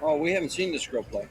Oh, we haven't seen this girl play.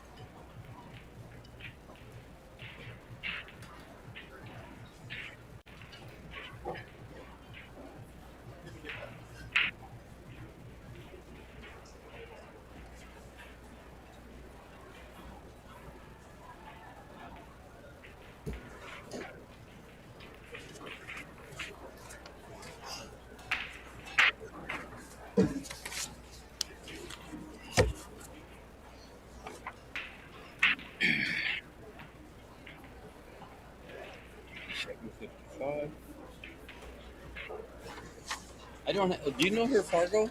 $7.55. I don't. Do you know her, Fargo?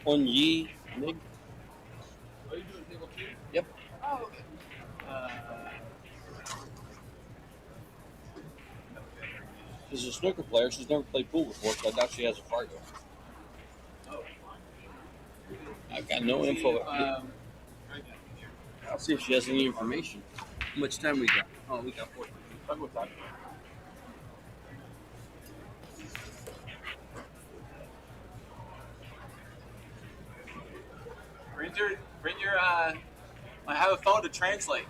Onyee. Nig? Are you doing table 2? Yep. Oh, okay. She's a snooker player. She's never played pool before, so I doubt she has a Fargo. Oh. I've got no info. I'll see if she has any information. How much time we got? Oh, we got 4. I'll go talk. Bring your I have a phone to translate.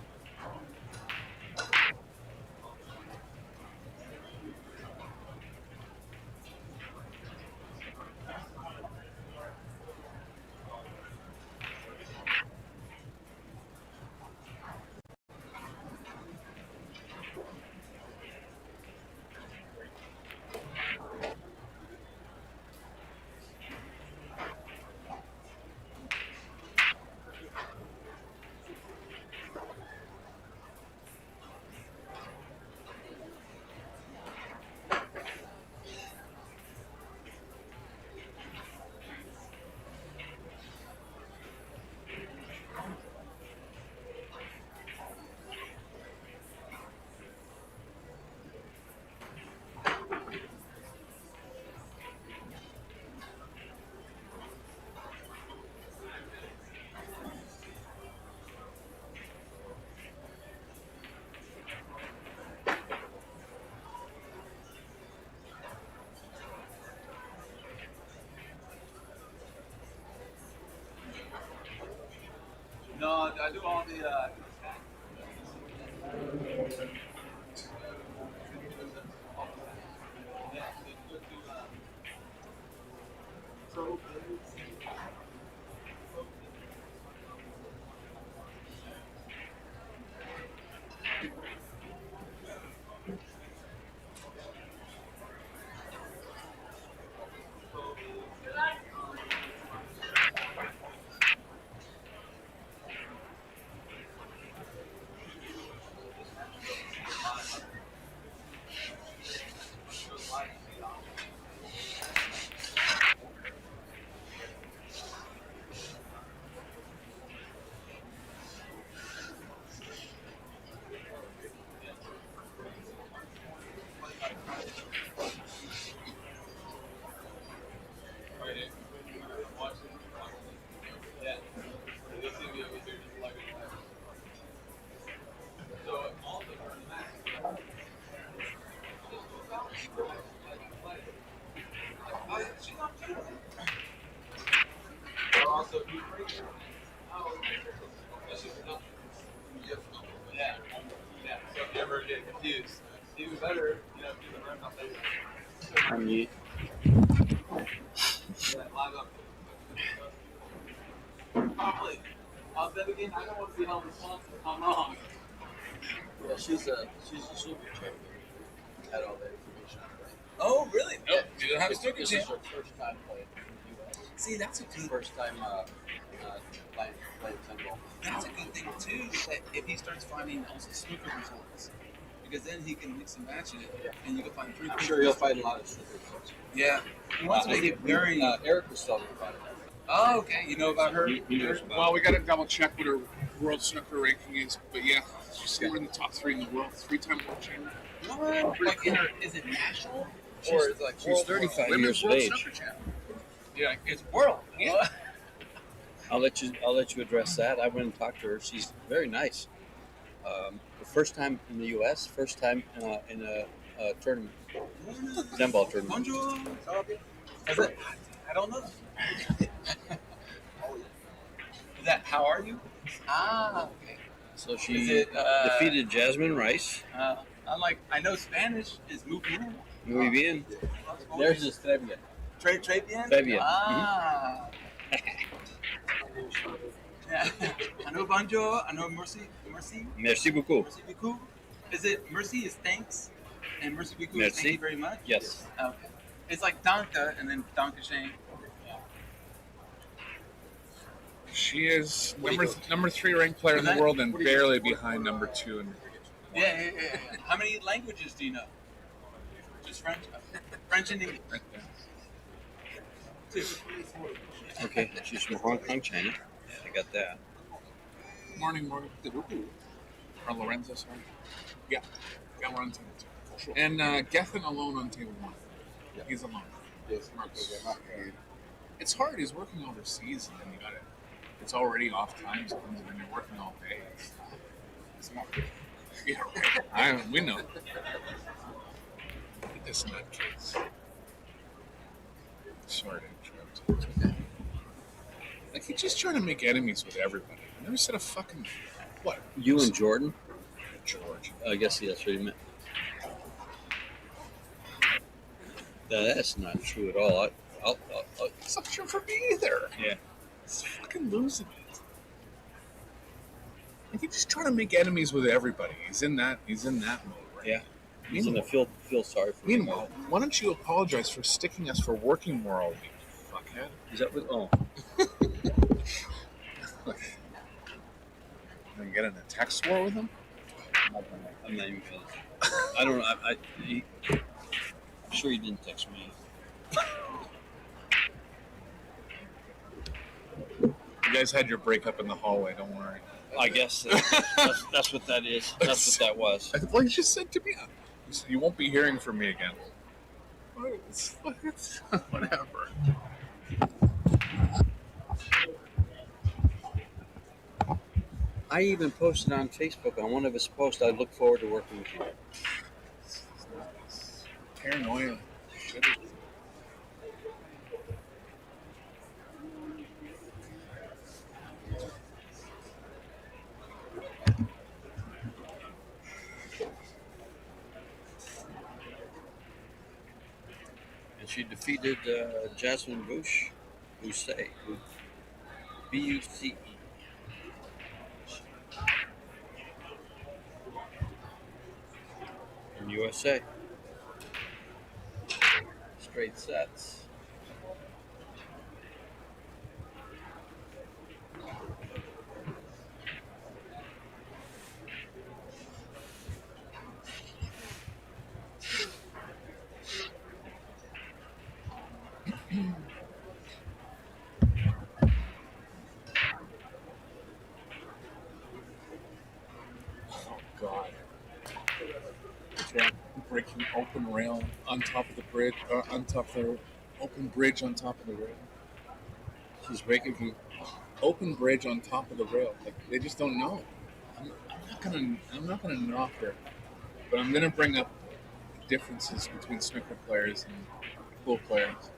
No, I do all the. Yeah. So if you ever get confused, even better, if you can learn how to Onyee. live up. Probably. Then again, I don't want to be held responsible if I'm wrong. Yeah, she's a snooker champion. Had all that information on her. Oh, really? No, Yeah. you don't have a snooker This team. is her first time playing in the U.S. See, that's a good. First time playing 10 ball. That's a good thing too. That if he starts finding also snooker resorts, because then he can mix and match it, and you can find 3. I'm sure he'll fight a lot of snooker resorts. Yeah. He wants to make it very. Eric was telling me about it. Oh, okay. You know about her? He knows about Well, we got to double check what her world snooker ranking is, but yeah, she's in the top 3 in the world, 3-time world champion. What? Like in her, is it national? Or is it like She's world 35 women's years of world age. snooker champion? Yeah, it's world. Yeah. I'll let you address that. I went and talked to her. She's very nice. The first time in the U.S., first time in a tournament, 10 ball tournament. Bonjour. Is it? I don't know. How are you? Ah, okay. So Is she it, defeated Jasmine Rice. I know Spanish is muy bien. Muy bien. There's is très bien. Très bien? Très bien. Ah. Yeah. I know bonjour. I know merci. Merci beaucoup. Merci beaucoup. Is it merci is thanks? And merci beaucoup is Merci. thank you very much? Yes. Okay. It's like danke and then danke schön. She is number 3 ranked player in the world and barely behind number 2. Yeah. How many languages do you know? Just French? French and English. Right there. Okay, she's from Hong Kong, China. I got that. Morning. Or Lorenzo, sorry. Yeah, we're on table 2. And Gethin alone on table 1. Yeah. He's alone. Yes. It's hard. He's working overseas, and then you got it. It's already off time zones, and then you're working all day. It's not good. Yeah, right. We know. This nutcase. Sorry to interrupt. Like, he's just trying to make enemies with everybody. I never said a fucking... What? You and Jordan? George. I guess that's what he meant. That's not true at all. I'll It's not true for me either. Yeah. He's fucking losing it. Like, he's just trying to make enemies with everybody. He's in that mode right Yeah. now. He's gonna feel sorry for me. Meanwhile, why don't you apologize for sticking us for working more all week, fuckhead? Is that what? Oh. And get in a text war with him? I'm not even gonna. I don't know. I'm sure he didn't text me. You guys had your breakup in the hallway, don't worry. I guess that's what that is. That's what that was. Well, you just said to me, you said, you won't be hearing from me again. Whatever. I even posted on Facebook on one of his posts. I look forward to working with you. Paranoia. And she defeated Jasmine Bush, B-U-C-E. In USA. Straight sets. Oh, God. Breaking open rail on top of the bridge, on top of the open bridge on top of the rail. She's breaking from Open bridge on top of the rail. Like, they just don't know. I'm not gonna knock her, but I'm gonna bring up differences between snooker players and pool players.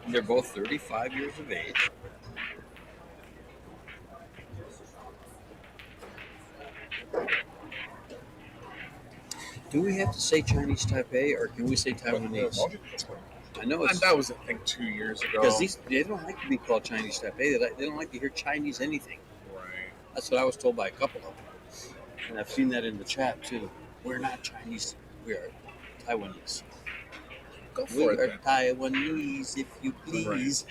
They're both 35 years of age. Do we have to say Chinese Taipei or can we say Taiwanese? I know it's That was, I think, 2 years ago. because they don't like to be called Chinese Taipei. They don't like to hear Chinese anything. Right. That's what I was told by a couple of them. And I've seen that in the chat too. We're not Chinese. We are Taiwanese. Go We for are it, Taiwanese, if you please.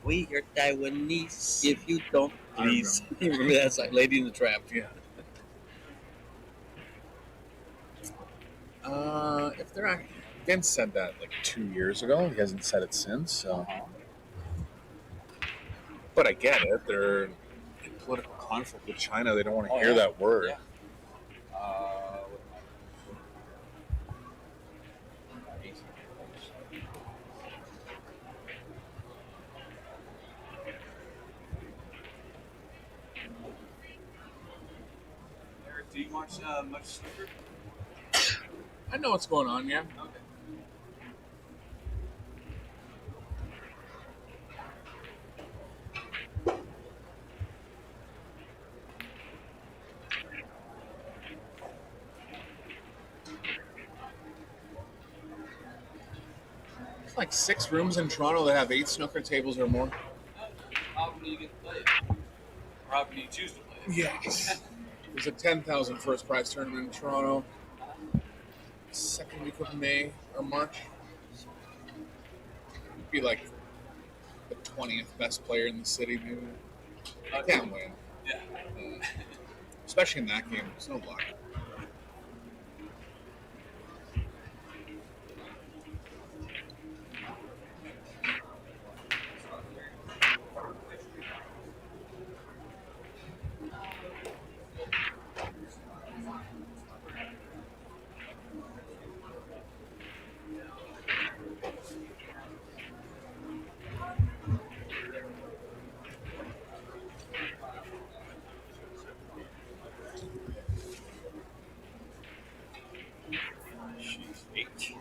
We are Taiwanese, if you don't please. You remember that song, Lady in the Trap? Yeah. If they're not, Vince said that like 2 years ago. He hasn't said it since. So. But I get it. They're in political conflict with China. They don't want to hear that word. Yeah. Do you watch much snooker? I know what's going on, yeah. Okay. There's like 6 rooms in Toronto that have 8 snooker tables or more. How often do you get to play it? Or how often do you choose to play it? Yes. There's a 10,000 first prize tournament in Toronto. Second week of May or March. Be like the 20th best player in the city, maybe. I can't win. Yeah. Especially in that game. There's no luck. She's 8.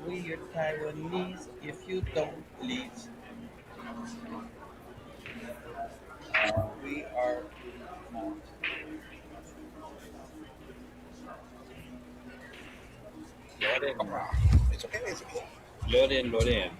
We're Taiwanese if you don't please. We are not. It's okay. It's okay. Load in, load in.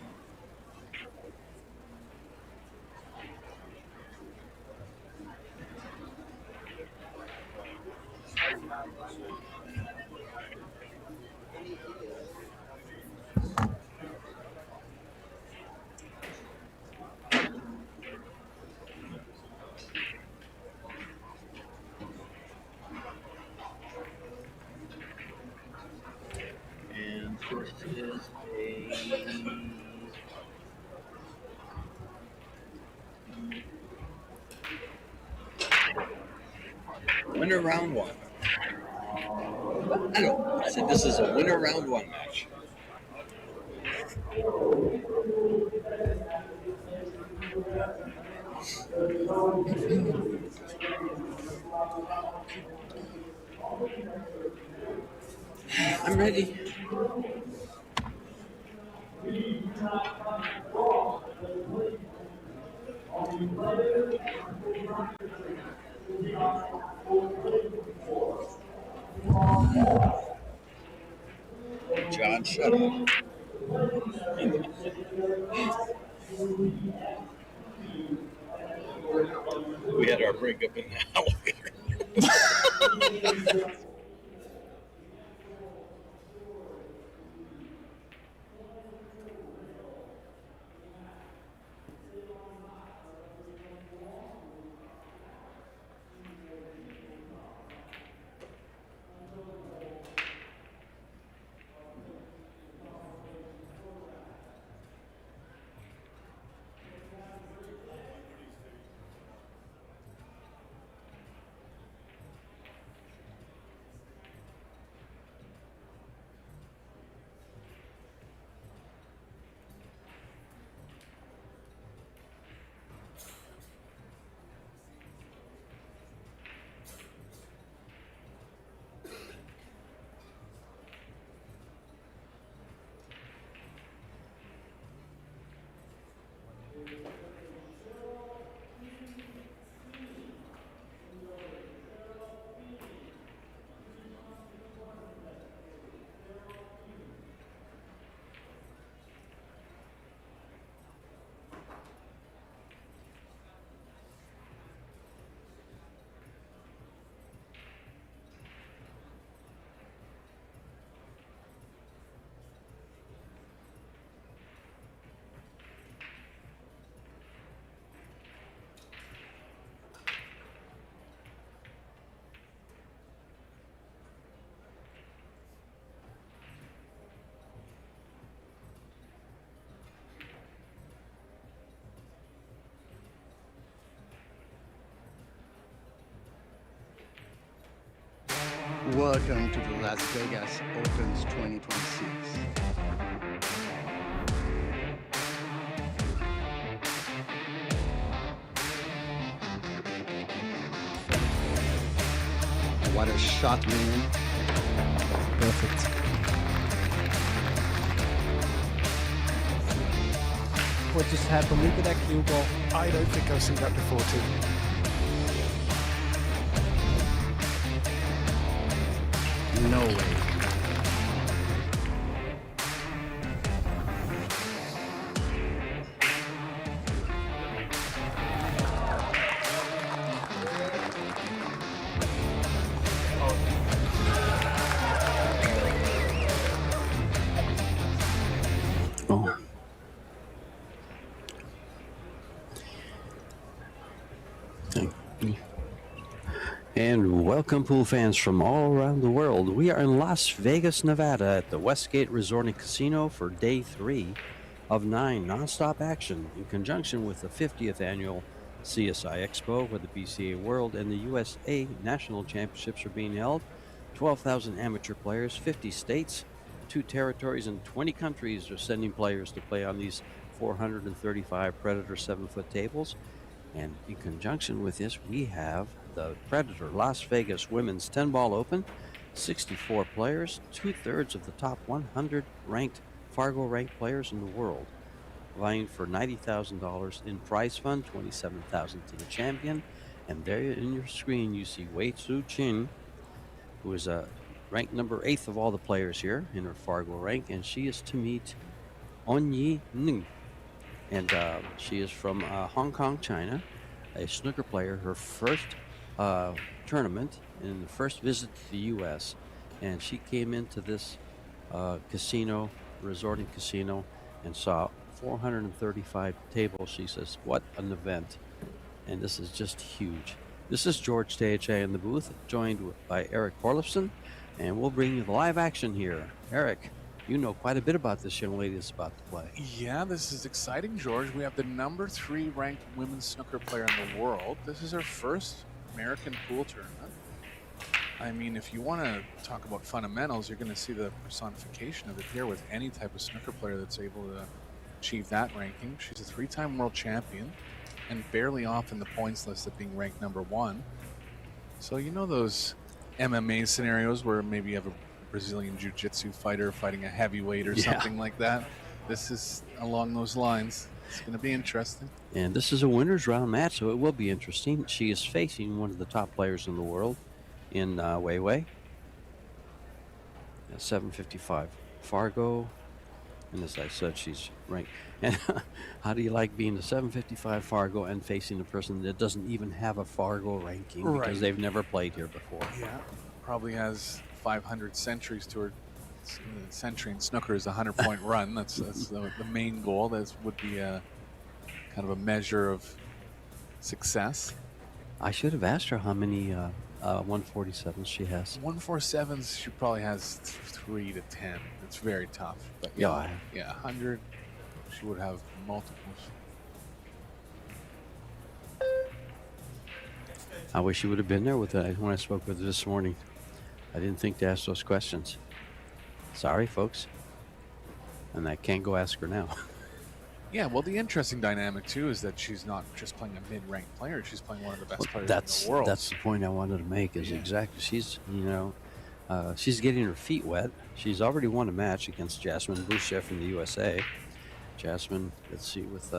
And this is a winner round 1. I said this is a winner round 1 match. I'm ready. John, shut up. We had our breakup in the elevator. Welcome to the Las Vegas Opens 2026. What a shot, man. Perfect. What just happened? Look at that cue ball. I don't think I've seen that before, too. No way. Oh. And welcome, pool fans from all around the world. We are in Las Vegas, Nevada at the Westgate Resort and Casino for day 3 of 9 nonstop action in conjunction with the 50th annual CSI Expo, where the BCA World and the USA National Championships are being held. 12,000 amateur players, 50 states, 2 territories, and 20 countries are sending players to play on these 435 Predator 7-foot tables. And in conjunction with this, we have the Predator Las Vegas Women's 10-Ball Open. 64 players, 2/3 of the top 100 Fargo-ranked players in the world, vying for $90,000 in prize fund, $27,000 to the champion. And there in your screen, you see Tzu-Chien, who is ranked number 8th of all the players here in her Fargo rank, and she is to meet Onyee, and she is from Hong Kong, China, a snooker player, her first tournament and the first visit to the U.S. And she came into this casino, resorting casino, and saw 435 tables. She says, what an event. And this is just huge. This is George Tzu-Chien in the booth, joined by Eric Corlifson, and we'll bring you the live action here. Eric, you know quite a bit about this young lady that's about to play. Yeah, this is exciting, George. We have the number 3 ranked women's snooker player in the world. This is her first American pool tournament. I mean, if you want to talk about fundamentals, you're going to see the personification of it here with any type of snooker player that's able to achieve that ranking. She's a 3-time world champion and barely off in the points list of being ranked number 1. So you know those MMA scenarios where maybe you have a Brazilian jiu-jitsu fighter fighting a heavyweight or something like that? This is along those lines. It's going to be interesting. And this is a winner's round match, so it will be interesting. She is facing one of the top players in the world in Wei, at 755 Fargo. And as I said, she's ranked. And how do you like being the 755 Fargo and facing a person that doesn't even have a Fargo ranking because they've never played here before? Yeah, probably has 500 centuries to her. Century in snooker is a 100-point run. That's the main goal. That would be a kind of a measure of success. I should have asked her how many 147s she has. 147s, she probably has 3 to 10. It's very tough. But Yeah. 100, she would have multiples. I wish she would have been there with her when I spoke with her this morning. I didn't think to ask those questions. Sorry, folks. And I can't go ask her now. Yeah, well, the interesting dynamic, too, is that she's not just playing a mid-ranked player. She's playing one of the best players in the world. That's the point I wanted to make, is exactly. She's, she's getting her feet wet. She's already won a match against Jasmine Boucher from the USA. Jasmine, let's see, with...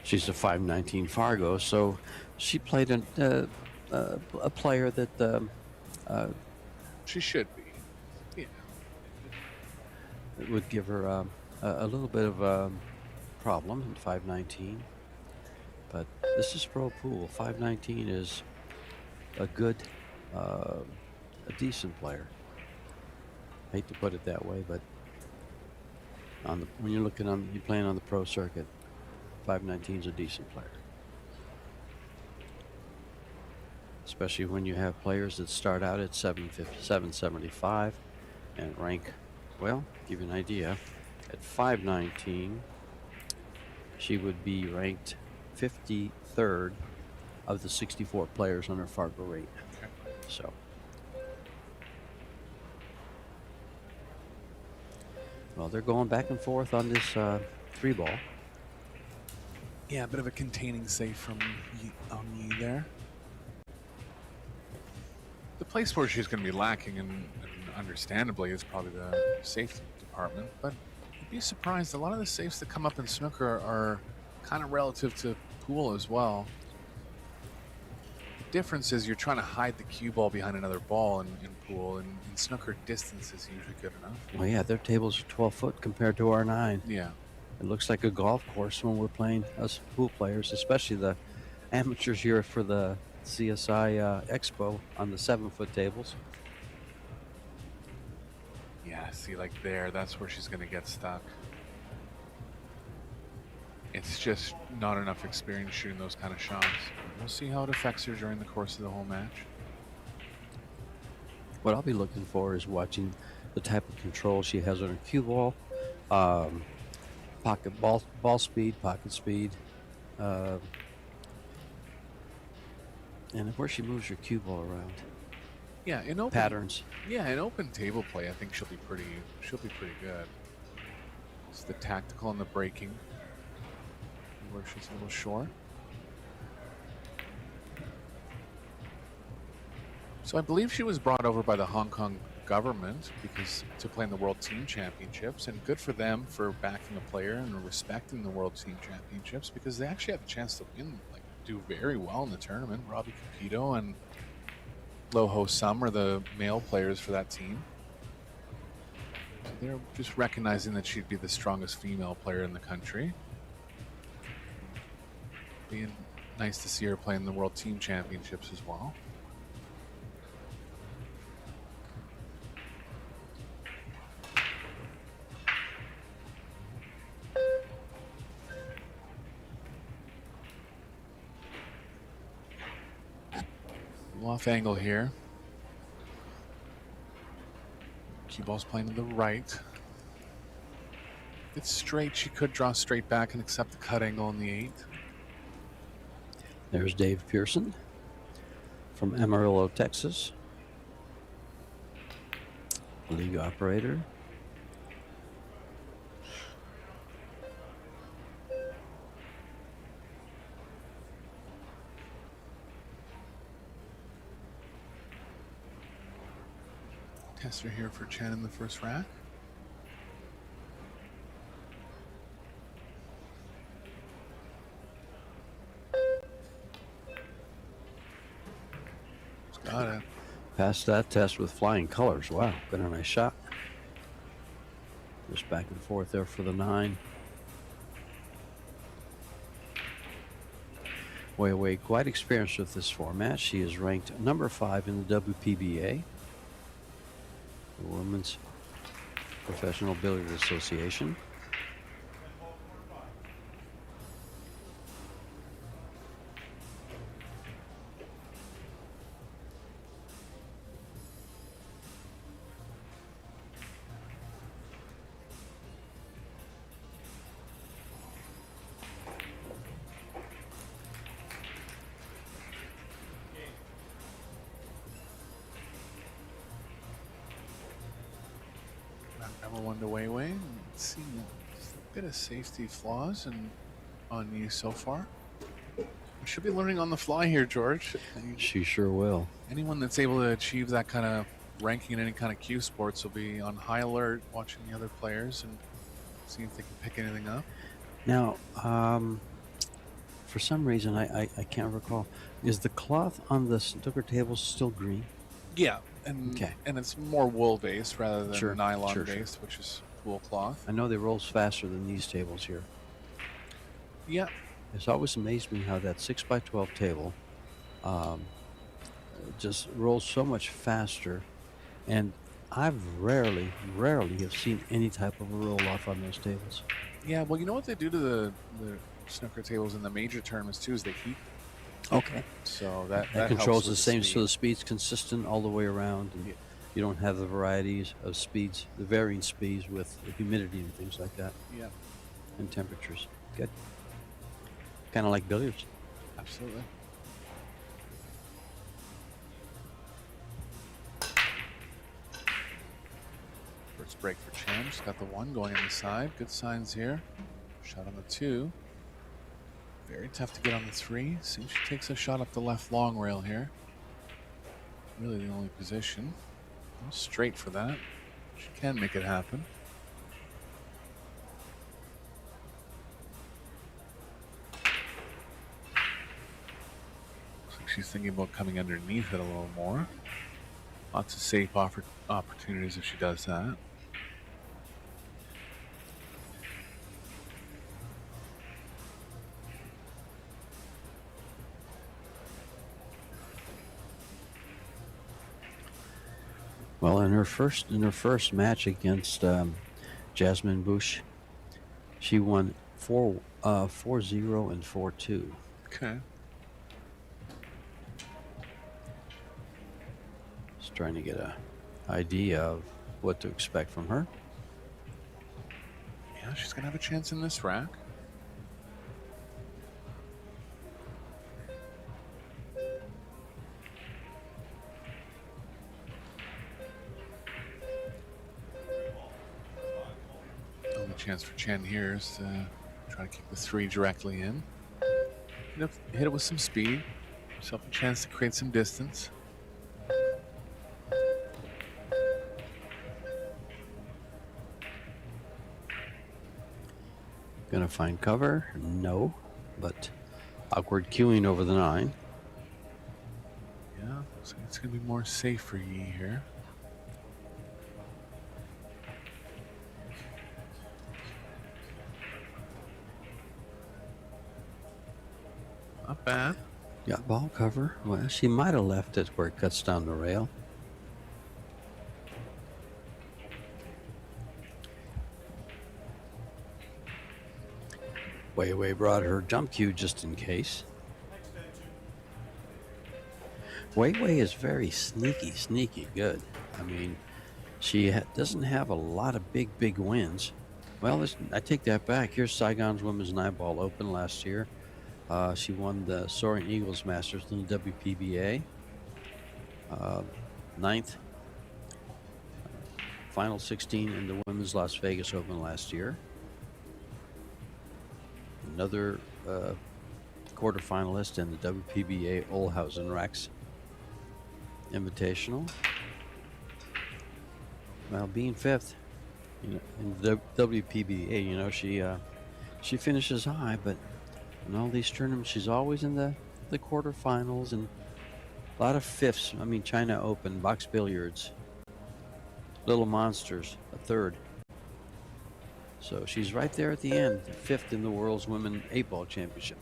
she's a 519 Fargo, so she played a player that... she should be. Yeah. It would give her a little bit of a problem in 519. But this is pro pool. 519 is a good, a decent player. I hate to put it that way, but when you're playing on the pro circuit, 519 is a decent player. Especially when you have players that start out at 775 and rank, well, give you an idea, at 519, she would be ranked 53rd of the 64 players on her Fargo rate. Okay. So, well, they're going back and forth on this 3-ball. Yeah, a bit of a containing save from Onyee there. The place where she's going to be lacking, and understandably, is probably the safety department. But you'd be surprised, a lot of the safes that come up in snooker are kind of relative to pool as well. The difference is you're trying to hide the cue ball behind another ball in pool, and in snooker, distance is usually good enough. Well, yeah, their tables are 12 foot compared to our 9. Yeah. It looks like a golf course when we're playing, us pool players, especially the amateurs here for the CSI Expo on the 7-foot tables. Yeah, see, like there, that's where she's going to get stuck. It's just not enough experience shooting those kind of shots. We'll see how it affects her during the course of the whole match. What I'll be looking for is watching the type of control she has on her cue ball, pocket ball speed, pocket speed, and where she moves her cue ball around. Yeah, in open Patterns. Yeah, in open table play, I think she'll be pretty good. It's the tactical and the breaking, where she's a little short. So I believe she was brought over by the Hong Kong government to play in the World Team Championships, and good for them for backing a player and respecting the World Team Championships, because they actually had a chance to win, like do very well in the tournament. Robbie Capito and Lo Ho Sum are the male players for that team. So they're just recognizing that she'd be the strongest female player in the country. Being nice to see her playing the World Team Championships as well. Off angle here. Cue ball's playing to the right. It's straight. She could draw straight back and accept the cut angle in the 8. There's Dave Pearson from Amarillo, Texas. League operator. Tester here for Chen in the first rack. He's got it. Passed that test with flying colors. Wow, been a nice shot. Just back and forth there for the 9. Wei quite experienced with this format. She is ranked number 5 in the WPBA, the Women's Professional Billiards Association. Number 1 to Wei. Let's see, just a bit of safety flaws on you so far. We should be learning on the fly here, George. She sure will. Anyone that's able to achieve that kind of ranking in any kind of cue sports will be on high alert, watching the other players and see if they can pick anything up. Now, for some reason, I can't recall, is the cloth on the snooker table still green? Yeah, and it's more wool based rather than nylon based, which is wool cloth. I know they rolls faster than these tables here. Yeah. It's always amazed me how that 6x12 table just rolls so much faster, and I've rarely have seen any type of a roll off on those tables. Yeah, well, you know what they do to the snooker tables in the major tournaments too is they heat. Okay. So that controls the same, so the speed's consistent all the way around, and you don't have the varieties of speeds, the varying speeds with the humidity and things like that. Yeah. And temperatures. Good. Kind of like billiards. Absolutely. First break for Chen. She's got the 1 going on the side. Good signs here. Shot on the 2. Very tough to get on the 3. See if she takes a shot up the left long rail here. Really the only position. Go straight for that. She can make it happen. Looks like she's thinking about coming underneath it a little more. Lots of safe opportunities if she does that. Well, in her first match against Jasmine Bush, she won 4-0 and 4-2. Okay. Just trying to get an idea of what to expect from her. Yeah, she's gonna have a chance in this rack. Only chance for Chen here is to try to keep the 3 directly in. Hit it with some speed. Yourself a chance to create some distance. Gonna find cover? No, but awkward queuing over the 9. Yeah, looks like it's gonna be more safe for Yi here. Not bad. Got ball cover. Well, she might have left it where it cuts down the rail. Wei brought her jump cue just in case. Wei is very sneaky good. I mean, she doesn't have a lot of big wins. Well, I take that back. Here's Saigon's Women's 9-Ball Open last year. She won the Soaring Eagles Masters in the WPBA. 9th. Final 16 in the Women's Las Vegas Open last year. Another quarterfinalist in the WPBA Olhausen Rex Invitational. Well, being 5th, in the WPBA, she finishes high, but in all these tournaments, she's always in the quarterfinals and a lot of 5ths. I mean, China Open, Box Billiards, Little Monsters, a 3rd. So she's right there at the end, 5th in the World's Women 8-Ball Championship.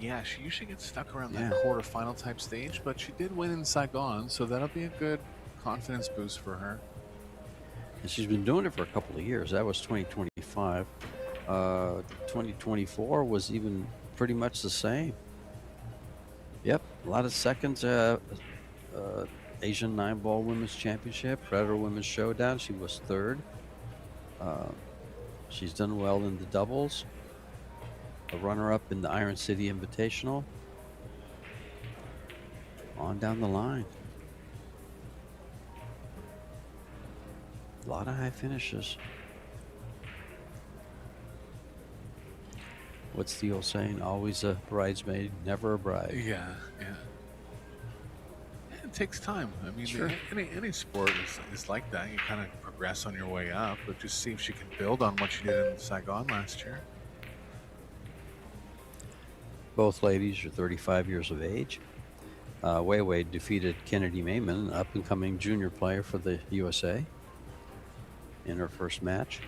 Yeah, she usually gets stuck around that quarterfinal type stage, but she did win in Saigon, so that'll be a good confidence boost for her. And she's been doing it for a couple of years. That was 2025. 2024 was even pretty much the same. Yep, a lot of seconds. Asian 9-Ball Women's Championship, Predator Women's Showdown, she was 3rd. She's done well in the doubles. A runner-up in the Iron City Invitational. On down the line. A lot of high finishes. What's the old saying? Always a bridesmaid, never a bride. Yeah. It takes time. I mean, Sure. any sport is like that. You kind of progress on your way up, but just see if she can build on what she did in Saigon last year. Both ladies are 35 years of age. Wei defeated Kennedy Mayman, an up-and-coming junior player for the USA, in her first match.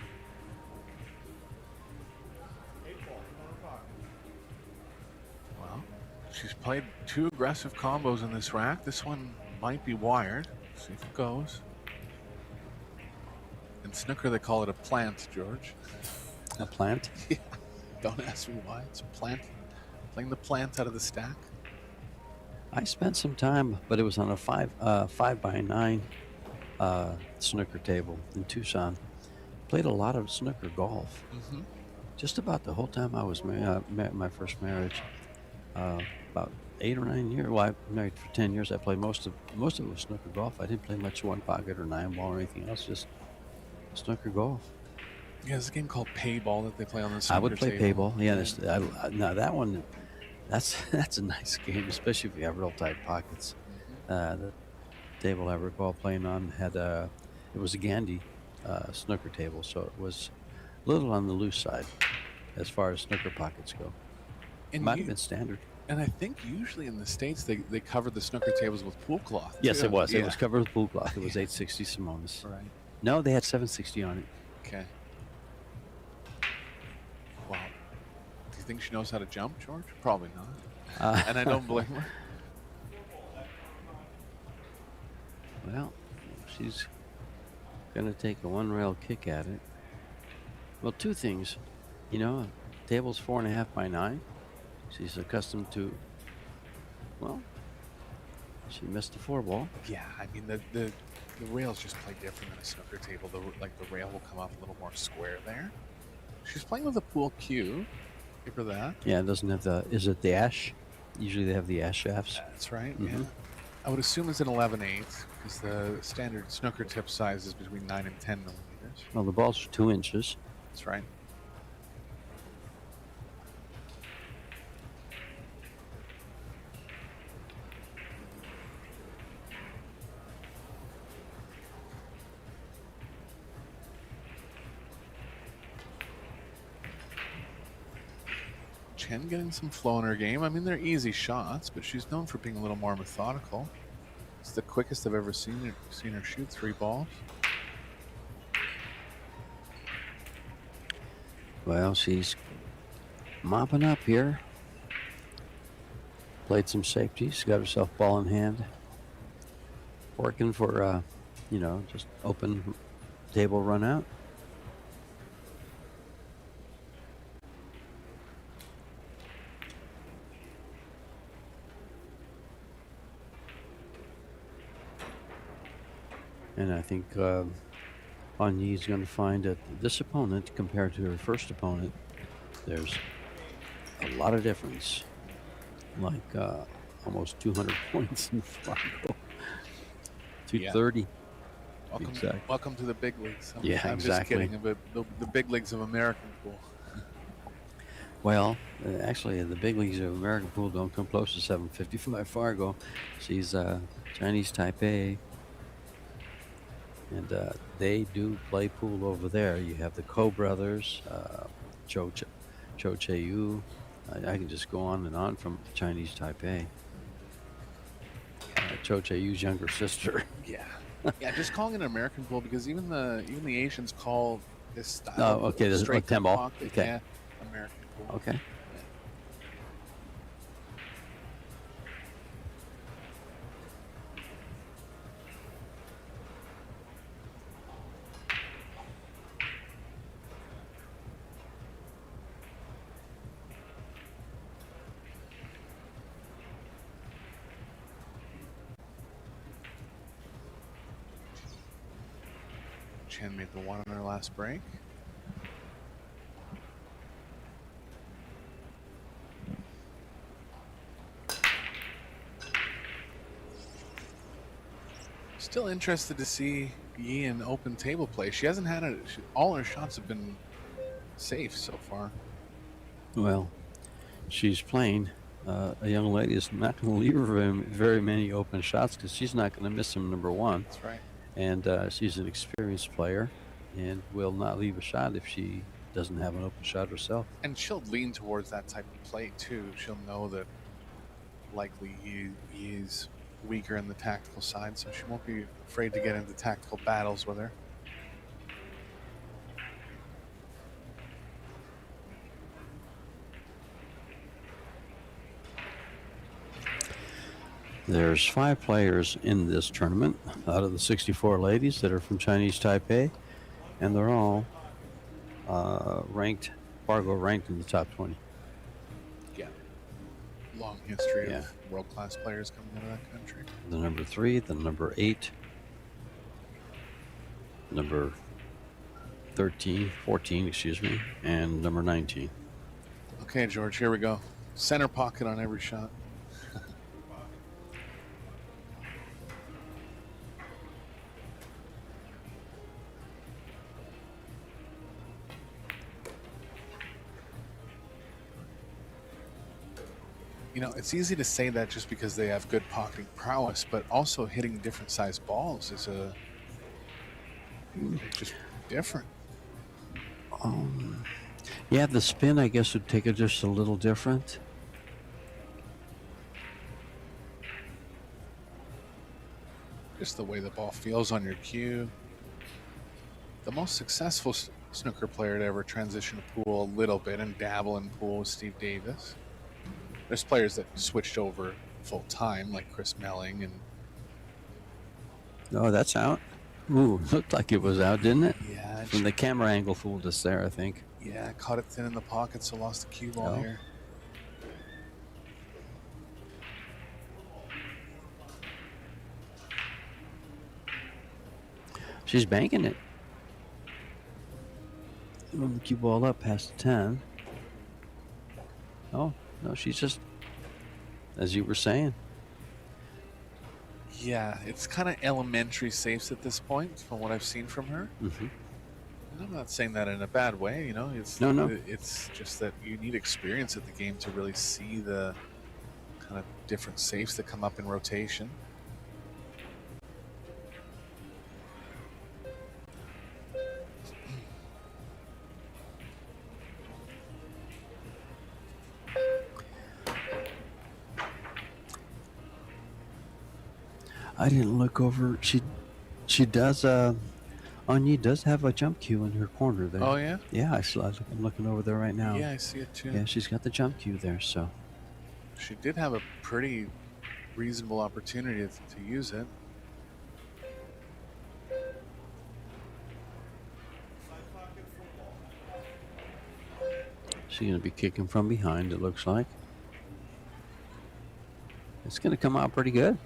Well, she's played 2 aggressive combos in this rack. This one might be wired. See if it goes. In snooker, they call it a plant, George. A plant? Yeah. Don't ask me why. It's a plant. Playing the plant out of the stack. I spent some time, but it was on a 5x9 snooker table in Tucson. Played a lot of snooker golf. Mm-hmm. Just about the whole time I was my first marriage. About 8 or 9 years. Well, I married for 10 years. I played most of it was snooker golf. I didn't play much one pocket or 9-ball or anything else. Just snooker golf. Yeah, there's a game called Payball that they play on the snooker I would play table. payball. Yeah, now that one, that's a nice game, especially if you have real tight pockets. The table I recall playing on had it was a Gandhi snooker table, so it was a little on the loose side as far as snooker pockets go. And Might have been standard. And I think usually in the States they cover the snooker tables with pool cloth. Yes, too. it was. It Yeah. was covered with pool cloth. It was 860 Simonis. Right. No, they had 760 on it. Okay. Wow. Do you think she knows how to jump, George? Probably not. And I don't blame her. Well, she's going to take a one-rail kick at it. Well, two things. You know, table's 4.5 by 9. She's accustomed to, well, she missed the 4-ball. Yeah, I mean the rails just play different than a snooker table. The rail will come up a little more square there. She's playing with a pool cue. Give her that. Yeah, it doesn't have the. Is it the ash? Usually they have the ash shafts. That's right. Yeah. I would assume it's an 11/8 because the standard snooker tip size is between 9 and 10 millimeters. Well, the balls are 2 inches. That's right. Chen getting some flow in her game. I mean, they're easy shots, but she's known for being a little more methodical. It's the quickest I've ever seen her shoot 3 balls. Well, she's mopping up here. Played some safeties. Got herself ball in hand. Working for, just open table run out. And I think Onyee is going to find that this opponent, compared to her first opponent, there's a lot of difference. Like almost 200 points in Fargo. 230. Welcome to the big leagues. Yeah, I'm exactly. just kidding. The big leagues of American pool. Well, actually, the big leagues of American pool don't come close to 755 Fargo. She's Chinese Taipei. And they do play pool over there. You have the Ko brothers, Cho Che-yu. I can just go on and on from Chinese Taipei. Cho Che-yu's younger sister. Yeah. Yeah, just calling it American pool because even the Asians call this style. Oh, okay, there's straight 10 ball. pocket, Okay. Yeah, American pool. Okay. Chen made the one on her last break. Still interested to see Yi in open table play. She hasn't had all her shots have been safe so far. Well, she's playing. A young lady is not going to leave her very many open shots because she's not going to miss him, number one. That's right. And she's an experienced player and will not leave a shot if she doesn't have an open shot herself. And she'll lean towards that type of play too. She'll know that likely he is weaker in the tactical side, so she won't be afraid to get into tactical battles with her. There's 5 players in this tournament out of the 64 ladies that are from Chinese Taipei, and they're all Fargo ranked in the top 20. Yeah. Long history of world-class players coming out of that country. The number 3, the number 8, number 14, excuse me, and number 19. Okay, George, here we go. Center pocket on every shot. You know, it's easy to say that just because they have good pocketing prowess, but also hitting different sized balls is just different. Yeah, the spin, I guess, would take it just a little different. Just the way the ball feels on your cue. The most successful snooker player to ever transition to pool a little bit and dabble in pool was Steve Davis. There's players that switched over full time, like Chris Melling, and Oh, that's out. Ooh, looked like it was out, didn't it? yeah, From the camera angle fooled us there, I think. yeah, caught it thin in the pocket, so lost the cue ball Oh. here. She's banking it. Move the cue ball up past the 10. Oh, no, she's just, as you were saying. Yeah, it's kind of elementary safes at this point, from what I've seen from her. Mm-hmm. And I'm not saying that in a bad way, you know. It's No. It's just that you need experience at the game to really see the kind of different safes that come up in rotation. I didn't look over. She does. Onyee does have a jump cue in her corner there. Oh yeah, Yeah, I'm looking over there right now. yeah, I see it too. Yeah, she's got the jump cue there. So She did have a pretty reasonable opportunity to use it. she's gonna be kicking from behind. It looks like it's gonna come out pretty good.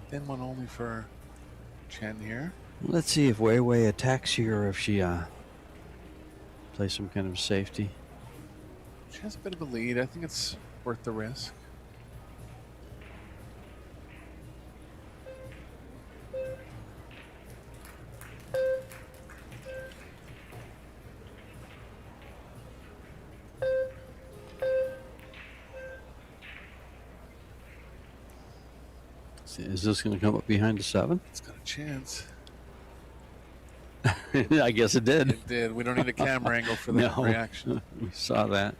Thin one only for Chen here. Let's see if Wei Wei attacks here, or if she plays some kind of safety. She has a bit of a lead. I think it's worth the risk. Is this going to come up behind the 7? It's got a chance. I guess it did. It did. We don't need a camera angle for that No. reaction. We saw that.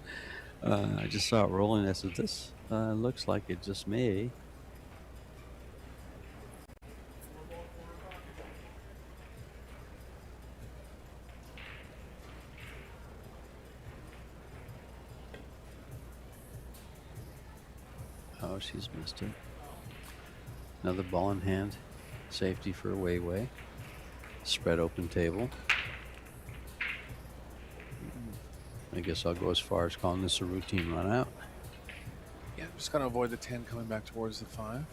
I just saw it rolling. I said, this looks like it just may. Oh, she's missed it. Another ball in hand. Safety for Wei Wei. Spread open table. I guess I'll go as far as calling this a routine run out. Yeah, just gotta avoid the 10 coming back towards the 5.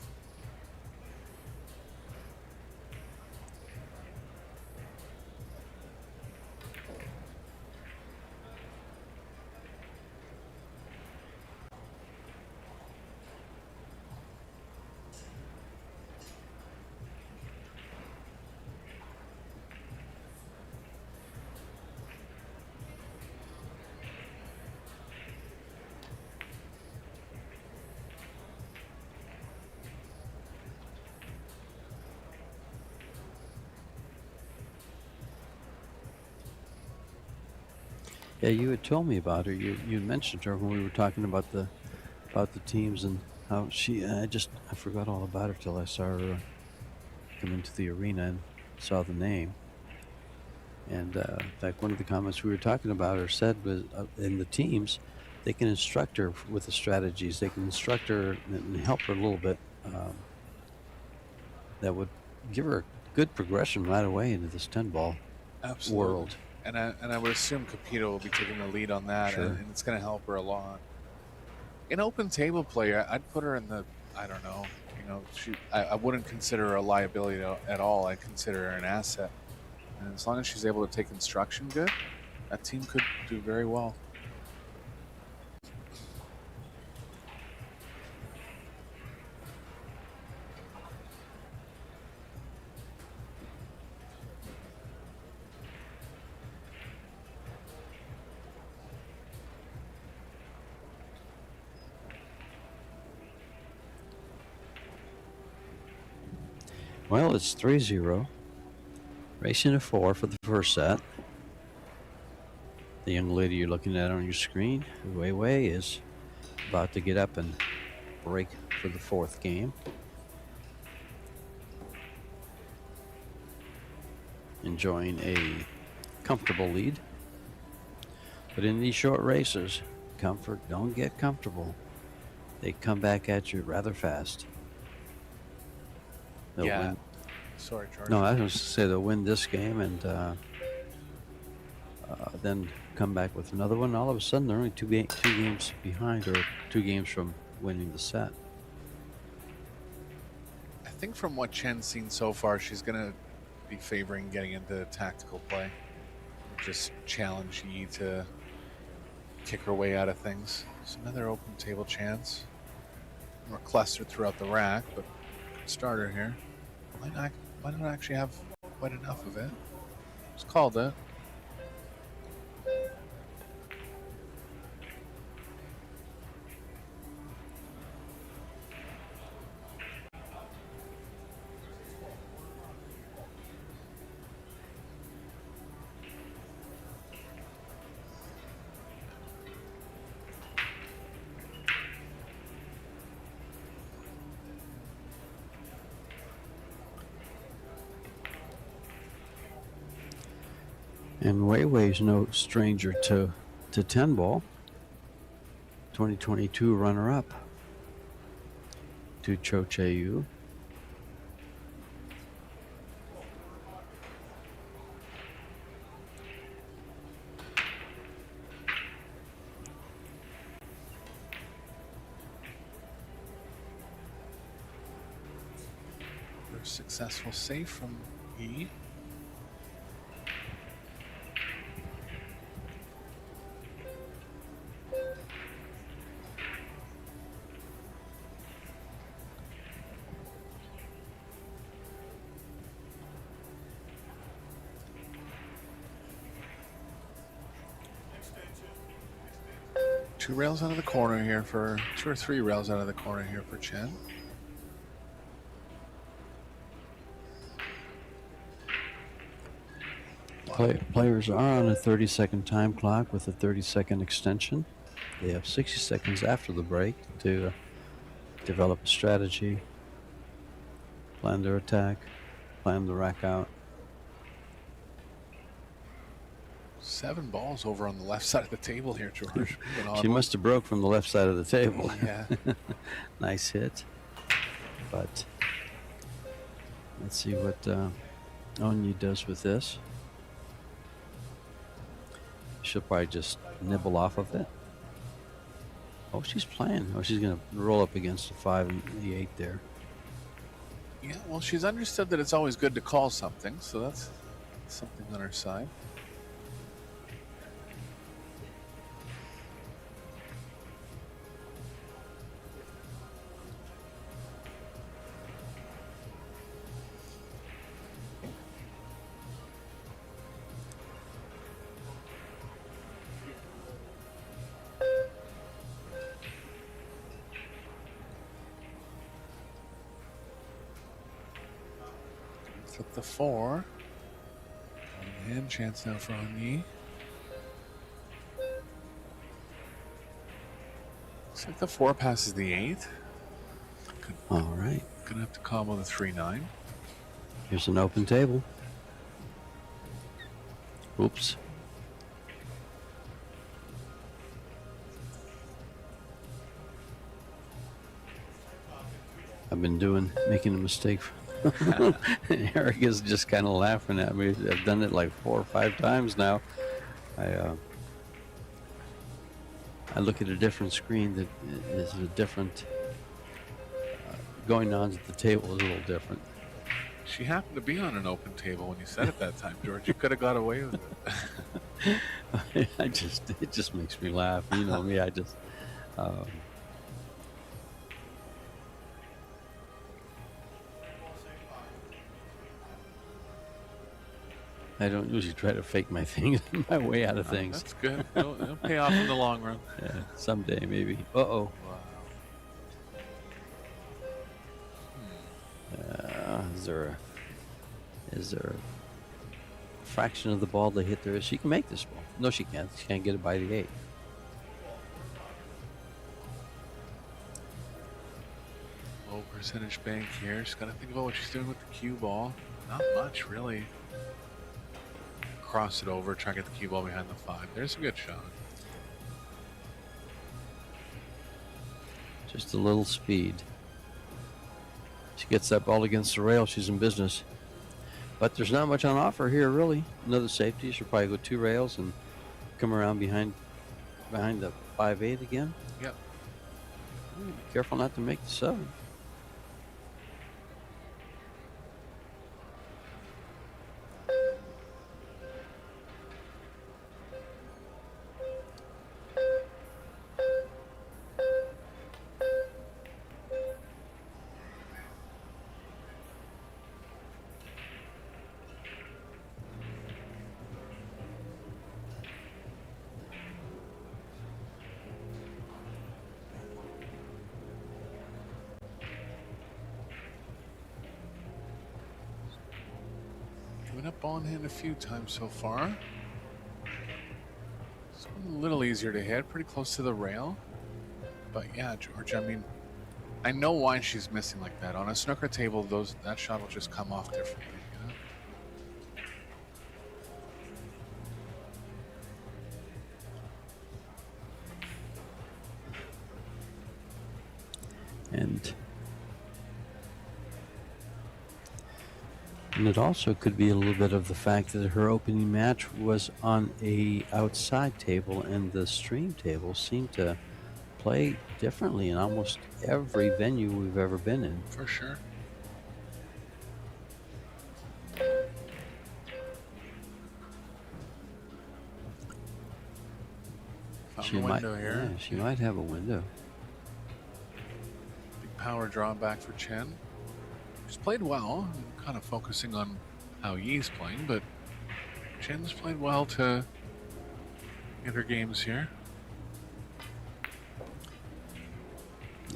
Yeah, you had told me about her. You mentioned her when we were talking about the teams and how she. I forgot all about her till I saw her come into the arena and saw the name. And in fact, one of the comments we were talking about her said was in the teams, they can instruct her with the strategies. They can instruct her and help her a little bit. That would give her a good progression right away into this 10-ball Absolutely. world. And I would assume Capito will be taking the lead on that, Sure. and it's going to help her a lot. In open table play, I'd put her in the, I don't know, you know, I wouldn't consider her a liability at all. I consider her an asset. And as long as she's able to take instruction good, that team could do very well. Well, it's 3-0. Racing to 4 for the first set. The young lady you're looking at on your screen, Wei, is about to get up and break for the fourth game. Enjoying a comfortable lead. But in these short races, don't get comfortable. They come back at you rather fast. They'll Yeah. win. Sorry, George. No, I was going to say they'll win this game and then come back with another one. All of a sudden, they're only two games behind, or 2 games from winning the set. I think from what Chen's seen so far, she's going to be favoring getting into tactical play. Just challenge Yi to kick her way out of things. It's another open table chance. More clustered throughout the rack, but starter here. Might not actually have quite enough of it. Just called it. And Wei's no stranger to 10 ball. 2022 runner-up to Cho Che-yu. First successful save from Yi. Two rails out of the corner here for 2 or 3 rails out of the corner here for Chen. Players are on a 30-second time clock with a 30-second extension. They have 60 seconds after the break to develop a strategy, plan their attack, plan the rack out. 7 balls over on the left side of the table here, George. She must have broke from the left side of the table. Yeah. Nice hit. But let's see what Onyee does with this. She'll probably just nibble off of it. Oh, she's playing. Oh, she's going to roll up against the 5 and the 8 there. Yeah, well, she's understood that it's always good to call something, so that's something on her side. Flip the 4. Hand chance now for Onyee. Looks like the 4 passes the 8. All right. Gonna have to combo the 3-9. Here's an open table. Oops. I've been making a mistake. Eric is just kind of laughing at me. I've done it like 4 or 5 times now. I look at a different screen that is a different. Going on at the table is a little different. She happened to be on an open table when you said it that time, George. You could have got away with it. It just makes me laugh. You know me. I don't usually try to fake my way out of things. That's good. It'll pay off in the long run. Yeah, someday maybe. Uh-oh. Wow. is there a fraction of the ball to hit there? She can make this ball. No, she can't. She can't get it by the 8. Low percentage bank here. She's got to think about what she's doing with the cue ball. Not much, really. Cross it over, try to get the cue ball behind the 5. There's a good shot. Just a little speed. She gets that ball against the rail, she's in business. But there's not much on offer here, really. Another safety. She'll probably go 2 rails and come around behind the 5-8 again. Yep. Be careful not to make the 7. Giving up ball in hand a few times so far. It's a little easier to hit, pretty close to the rail. But yeah, George, I mean, I know why she's missing like that. On a snooker table, that shot will just come off differently, you know? And it also could be a little bit of the fact that her opening match was on a outside table, and the stream table seemed to play differently in almost every venue we've ever been in. For sure. Found a window here. Yeah, she might have a window. Big power drawback for Chen. She's played well. I'm kind of focusing on how Yee's playing, but Chen's played well to get her games here.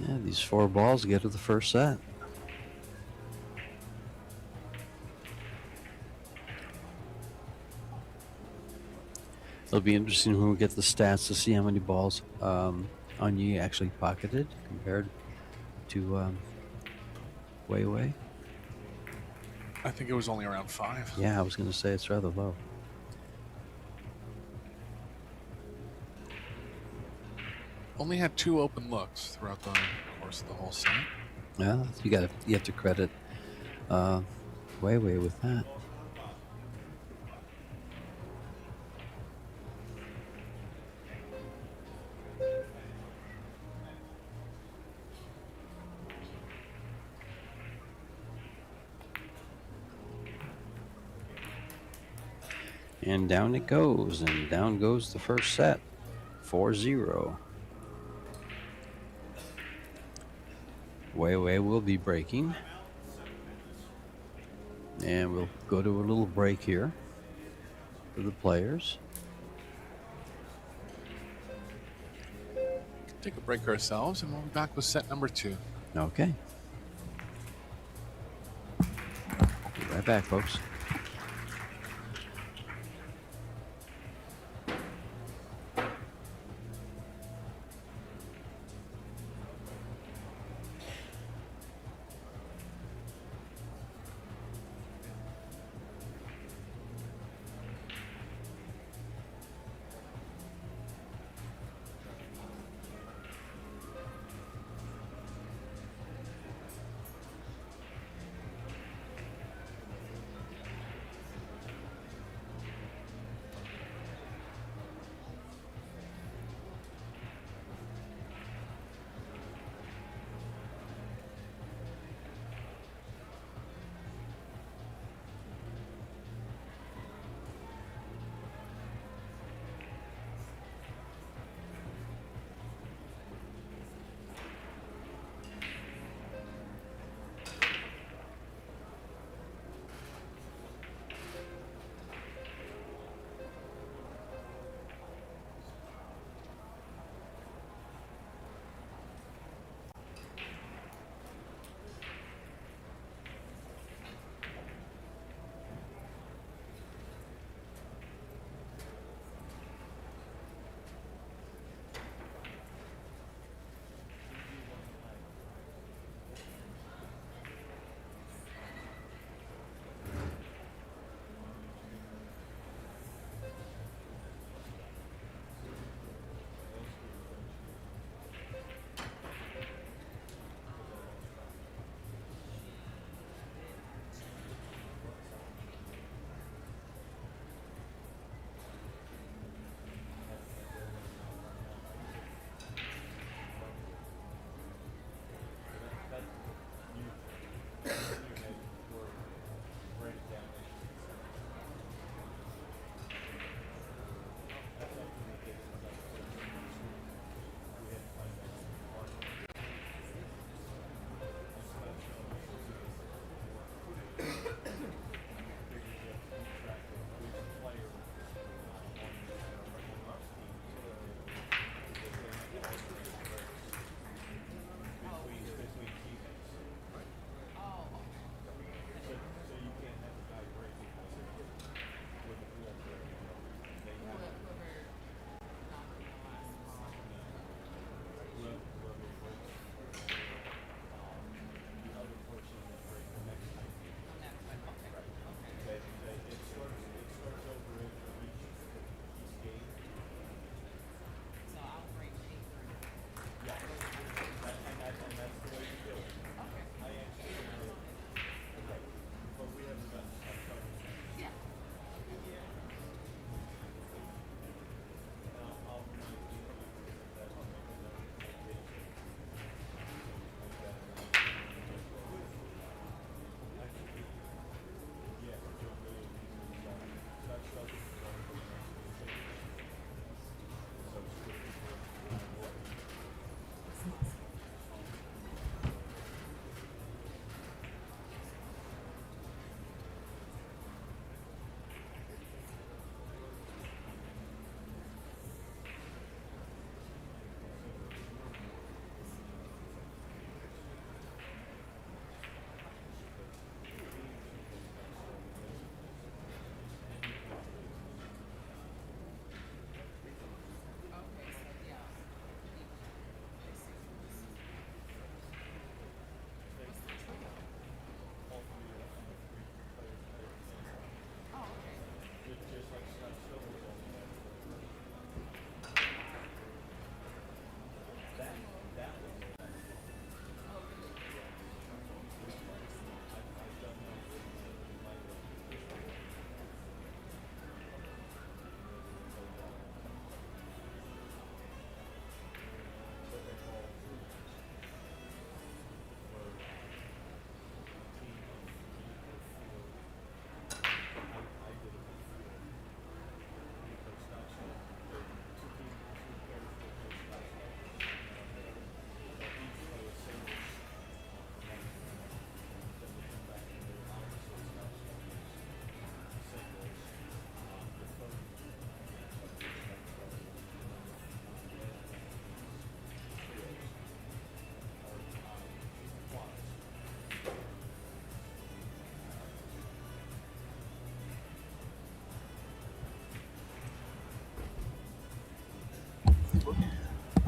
Yeah, these 4 balls get her the first set. It'll be interesting when we get the stats to see how many balls Onyee actually pocketed compared to Wei. I think it was only around 5. Yeah, I was going to say it's rather low. Only had 2 open looks throughout the course of the whole set. Yeah, you have to credit Wei with that. And down it goes, and down goes the first set, 4-0. Wei will be breaking. And we'll go to a little break here for the players. Take a break ourselves, and we'll be back with set number 2. Okay. Be right back, folks.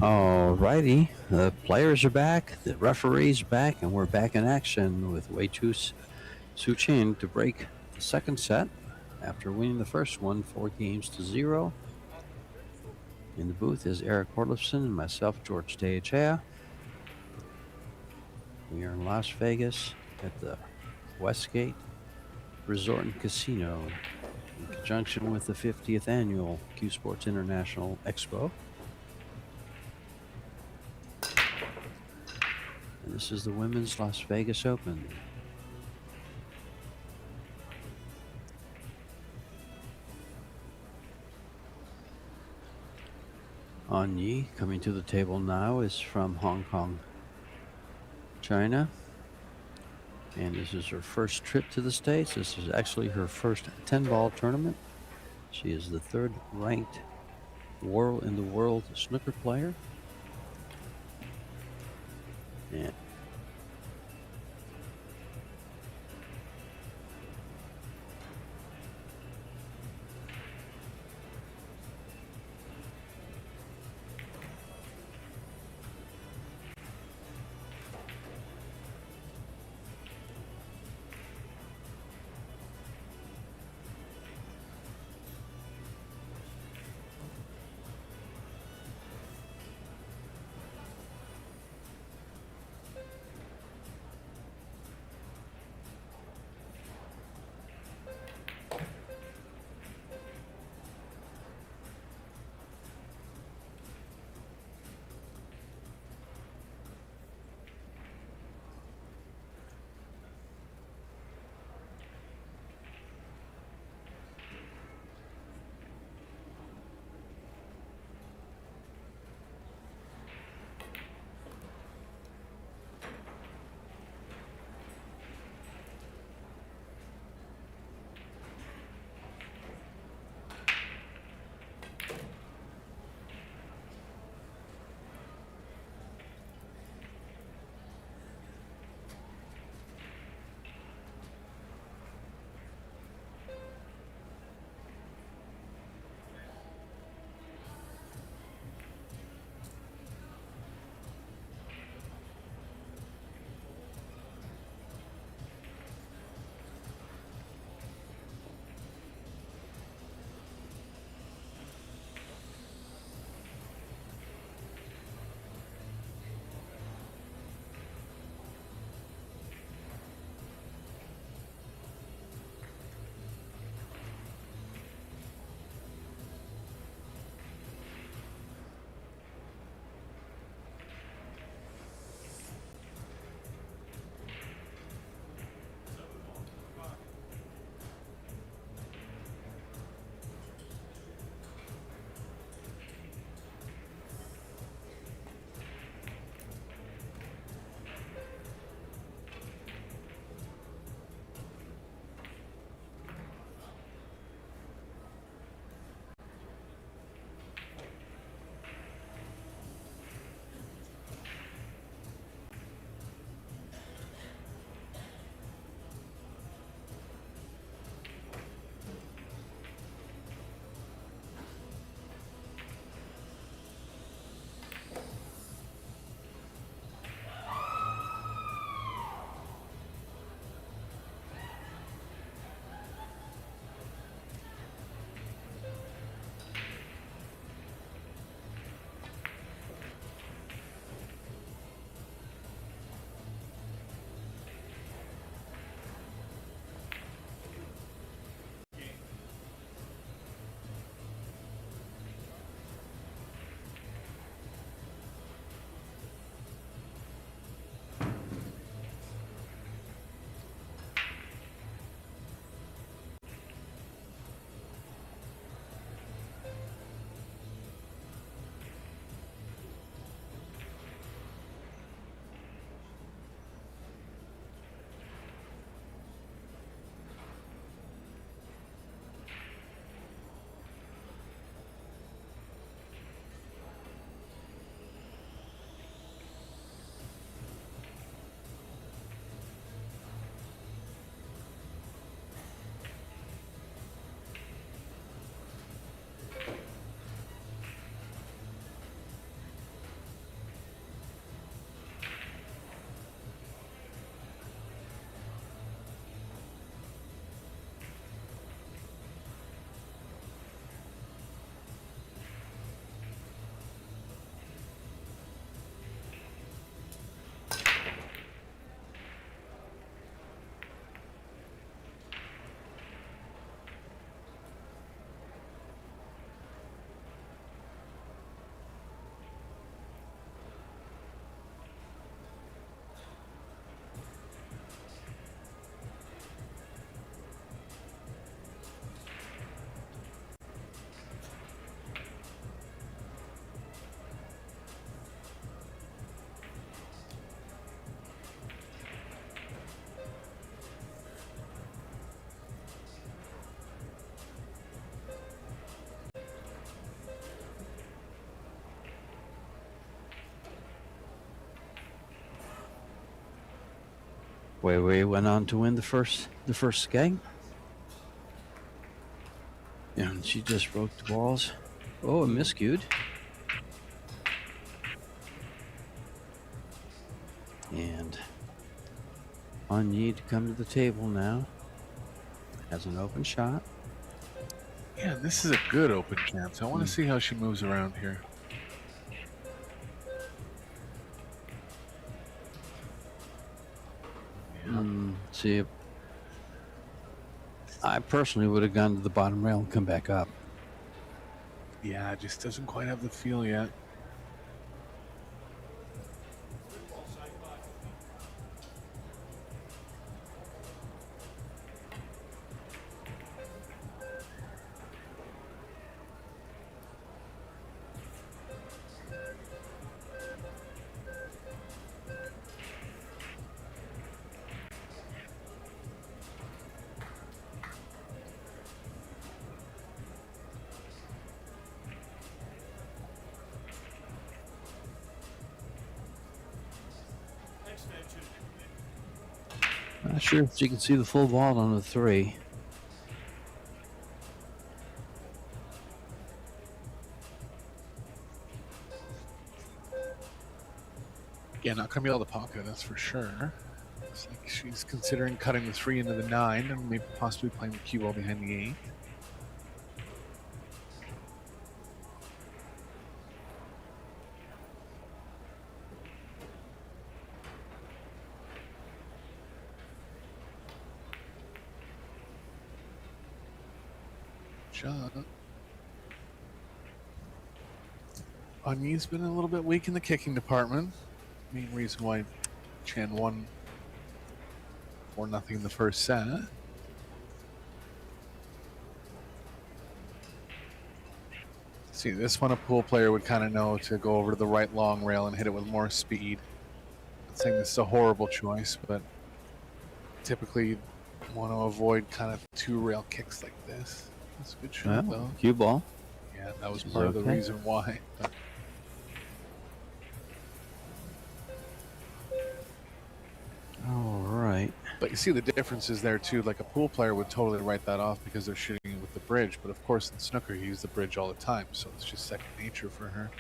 Alrighty, the players are back, the referee's back, and we're back in action with Tzu-Chien to break the second set after winning the first one 4-0. In the booth is Eric Orlifson and myself, George Deachea. We are in Las Vegas at the Westgate Resort and Casino in conjunction with the 50th annual Q Sports International Expo. And this is the Women's Las Vegas Open. Onyee coming to the table now is from Hong Kong, China. And this is her first trip to the States. This is actually her first 10-ball tournament. She is the third ranked in the world snooker player. And Wei went on to win the first game. And she just broke the balls. Oh, and miscued. And Onyee to come to the table now. Has an open shot. Yeah, this is a good open chance. I want to see how she moves around here. See, I personally would have gone to the bottom rail and come back up. Yeah, it just doesn't quite have the feel yet. Not sure if she can see the full ball on the 3. Yeah, not gonna be able to pocket, that's for sure. Looks like she's considering cutting the 3 into the 9 and maybe possibly playing the cue ball behind the 8. Shot. Onyee's been a little bit weak in the kicking department. Main reason why Chen won 4-0 in the first set. See, this one a pool player would kind of know to go over to the right long rail and hit it with more speed. I'm not saying this is a horrible choice, but typically you want to avoid kind of 2 rail kicks like this. That's a good shot, though. Cue ball. Yeah, that was part of the reason why. But all right. But you see the differences there too. Like a pool player would totally write that off because they're shooting it with the bridge. But of course in snooker you use the bridge all the time, so it's just second nature for her.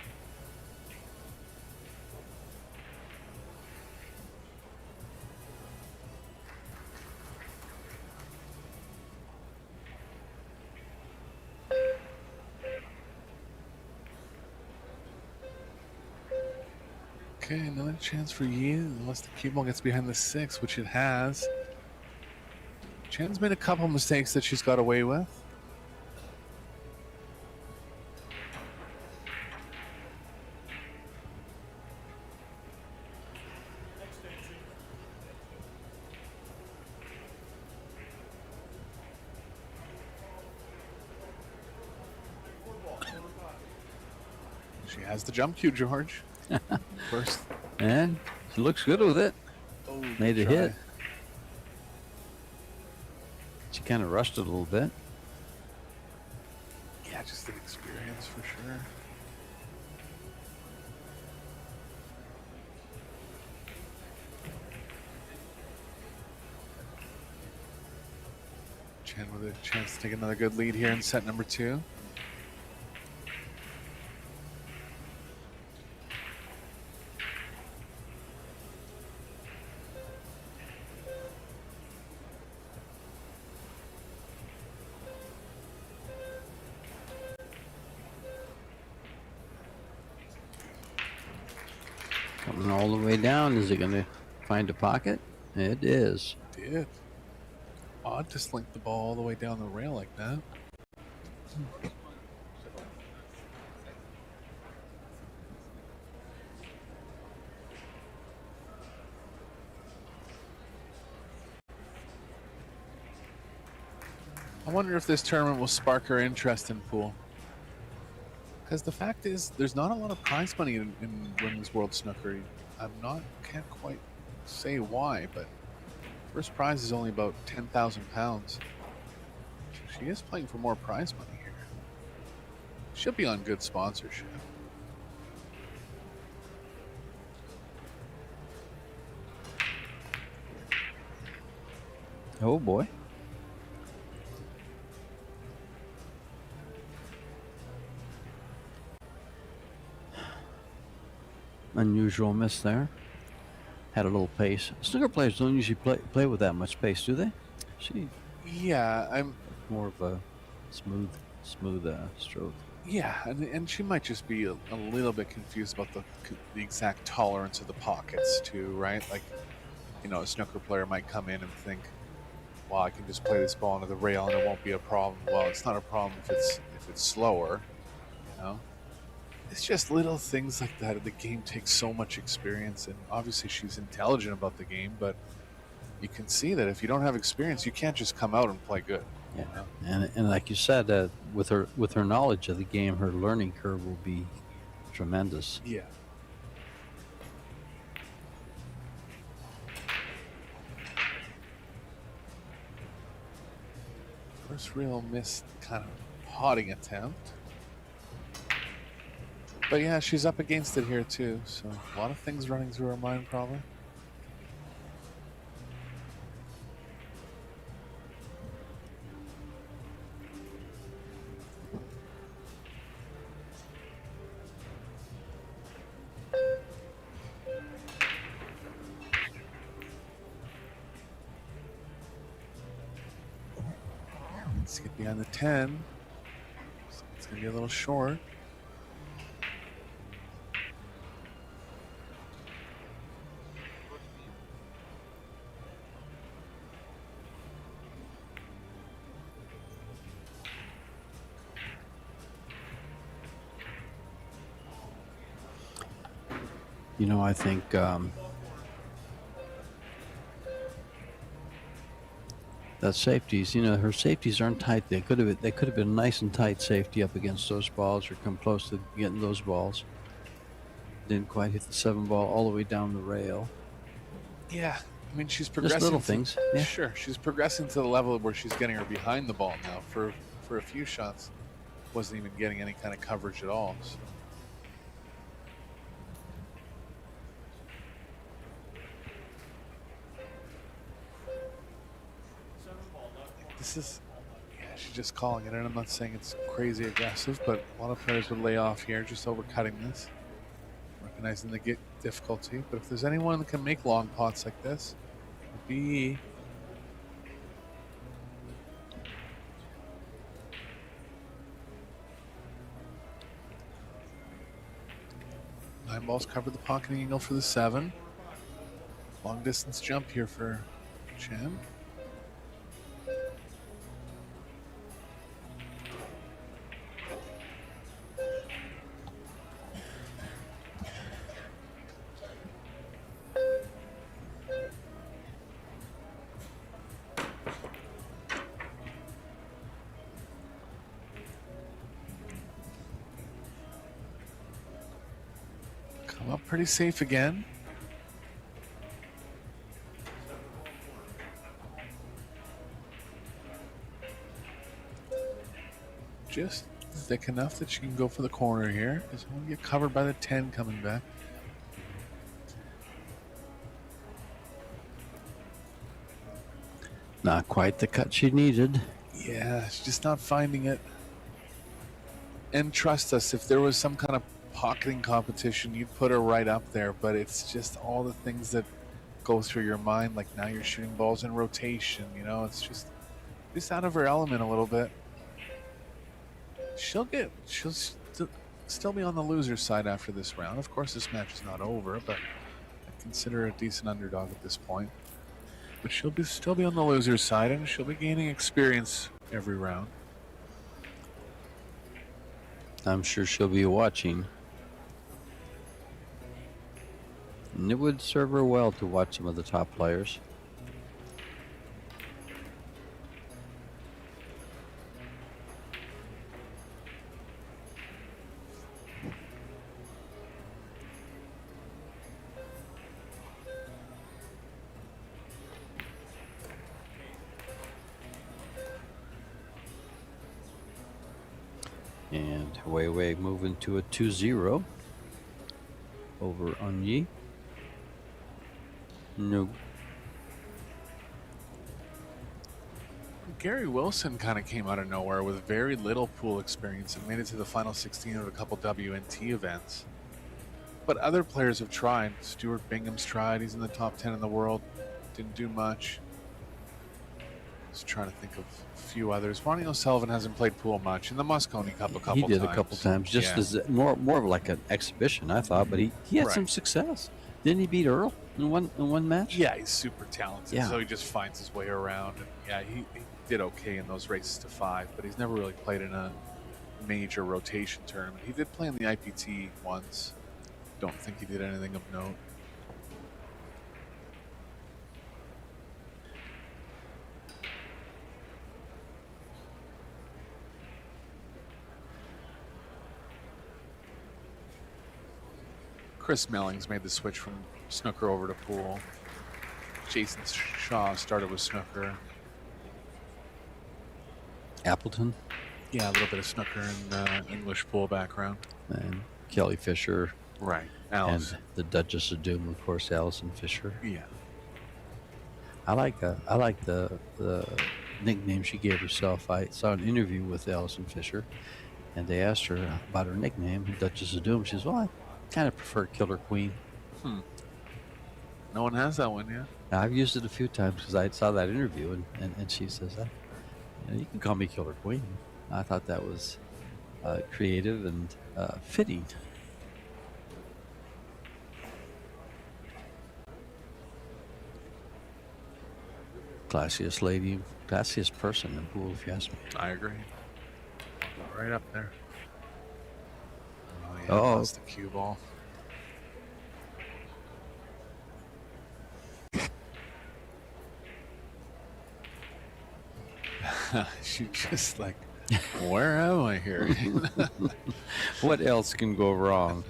Okay, another chance for Yi, unless the cue ball gets behind the 6, which it has. Chan's made a couple mistakes that she's got away with. She has the jump cue, George. First. And she looks good with it. Oh, Made a try. hit. She kind of rushed it a little bit. Yeah, just an experience for sure. Chen with a chance to take another good lead here in set number 2. Coming all the way down. Is it going to find a pocket? It is. Did. Odd to slink the ball all the way down the rail like that. I wonder if this tournament will spark her interest in pool. Because the fact is, there's not a lot of prize money in Women's World Snooker. Can't quite say why, but first prize is only about £10,000. She is playing for more prize money here. She'll be on good sponsorship. Oh boy. Unusual miss there. Had a little pace. Snooker players don't usually play with that much pace, do they? She Yeah, I'm. more of a smooth stroke. Yeah, and she might just be a little bit confused about the exact tolerance of the pockets too, right? Like, you know, a snooker player might come in and think, "Well, I can just play this ball into the rail and it won't be a problem." Well, it's not a problem if it's slower, you know. It's just little things like that. The game takes so much experience, and obviously she's intelligent about the game, but you can see that if you don't have experience, you can't just come out and play good. Yeah, you know? and like you said, with her knowledge of the game, her learning curve will be tremendous. Yeah. First real missed kind of potting attempt. But yeah, she's up against it here too, so a lot of things running through her mind probably. Let's get behind the 10. It's going to be a little short. You know, I think that safeties. You know, her safeties aren't tight. They could have been nice and tight safety up against those balls, or come close to getting those balls. Didn't quite hit the 7 ball all the way down the rail. Yeah, I mean, she's progressing. Just little things. Yeah. Sure, she's progressing to the level where she's getting her behind the ball now. For a few shots, wasn't even getting any kind of coverage at all. So. This is, yeah, she's just calling it, and I'm not saying it's crazy aggressive, but a lot of players would lay off here, just overcutting this, recognizing the difficulty. But if there's anyone that can make long pots like this, it would be 9 balls covered the pocketing eagle for the 7. Long distance jump here for Chen. Come up pretty safe again. Just thick enough that she can go for the corner here. Doesn't want to get covered by the 10 coming back. Not quite the cut she needed. Yeah, she's just not finding it. And trust us, if there was some kind of pocketing competition, you'd put her right up there. But it's just all the things that go through your mind. Like now you're shooting balls in rotation. You know, it's just out of her element a little bit. She'll still be on the loser side after this round. Of course, this match is not over, but I consider her a decent underdog at this point. But she'll still be on the loser side, and she'll be gaining experience every round. I'm sure she'll be watching. And it would serve her well to watch some of the top players. And Wei moving to a 2-0 over Onyee. No. Gary Wilson kind of came out of nowhere with very little pool experience and made it to the final 16 of a couple WNT events. But other players have tried. Stuart Bingham's tried. He's in the top 10 in the world. Didn't do much. Just trying to think of a few others. Ronnie O'Sullivan hasn't played pool much. In the Moscone Cup a couple times. He did a couple times, just as more of like an exhibition, I thought. But he had some success. Didn't he beat Earl in one match? Yeah, he's super talented. Yeah. So he just finds his way around. And yeah, he did okay in those races to 5, but he's never really played in a major rotation tournament. He did play in the IPT once. Don't think he did anything of note. Chris Mellings made the switch from snooker over to pool. Jason Shaw started with snooker. Appleton. Yeah, a little bit of snooker and English pool background. And Kelly Fisher. Right. Alice. And the Duchess of Doom, of course, Allison Fisher. Yeah. I like the nickname she gave herself. I saw an interview with Allison Fisher, and they asked her about her nickname, Duchess of Doom. She says, "Well, I kind of prefer Killer Queen." No one has that one yet. Now, I've used it a few times because I saw that interview, and she says, "You can call me Killer Queen." I thought that was creative and fitting. Classiest lady, classiest person in pool, if you ask me. I agree. Right up there. Oh, yeah, Oh. that's the cue ball. She just like, where am I here? What else can go wrong?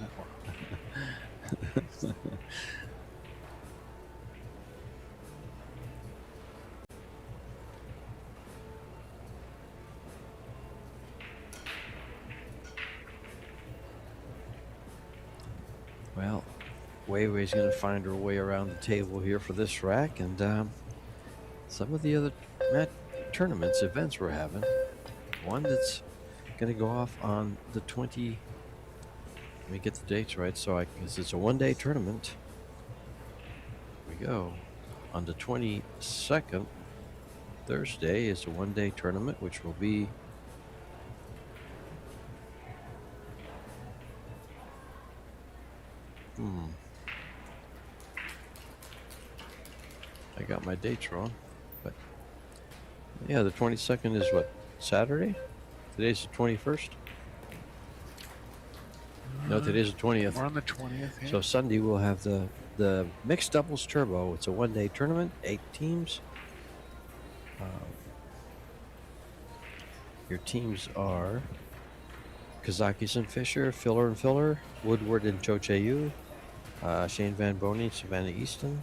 Well, Wei Wei's going to find her way around the table here for this rack, and some of the other tournaments, events we're having. One that's going to go off on the 20. Let me get the dates right, because it's a one-day tournament. Here we go. On the 22nd, Thursday, is a one-day tournament, which will be I got my dates wrong, but yeah, the 22nd is what, Saturday? Today's the 21st? No, today's the 20th. We're on the 20th. Yeah. So Sunday we'll have the mixed doubles turbo. It's a one-day tournament, 8 teams. Your teams are Kazakis and Fisher, Filler and Filler, Woodward and Cho-Che-Yu, Shane Van Boney, Savannah Easton.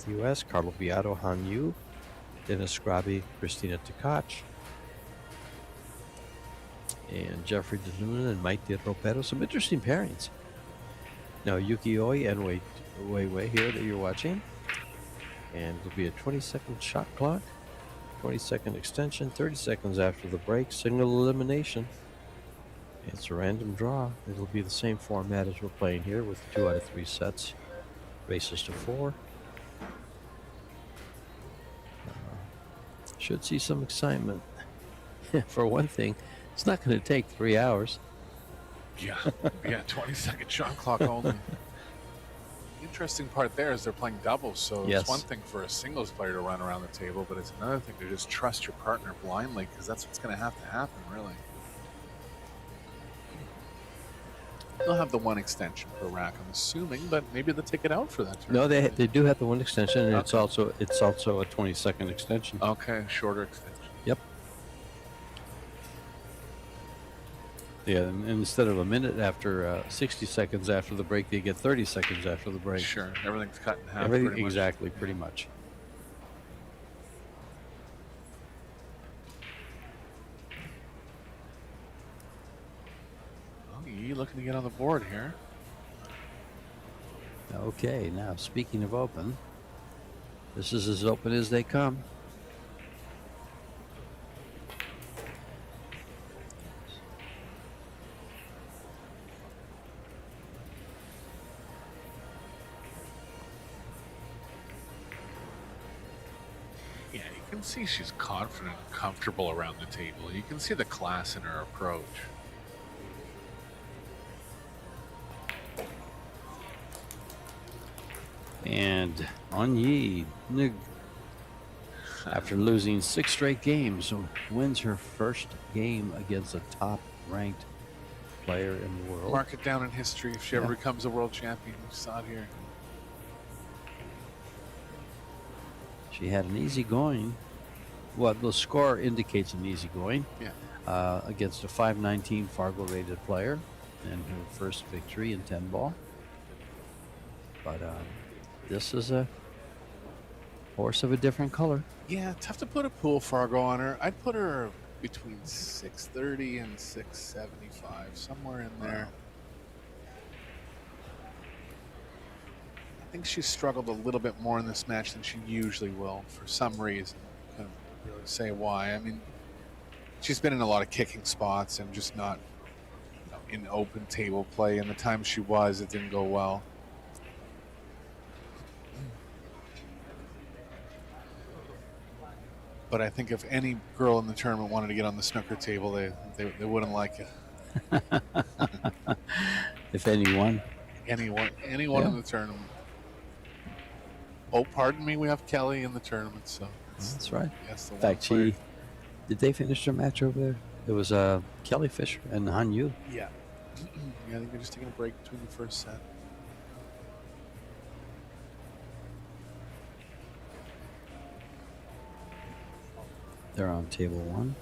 The U.S., Carlo Beato, Han Yu, Dennis Scrabby, Christina Tkach, and Jeffrey DeLuna and Mike De Ropero. Some interesting pairings. Now, Yuki Oi and Wei Wei here that you're watching. And it'll be a 20-second shot clock, 20-second extension, 30 seconds after the break, single elimination. It's a random draw. It'll be the same format as we're playing here with 2 out of 3 sets, races to 4. Should see some excitement. For one thing, it's not going to take 3 hours. Yeah, 20-second shot clock only. The interesting part there is they're playing doubles, so Yes. it's one thing for a singles player to run around the table, but it's another thing to just trust your partner blindly, because that's what's going to happen, really. They'll have the one extension per rack, I'm assuming, but maybe they'll take it out for that. No, they do have the one extension, and it's also a 20-second extension. Okay, shorter extension. Yep. Yeah, and instead of a minute after 60 seconds after the break, they get 30 seconds after the break. Sure, everything's cut in half. Everything pretty much. exactly, pretty much. Onyee looking to get on the board here. Okay, now speaking of open, this is as open as they come. see she's confident and comfortable around the table. You can see the class in her approach. And Onyee, after losing 6 straight games, wins her first game against a top-ranked player in the world. Mark it down in history if she ever becomes a world champion. We saw it here. She had an easygoing. Well, the score indicates an easygoing. Yeah. Against a 519 Fargo-rated player, and her first victory in 10 ball. But this is a horse of a different color. Yeah, tough to put a pool Fargo on her. I'd put her between 630 and 675, somewhere in there. I think she struggled a little bit more in this match than she usually will for some reason. Couldn't really say why. I mean, she's been in a lot of kicking spots and just not in open table play. And the time she was, it didn't go well. But I think if any girl in the tournament wanted to get on the snooker table, they wouldn't like it. If anyone. Anyone in the tournament. Oh, pardon me, we have Kelly in the tournament, so that's right. Yes, in fact, did they finish their match over there? It was Kelly Fisher and Han Yu. Yeah. Yeah, I think they're just taking a break between the first set. They're on table 1.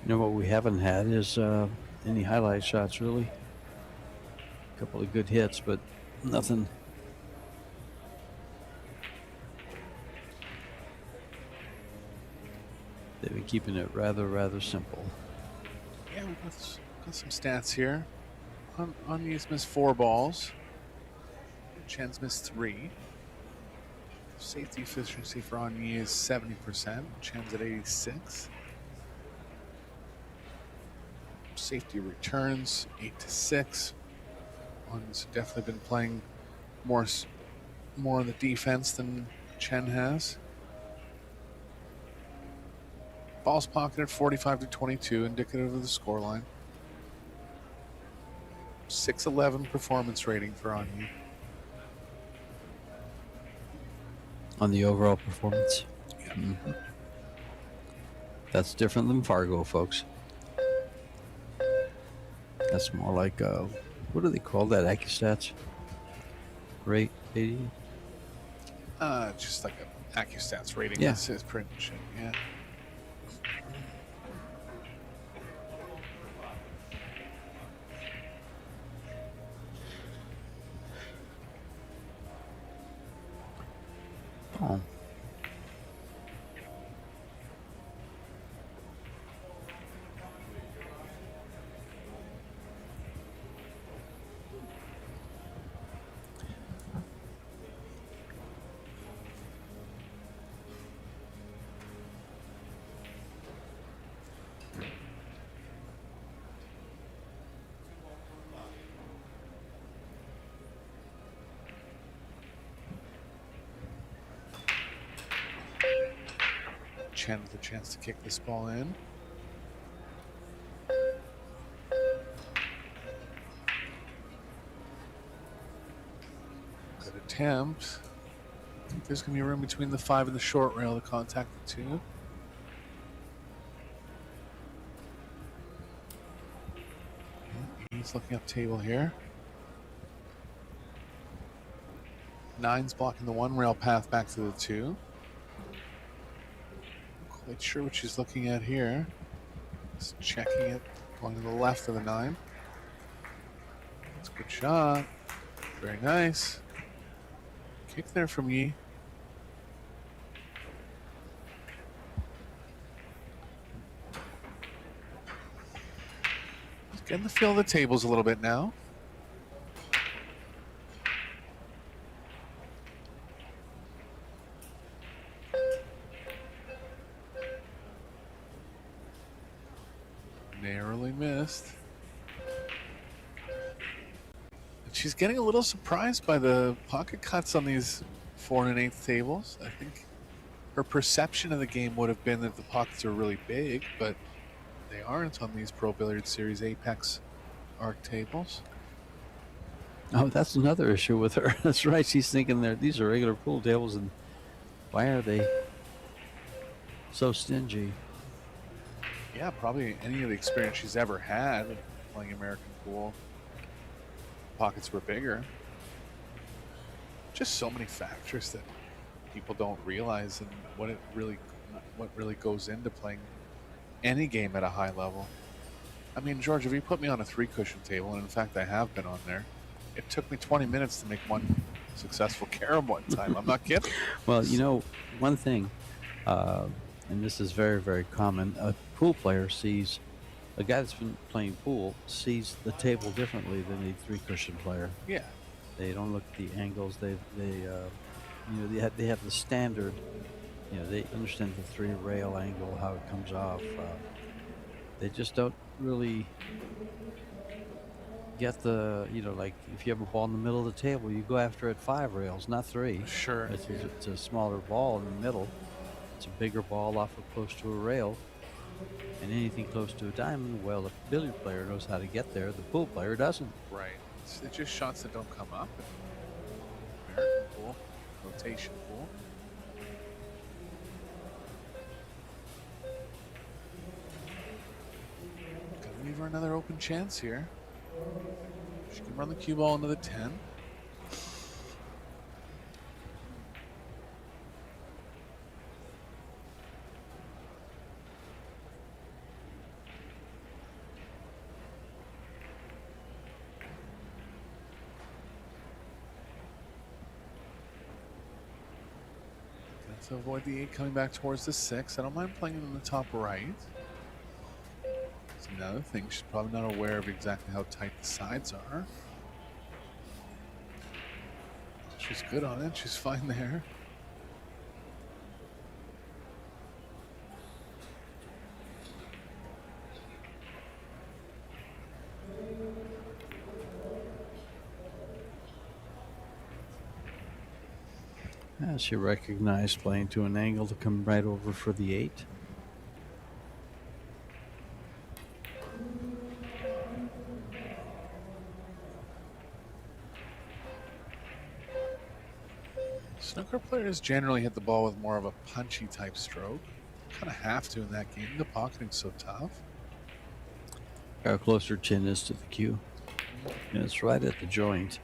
You know what we haven't had is any highlight shots, really. A couple of good hits, but nothing. They've been keeping it rather simple. Yeah, we've got some stats here. Onyee's missed 4 balls. Chen's missed 3. Safety efficiency for Onyee is 70%. Chen's at 86. Safety returns 8-6. Onyee's definitely been playing more on the defense than Chen has. Balls pocketed 45-22, indicative of the scoreline. 611 performance rating for Onyee. On the overall performance? Yeah. Mm-hmm. That's different than Fargo, folks. That's more like, what do they call that? AccuStats? Rate 80? Just like an AccuStats rating. Yeah. It's pretty much it, yeah. Oh. Chen with a chance to kick this ball in. Good attempt. I think there's going to be room between the 5 and the short rail to contact the 2. He's looking up table here. 9's blocking the 1 rail path back to the 2. Quite sure what she's looking at here. Just checking it, going to the left of the 9. That's a good shot. Very nice. Kick there from Yi. Just getting the feel of the tables a little bit now. missed. And she's getting a little surprised by the pocket cuts on these 4 1/8 tables. I think her perception of the game would have been that the pockets are really big, but they aren't on these Pro Billiards Series Apex arc tables. Oh, that's another issue with her. That's right. She's thinking these are regular pool tables, and why are they so stingy? Yeah, probably any of the experience she's ever had playing American pool, pockets were bigger. Just so many factors that people don't realize, and what really goes into playing any game at a high level. I mean, George, if you put me on a 3-cushion table, and in fact I have been on there, it took me 20 minutes to make one successful carom one time. I'm not kidding. Well, you know, one thing, and this is very, very common, a pool player sees, a guy that's been playing pool sees the table differently than a 3-cushion player. Yeah. They don't look at the angles. They have the standard. You know, they understand the 3-rail angle, how it comes off. They just don't really get the, like if you have a ball in the middle of the table, you go after it 5 rails, not 3. Sure. It's a smaller ball in the middle. It's a bigger ball off of close to a rail. And anything close to a diamond, well, the billiard player knows how to get there. The pool player doesn't. Right. It's just shots that don't come up. American pool, rotation pool. Gonna leave her another open chance here. She can run the cue ball into the 10. To avoid the 8 coming back towards the 6. I don't mind playing it in the top right. It's another thing. She's probably not aware of exactly how tight the sides are. She's good on it. She's fine there. She recognized playing to an angle to come right over for the 8. Snooker players generally hit the ball with more of a punchy type stroke. Kind of have to in that game. The pocketing's so tough. How close her chin is to the cue. And it's right at the joint.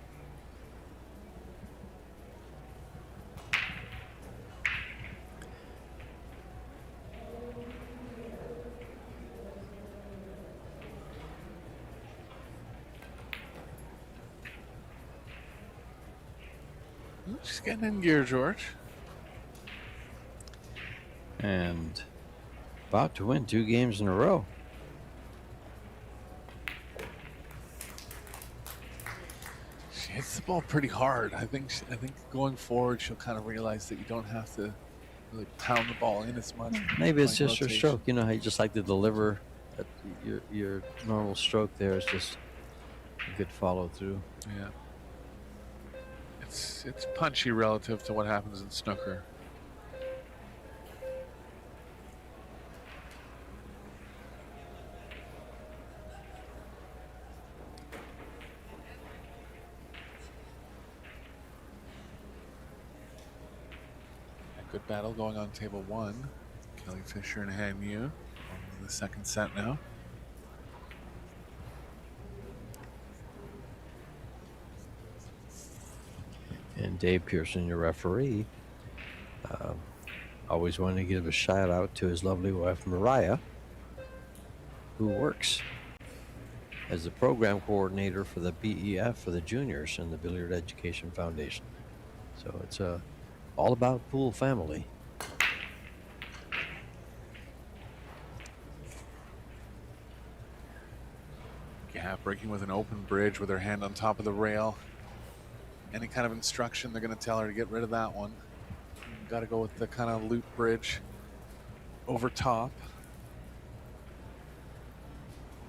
She's getting in gear, George. And about to win 2 games in a row. She hits the ball pretty hard. I think going forward, she'll kind of realize that you don't have to really pound the ball in as much. Maybe it's just her rotation. stroke. You know how you just like to deliver your normal stroke there is just a good follow through. Yeah. It's punchy relative to what happens in snooker. A good battle going on table 1. Kelly Fisher and Han Yu on the second set now. And Dave Pearson, your referee, always wanted to give a shout out to his lovely wife Mariah, who works as the program coordinator for the BEF for the juniors in the Billiard Education Foundation. So it's all about pool family. Yeah, breaking with an open bridge with her hand on top of the rail. Any kind of instruction, they're going to tell her to get rid of that one. Got to go with the kind of loop bridge over top.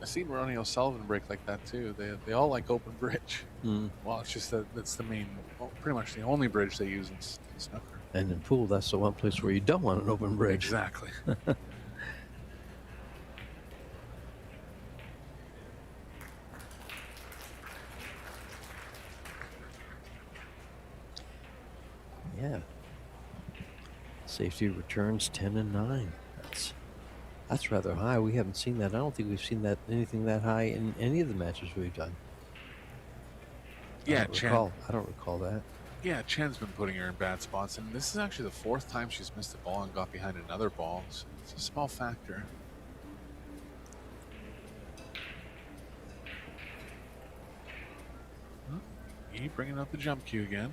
I've seen Ronnie O'Sullivan break like that too. They all like open bridge. Mm. Well, it's just that's the main, well, pretty much the only bridge they use in snooker. And in pool, that's the one place where you don't want an open bridge. Exactly. Yeah. Safety returns 10 and 9. That's rather high. We haven't seen that. I don't think we've seen that anything that high in any of the matches we've done. Yeah, I don't recall that. Yeah, Chen's been putting her in bad spots, and this is actually the 4th time she's missed a ball and got behind another ball. So it's a small factor. He bringing up the jump cue again.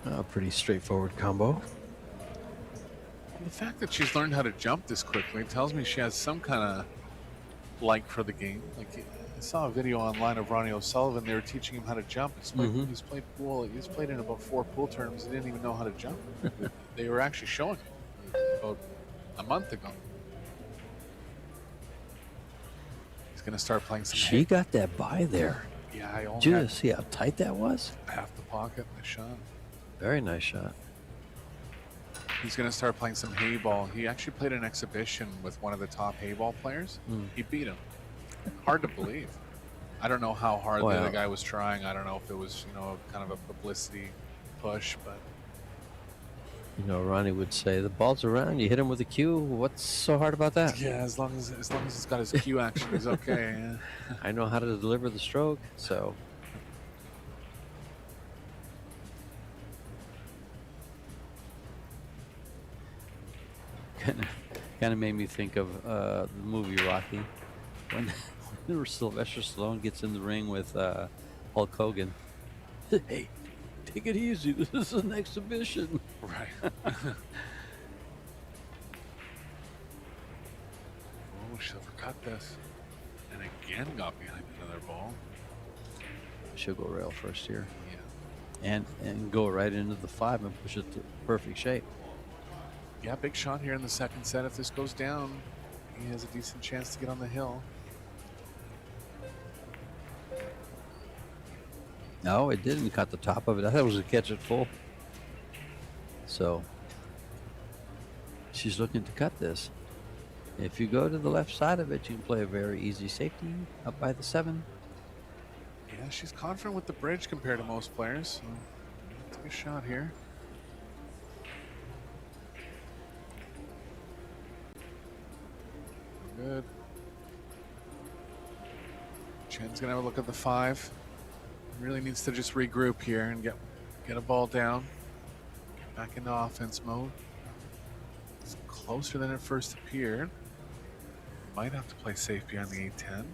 A pretty straightforward combo. The fact that she's learned how to jump this quickly tells me she has some kind of like for the game. Like, I saw a video online of Ronnie O'Sullivan. They were teaching him how to jump. He's played pool. He's played in about 4 pool tournaments. He didn't even know how to jump. They were actually showing him about a month ago. He's gonna start playing some. She got that by there. Yeah, I only Did you had see how tight that was? half the pocket in the shot. Very nice shot. He's going to start playing some hay ball. He actually played an exhibition with one of the top hay ball players. He beat him. Hard to believe. I don't know how hard the other guy was trying. I don't know if it was, kind of a publicity push, but Ronnie would say, the ball's around, you hit him with a cue. What's so hard about that? yeah, as long as he's got his cue action, he's okay. Yeah. I know how to deliver the stroke, so. Kind of made me think of the movie Rocky, when Sylvester Stallone gets in the ring with Hulk Hogan. Hey, take it easy. This is an exhibition. Right. Oh, she'll cut this, and again got behind another ball. She'll go rail first here, Yeah. and go right into the 5 and push it to perfect shape. Yeah, big shot here in the second set. If this goes down, he has a decent chance to get on the hill. No, it didn't cut the top of it. I thought it was a catch it full. So she's looking to cut this. If you go to the left side of it, you can play a very easy safety up by the 7. Yeah, she's confident with the bridge compared to most players. So take a shot here. Good. Chen's gonna have a look at the 5. Really needs to just regroup here and get a ball down. Get back into offense mode. It's closer than it first appeared. Might have to play safe behind the 8-10.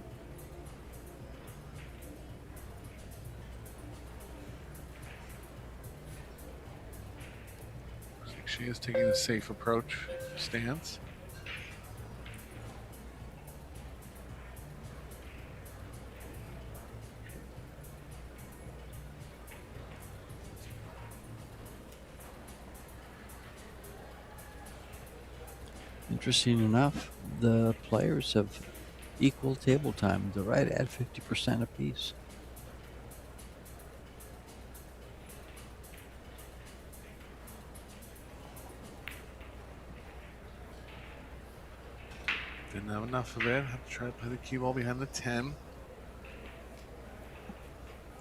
Looks like she is taking a safe approach stance. Interesting enough, the players have equal table time. They're right at 50% apiece. Didn't have enough of it. Have to try to play the cue ball behind the 10.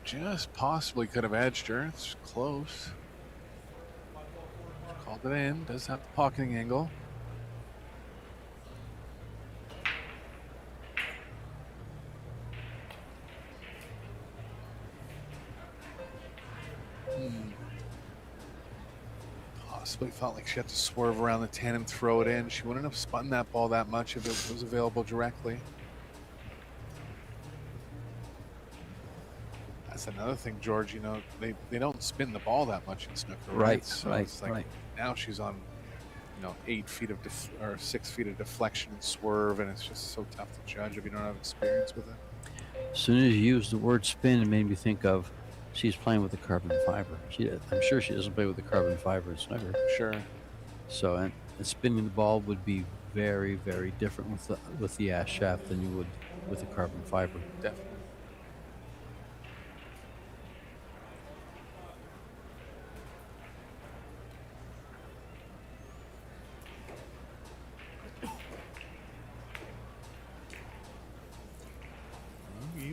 Just possibly could have edged her. It's close. Called it in. Does have the pocketing angle. Possibly felt like she had to swerve around the 10 and throw it in. She wouldn't have spun that ball that much if it was available directly. That's another thing, George. They don't spin the ball that much in snooker, right? Right, So right, it's like right. now she's on 8 feet of or 6 feet of deflection and swerve, and it's just so tough to judge if you don't have experience with it. As soon as you used the word spin, it made me think of she's playing with the carbon fiber. I'm sure she doesn't play with the carbon fiber in snooker. Sure. So, and spinning the ball would be very, very different with the ash shaft than you would with the carbon fiber. Definitely. Well,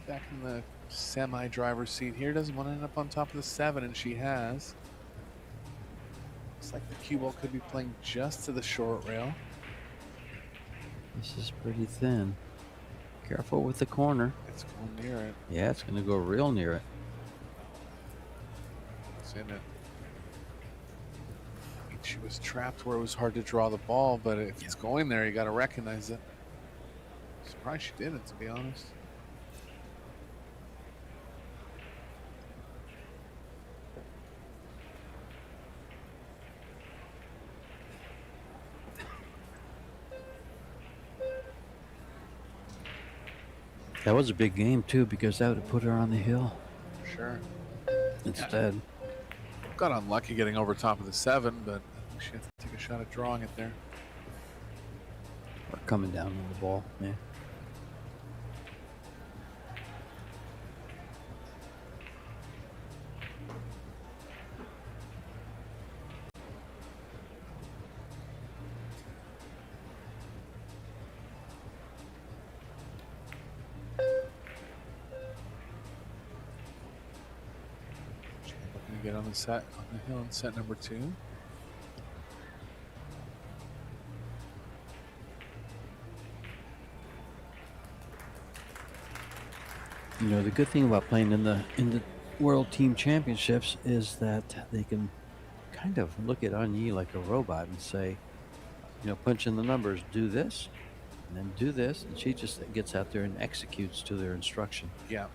back in the semi-driver's seat here. Doesn't want to end up on top of the 7, and she has. Looks like the cue ball could be playing just to the short rail. This is pretty thin. Careful with the corner. It's going near it. Yeah, it's going to go real near it. It's in it. She was trapped where it was hard to draw the ball, but if it's going there, you got to recognize it. Surprised she didn't, to be honest. That was a big game, too, because that would have put her on the hill. Sure. Instead. Got unlucky getting over top of the 7, but she had to take a shot at drawing it there. Or coming down on the ball, yeah. Get on the hill in set number 2. You know, the good thing about playing in the World Team Championships is that they can kind of look at Onyee like a robot and say, punch in the numbers, do this, and then do this, and she just gets out there and executes to their instruction. Yeah.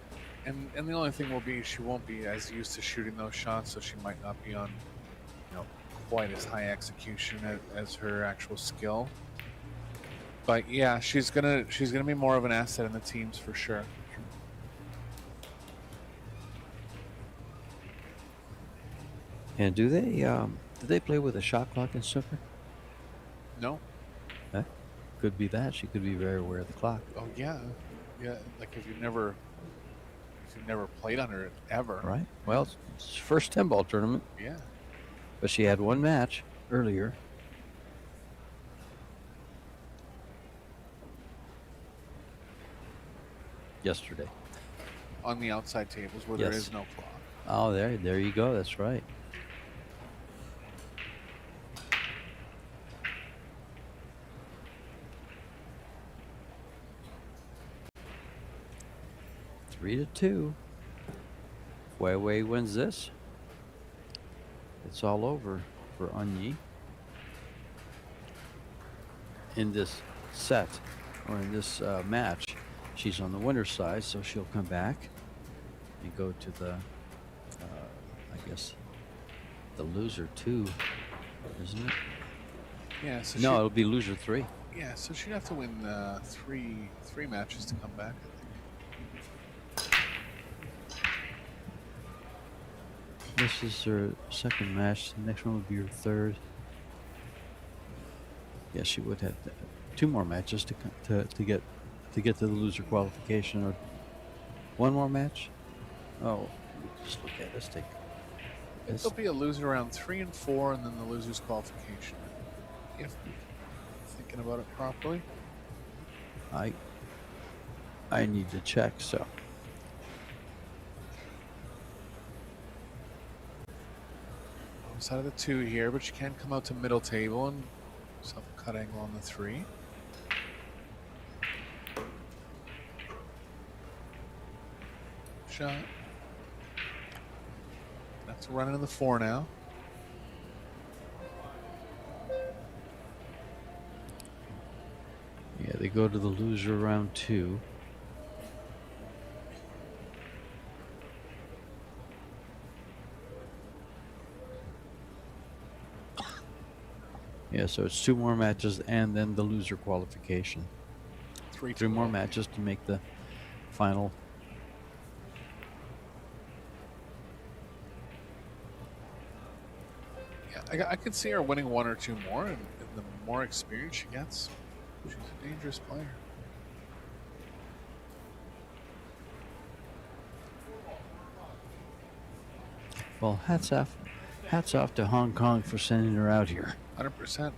And the only thing will be she won't be as used to shooting those shots, so she might not be on, quite as high execution as her actual skill. But yeah, she's gonna be more of an asset in the teams for sure. And do they play with a shot clock in snooker? No. Could be that. She could be very aware of the clock. Oh yeah, like if you've never played under it ever. Right. Well, it's first 10-ball tournament. Yeah. But she had one match earlier. Yesterday. On the outside tables where Yes. there is no clock. Oh, there you go. That's right. Three to 2. Wei wins this. It's all over for Onyee. In this set, or in this match, she's on the winner's side, so she'll come back and go to the, I guess, the loser 2, isn't it? Yeah. So No, it'll be loser 3. Yeah, so she'd have to win three matches to come back, I think. This is her second match. The next one would be her third. Yeah, she would have 2 more matches to get to the loser qualification, or 1 more match. Oh, just look at this. There'll be a loser around 3 and 4, and then the loser's qualification. If thinking about it properly. I need to check. So. Side of the 2 here, but you can come out to middle table and self cut angle on the 3. Shot. Have to run into the 4 now. Yeah, they go to the loser round 2. Yeah, so it's 2 more matches and then the loser qualification. 3 3 more matches to make the final. Yeah, I could see her winning 1 or 2 more, and the more experience she gets, she's a dangerous player. Well, hats off to Hong Kong for sending her out here. 100%.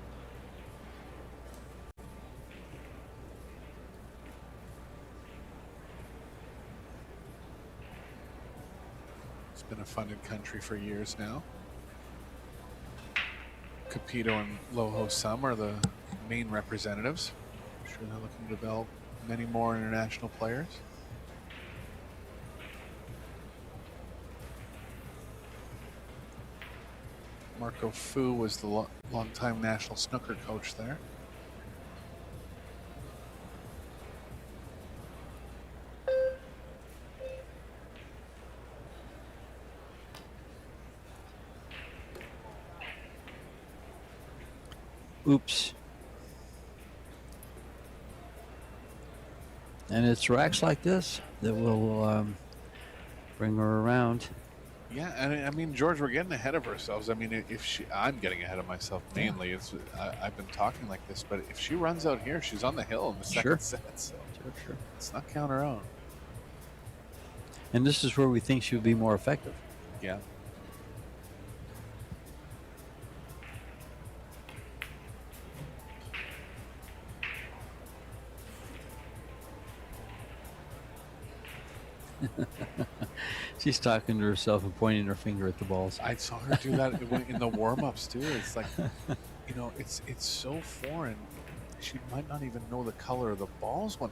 It's been a funded country for years now. Capito and Loho Sum are the main representatives. I'm sure they're looking to develop many more international players. Marco Fu was the longtime national snooker coach there. Oops. And it's racks like this that will bring her around. Yeah, and I mean, George, we're getting ahead of ourselves. I mean, I'm getting ahead of myself mainly. It's I've been talking like this, but if she runs out here, she's on the hill in the second set. So Sure. let's not count her out. And this is where we think she would be more effective. Yeah. She's talking to herself and pointing her finger at the balls. I saw her do that in the warm-ups too. It's like, you know, it's so foreign. She might not even know the color of the balls 100%.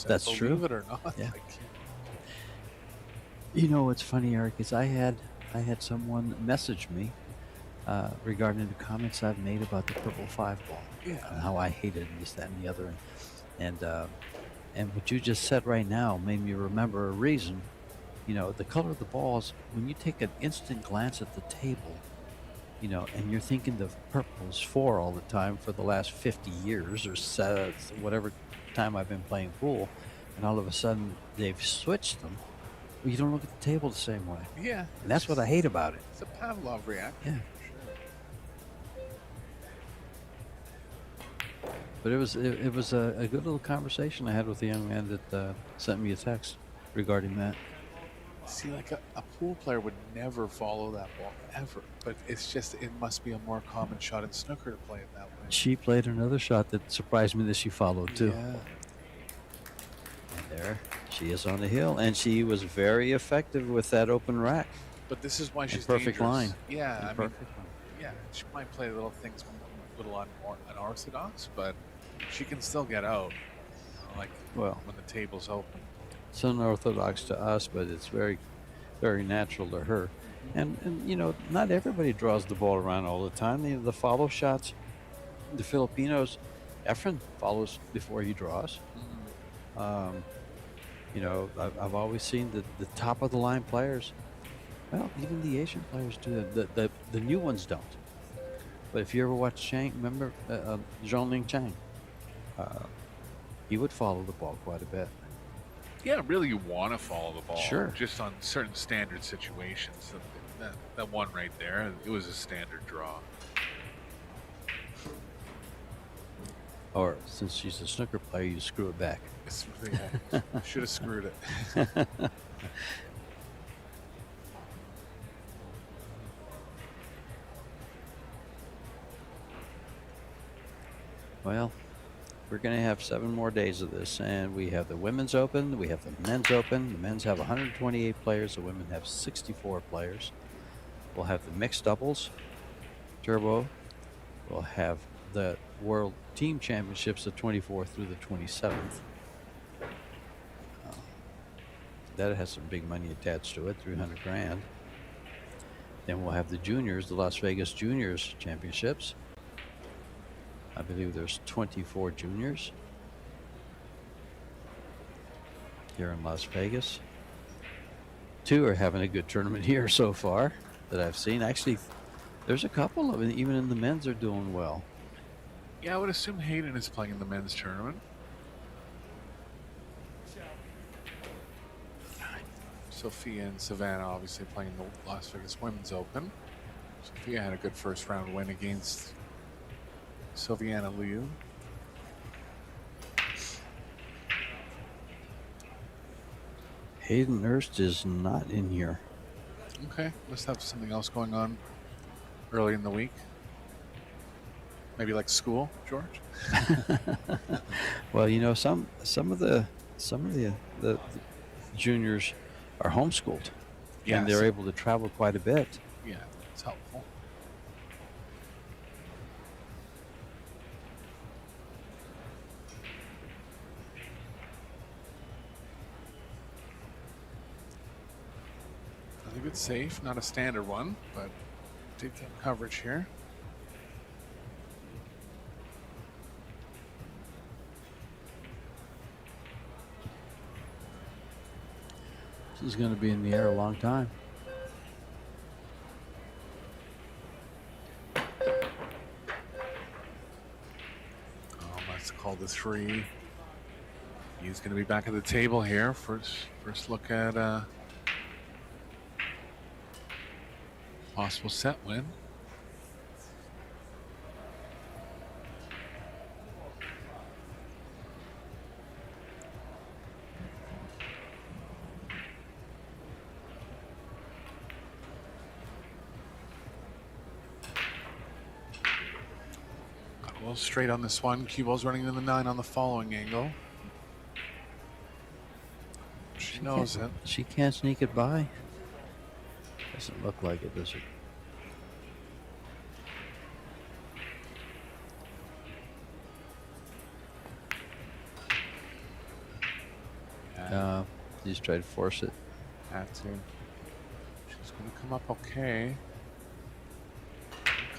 That's true. Believe it or not. Yeah. Like, You know what's funny, Eric, is I had someone message me regarding the comments I've made about the purple 5 ball. Yeah. And how I hated this, that, and the other. And what you just said right now made me remember a reason. You know, the color of the balls, when you take an instant glance at the table, you know, and you're thinking the purple is 4 all the time for the last 50 years or so, whatever time I've been playing pool, and all of a sudden they've switched them, well, you don't look at the table the same way. Yeah. And that's what I hate about it. It's a Pavlov reaction. Yeah. But it was a good little conversation I had with the young man that sent me a text regarding that. See, like a pool player would never follow that ball, ever. But it's just, it must be a more common shot in snooker to play it that way. She played another shot that surprised me that she followed too. Yeah. And there she is on the hill, and she was very effective with that open rack. But this is why she's perfect dangerous. line. Yeah, I mean, Perfect line. yeah, she might play little things a little unorthodox, but she can still get out. Like, Well, when the table's open. it's unorthodox to us, but it's very, very natural to her. And you know, not everybody draws the ball around all the time. The follow shots, the Filipinos, Efren follows before he draws. You know, I've always seen the top of the line players. Well, even the Asian players do that. The new ones don't. But if you ever watch Chang, remember Zhongling Chang? He would follow the ball quite a bit. Yeah, really, you want to follow the ball. Sure. Just on certain standard situations. That one right there, it was a standard draw. Or since she's a snooker player, you screw it back. Yeah, should have screwed it. Well, we're going to have 7 more days of this, and we have the women's open, we have the men's open. The men's have 128 players, the women have 64 players. We'll have the mixed doubles, turbo. We'll have the World Team Championships, the 24th through the 27th. That has some big money attached to it, 300 grand. Then we'll have the juniors, the Las Vegas Juniors Championships. I believe there's 24 juniors here in Las Vegas. 2 are having a good tournament here so far that I've seen. Actually, there's a couple of them, even in the men's, are doing well. Yeah, I would assume Hayden is playing in the men's tournament. Sophia and Savannah obviously playing the Las Vegas Women's Open. Sophia had a good first round win against Sylviana Liu. Hayden Hurst is not in here. Okay, must have something else going on early in the week. Maybe like school, George. Well, you know, some of the juniors are homeschooled, and they're able to travel quite a bit. Yeah, it's helpful. I think it's safe, not a standard one, but did get coverage here. This is going to be in the air a long time. Let's call the 3. He's going to be back at the table here. First look at possible set win. Well, straight on this one. Cue ball's running in the 9 on the following angle. She knows it. She can't sneak it by. Doesn't look like it, does it? Just try to force it. Had to. She's going to come up okay.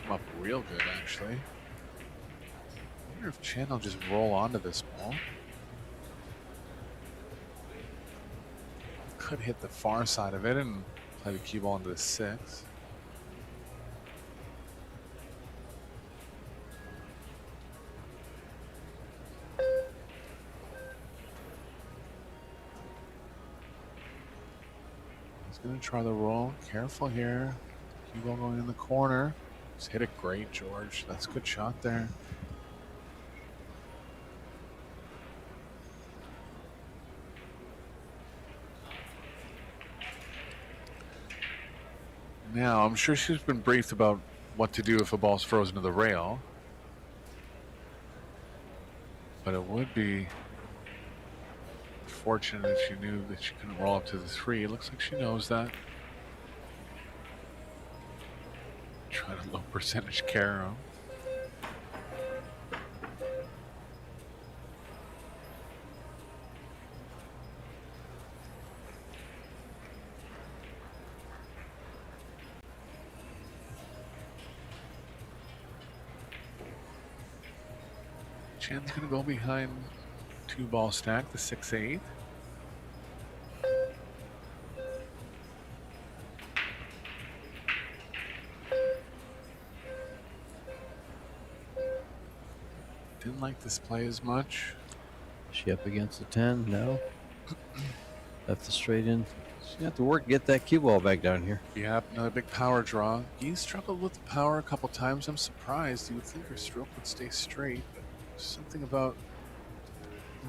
Come up real good, actually. I wonder if Chen will just roll onto this ball. Could hit the far side of it and play the cue ball into the 6. He's going to try the roll. Careful here. Cue ball going in the corner. Just hit it great, George. That's a good shot there. Now, I'm sure she's been briefed about what to do if a ball's frozen to the rail. But it would be fortunate if she knew that she couldn't roll up to the 3. It looks like she knows that. Try to low percentage carry. Chen's going to go behind 2-ball stack, the 6-8. Didn't like this play as much. She up against the 10? No. Left the straight in. She's going to have to work to get that cue ball back down here. Yep, another big power draw. He struggled with the power a couple times. I'm surprised. You would think her stroke would stay straight, but something about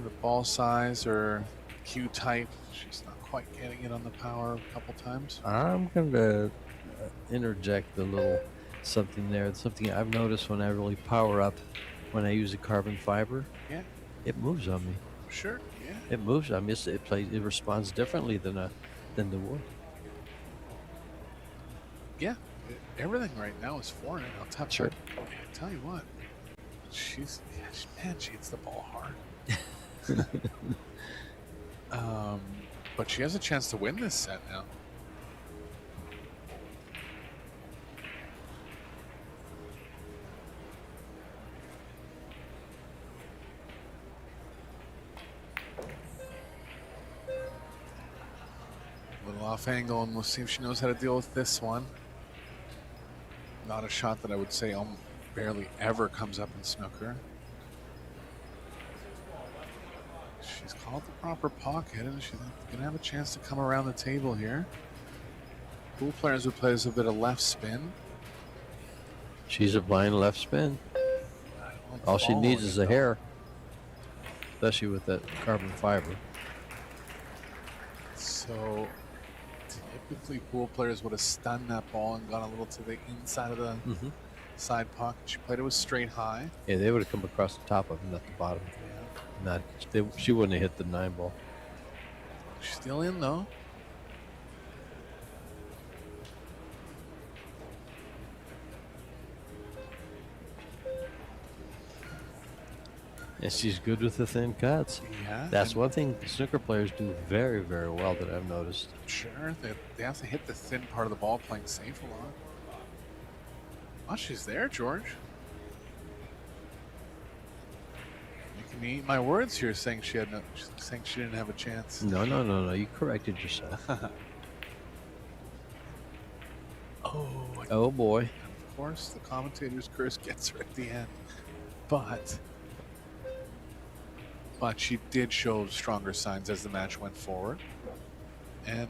the ball size or cue type. She's not quite getting it on the power a couple times. I'm going to interject a little something there. It's something I've noticed when I really power up, when I use a carbon fiber. Yeah. It moves on me. Sure, yeah. It moves on me. It responds differently than the wood. Yeah. Everything right now is for it. I'll tell Sure. I'll tell you what. She hits the ball hard. But she has a chance to win this set now. A little off angle, and we'll see if she knows how to deal with this one. Not a shot that I would say barely ever comes up in snooker. She's called the proper pocket, and she's going to have a chance to come around the table here. Pool players would play this a bit of left spin. She's applying left spin. All she needs is a hair, especially with that carbon fiber. So typically pool players would have stunned that ball and gone a little to the inside of the side pocket. She played it with straight high. Yeah, they would have come across the top of it, not the bottom. She wouldn't have hit the 9 ball. She's still in though. Yeah, she's good with the thin cuts. Yeah. That's one thing snooker players do very, very well that I've noticed. Sure, they have to hit the thin part of the ball playing safe a lot. Oh, she's there, George. You can eat my words here, saying she didn't have a chance. No. You corrected yourself. Oh boy. Of course, the commentator's curse gets her at the end, but she did show stronger signs as the match went forward, and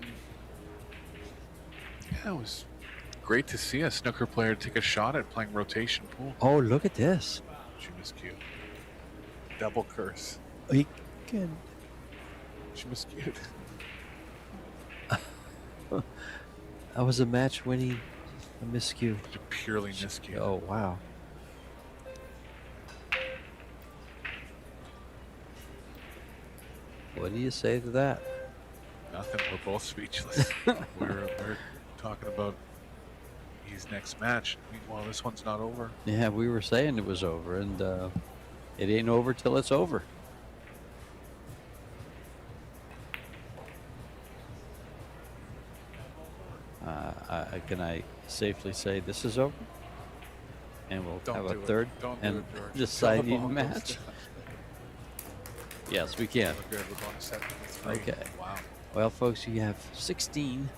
yeah, it was great to see a snooker player take a shot at playing rotation pool. Oh, look at this. She miscued. Double curse. He can. She miscued. That was a match-winning miscue. Purely miscue. Oh wow. What do you say to that? Nothing. We're both speechless. we're talking about his next match. Meanwhile, this one's not over. Yeah, we were saying it was over, and it ain't over till it's over. Can I safely say this is over? And we'll have a third and deciding match? Yes, we can. Okay. Wow. Well, folks, you have 16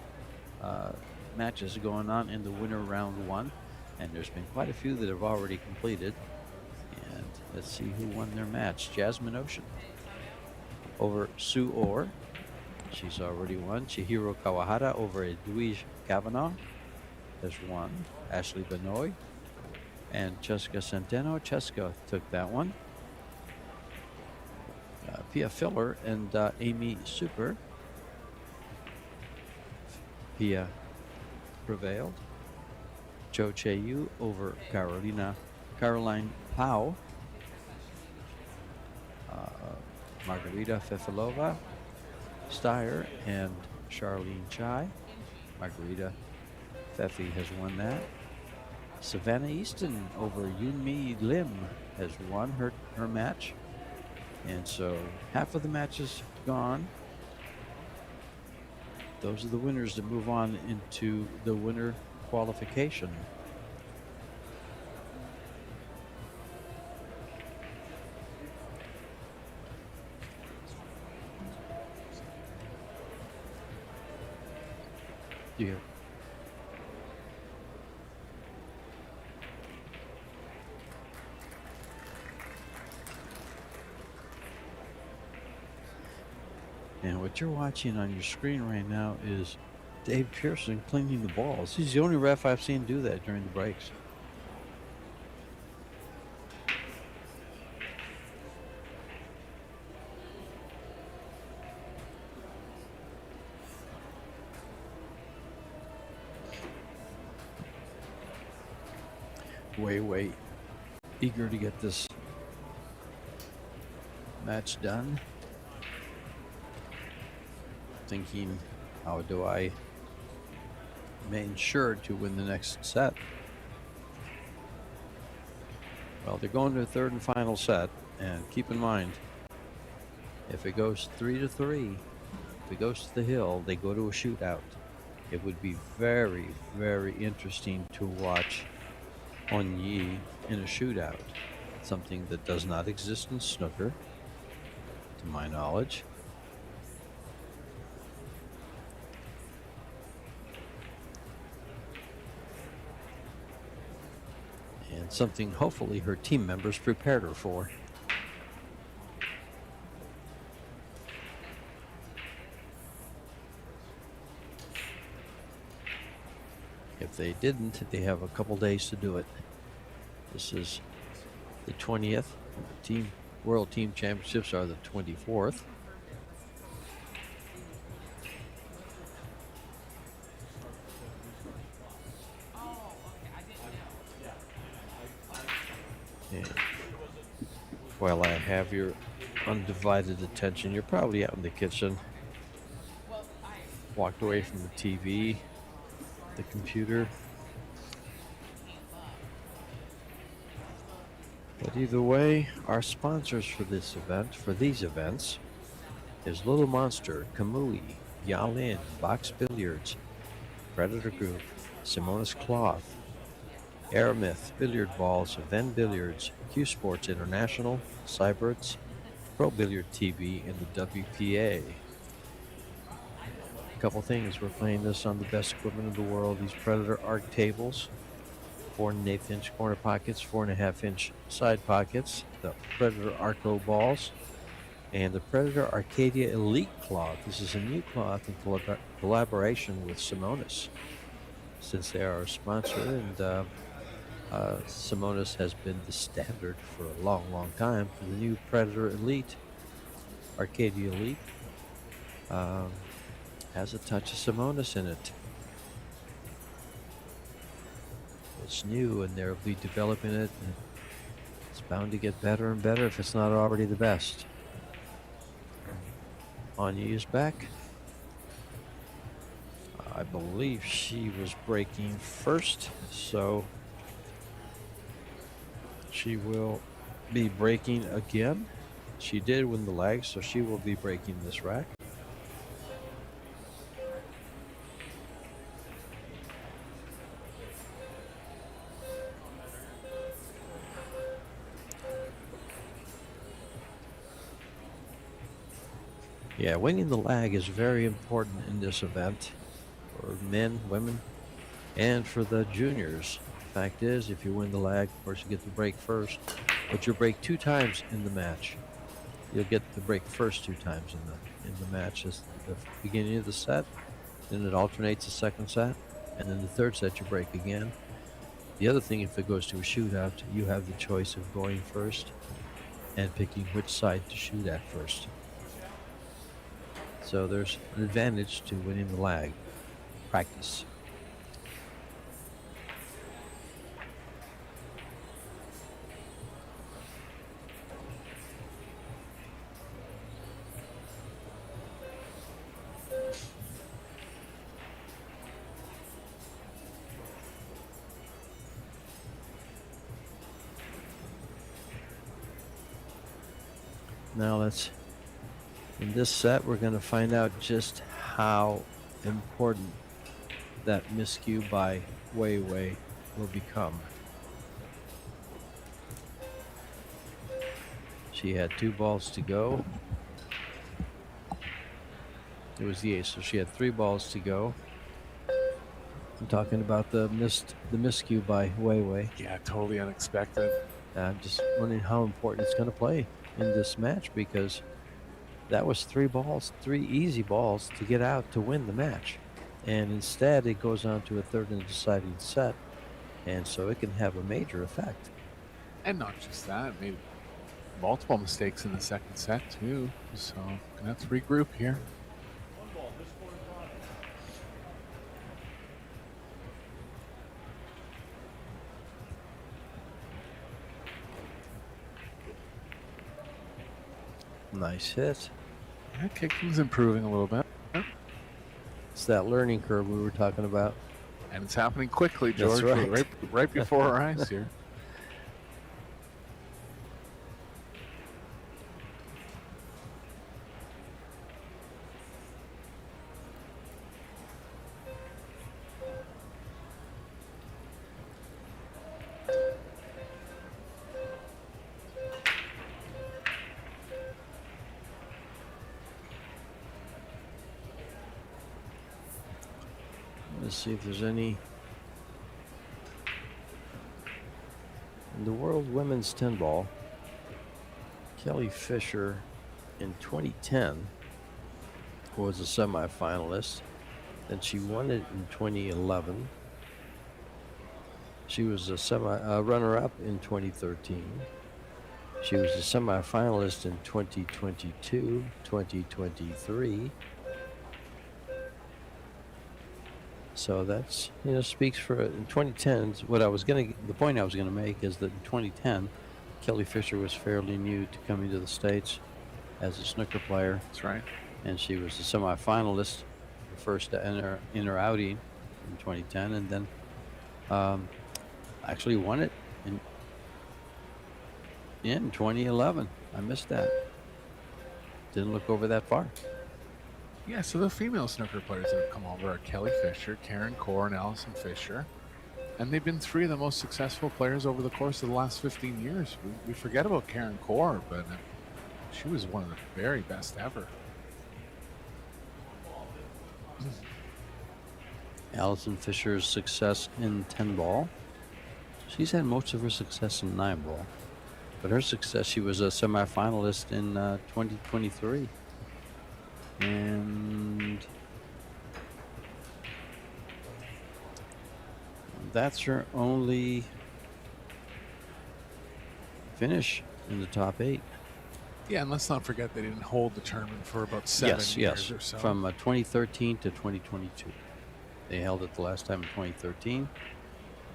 matches going on in the winter round 1, and there's been quite a few that have already completed. And let's see who won their match. Jasmine Ocean over Sue Orr. She's already won. Chihiro Kawahara over Edwige Kavanaugh has won. Ashley Benoit and Cheska Centeno. Cheska took that one. Pia Filler and Amy Super. Pia prevailed. Cho Che-yu over Caroline Pau. Margarita Fefilova, Steyer, and Charlene Chai. Margarita Fefi has won that. Savannah Easton over Yunmi Lim has won her match. And so half of the matches gone. Those are the winners that move on into the winter qualification. Yeah. And what you're watching on your screen right now is Dave Pearson cleaning the balls. He's the only ref I've seen do that during the breaks. Way eager to get this match done. Thinking, how do I remain sure to win the next set? Well, they're going to the third and final set, and keep in mind, if it goes 3-3, if it goes to the hill, they go to a shootout. It would be very, very interesting to watch Onyee in a shootout, something that does not exist in snooker, to my knowledge. and something hopefully her team members prepared her for. If they didn't, they have a couple days to do it. This is the 20th. World Team Championships are the 24th. And while I have your undivided attention, you're probably out in the kitchen, walked away from the TV, the computer. But either way, our sponsors for these events, is Little Monster, Kamui, Yalin, Box Billiards, Predator Group, Simonis Cloth, Aramith Billiard Balls, Ven Billiards, Q Sports International, Cyberts, Pro Billiard TV, and the WPA. A couple things, we're playing this on the best equipment in the world. These Predator Arc tables, 4 1/8-inch corner pockets, 4.5-inch side pockets, the Predator Arco balls, and the Predator Arcadia Elite cloth. This is a new cloth in collaboration with Simonis, since they are our sponsor, and Simonis has been the standard for a long time. For the new Predator Elite, Arcadia Elite, has a touch of Simonis in it. It's new, and they'll be developing it, and it's bound to get better and better if it's not already the best. Onyee is back. I believe she was breaking first, so she will be breaking again. She did win the lag, so she will be breaking this rack. Yeah, winning the lag is very important in this event for men, women, and for the juniors. Fact is, if you win the lag, of course you get the break first, but you break 2 times in the match. You'll get the break first 2 times in the match. It's the beginning of the set, then it alternates the second set, and then the third set you break again. The other thing, if it goes to a shootout, you have the choice of going first and picking which side to shoot at first. So there's an advantage to winning the lag. Practice. Now in this set, we're going to find out just how important that miscue by Wei Wei will become. She had 2 balls to go. It was the ace, so she had 3 balls to go. I'm talking about the miscue by Wei Wei. Yeah, totally unexpected. I'm just wondering how important it's going to play in this match, because that was 3 balls, 3 easy balls to get out to win the match. And instead, it goes on to a third and deciding set. And so it can have a major effect. And not just that, made multiple mistakes in the second set, too. So, gonna have to regroup here. Nice hit. Yeah, kicking's improving a little bit. It's that learning curve we were talking about. And it's happening quickly, George. That's right. Right before our eyes here. Let's see if there's any In the World Women's 10 Ball, Kelly Fisher in 2010 was a semifinalist. Then she won it in 2011. She was a runner-up in 2013. She was a semifinalist in 2022, 2023. So that's, speaks for it. In 2010, the point I was going to make is that in 2010, Kelly Fisher was fairly new to coming to the States as a snooker player. That's right. And she was a semifinalist, the first to enter inner outing in 2010, and then actually won it in 2011. I missed that. Didn't look over that far. Yeah, so the female snooker players that have come over are Kelly Fisher, Karen Corr, and Allison Fisher. And they've been three of the most successful players over the course of the last 15 years. We forget about Karen Corr, but she was one of the very best ever. Allison Fisher's success in 10 ball. She's had most of her success in 9 ball. But her success, she was a semifinalist in 2023. And that's her only finish in the top 8. Yeah, and let's not forget they didn't hold the tournament for about 7 years or so. From 2013 to 2022. They held it the last time in 2013,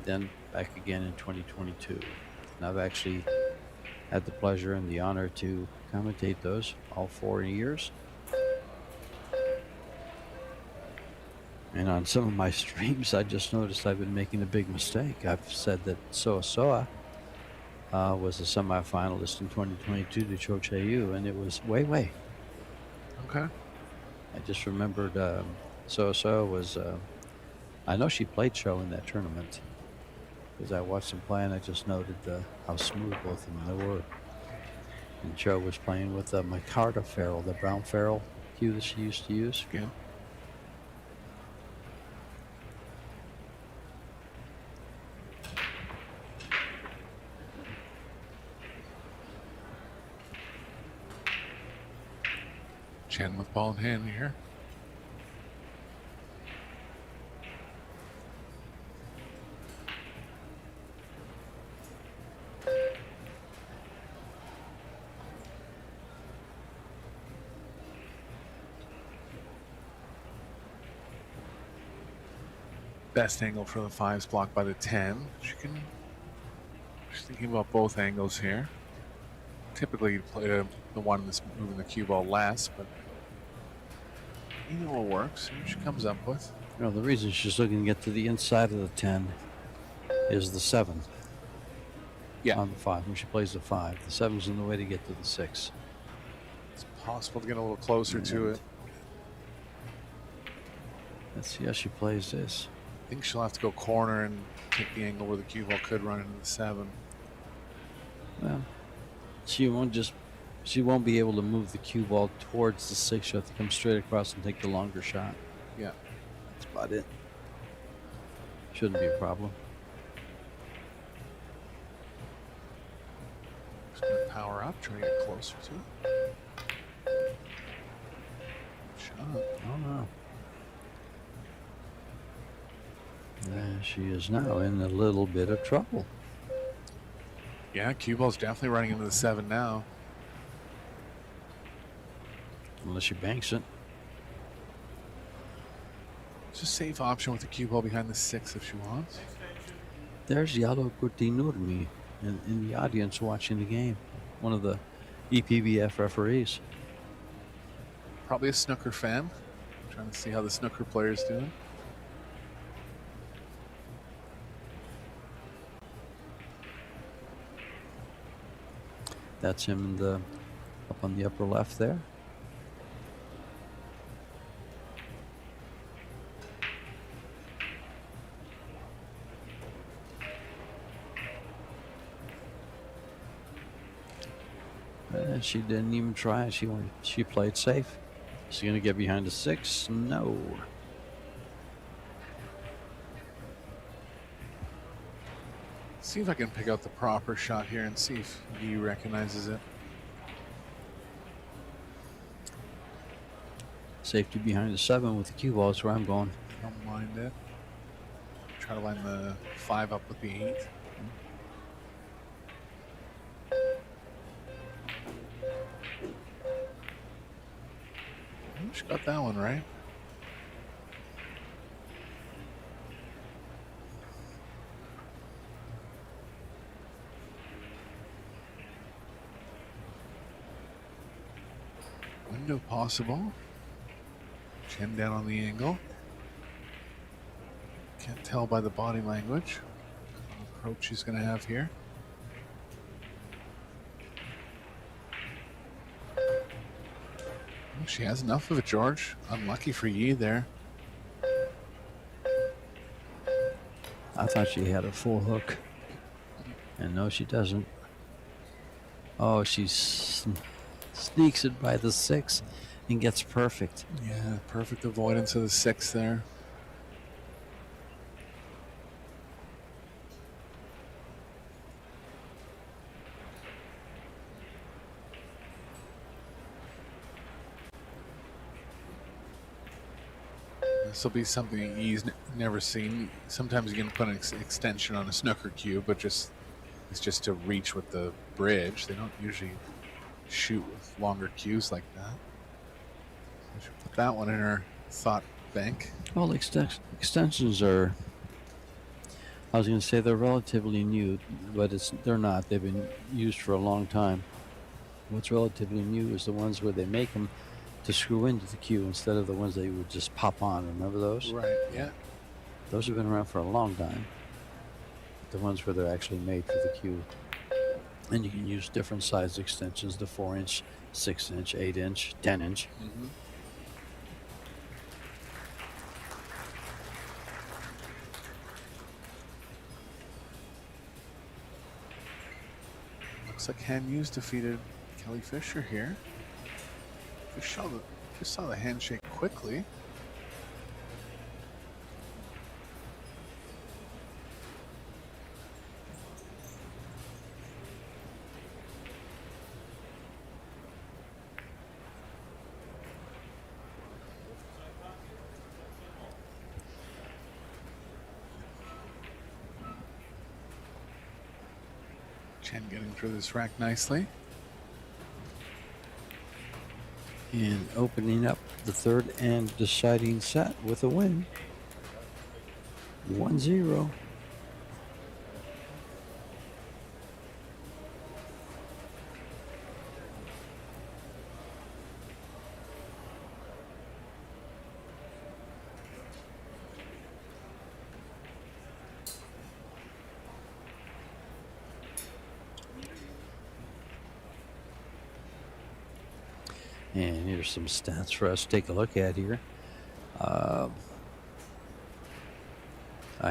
then back again in 2022. And I've actually had the pleasure and the honor to commentate those all 4 years. And on some of my streams, I just noticed I've been making a big mistake. I've said that Soa was a semifinalist in 2022 to Cho Che-Yu, and it was Wei. Okay. I just remembered Soa was... I know she played Cho in that tournament because I watched them play, and I just noted how smooth both of them were. And Cho was playing with the micarta ferrule, the brown ferrule cue that she used to use. Yeah. Chen with ball in hand here. Best angle for the 5s blocked by the 10. She's thinking about both angles here. Typically you play the one that's moving the cue ball less, but either will work. See what she comes up with. The reason she's looking to get to the inside of the 10 is the 7. Yeah. On the 5. When she plays the 5, the 7's in the way to get to the 6. It's possible to get a little closer to it. Let's see how she plays this. I think she'll have to go corner and take the angle where the cue ball could run into the 7. Well, she won't be able to move the cue ball towards the 6. She'll have to come straight across and take the longer shot. Yeah. That's about it. Shouldn't be a problem. Just gonna power up, try to get closer to it. Shot. Oh no. And she is now in a little bit of trouble. Yeah, cue ball's definitely running into the 7 now. Unless she banks it. It's a safe option with the cue ball behind the 6 if she wants. There's Yalo Coutinurmi in the audience watching the game. One of the EPBF referees. Probably a snooker fan. Trying to see how the snooker player's doing. That's him up on the upper left there. She didn't even try. She played safe. She's going to get behind the 6. No. See if I can pick out the proper shot here and see if he recognizes it. Safety behind the 7 with the cue ball is where I'm going. Don't mind it. Try to line the 5 up with the 8. She got that one right. Window possible. Chin down on the angle. Can't tell by the body language what approach she's going to have here. Oh, she has enough of it, George. Unlucky for Yi there. I thought she had a full hook. And no, she doesn't. Oh, she sneaks it by the 6 and gets perfect. Yeah, perfect avoidance of the 6 there. This will be something he's never seen. Sometimes you can put an extension on a snooker cue, but it's just to reach with the bridge. They don't usually shoot with longer cues like that. I should put that one in her thought bank. Well, extensions are, I was going to say they're relatively new, but they're not. They've been used for a long time. What's relatively new is the ones where they make them to screw into the cue instead of the ones that you would just pop on. Remember those? Right, yeah. Those have been around for a long time. The ones where they're actually made for the cue. And you can use different size extensions, the 4-inch, 6-inch, 8-inch, 10-inch. Mm-hmm. Looks like Han Yu's defeated Kelly Fisher here. Just saw the handshake quickly. Chen getting through this rack nicely. And opening up the 3rd and deciding set with a win. 1-0. And here's some stats for us to take a look at here. I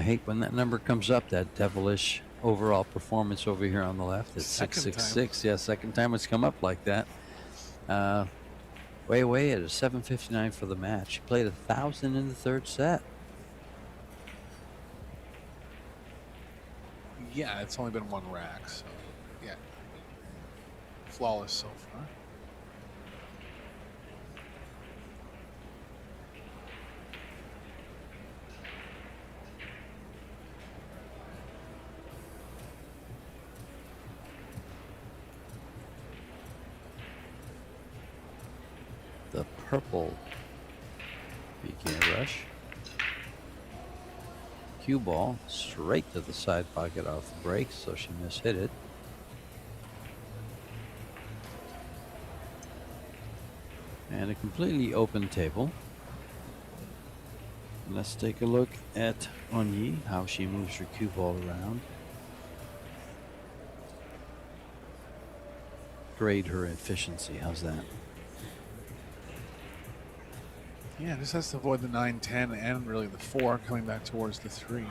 hate when that number comes up, that devilish overall performance over here on the left. It's 666. Yeah, second time it's come up like that. Wei at a 759 for the match. She played 1,000 in the 3rd set. Yeah, it's only been one rack, so yeah. Flawless so far. The purple began rush. Cue ball straight to the side pocket off the break, so she mishit it. And a completely open table. Let's take a look at Onyee, how she moves her cue ball around. Grade her efficiency. How's that? Yeah, just has to avoid the 9, 10, and really the 4 coming back towards the 3.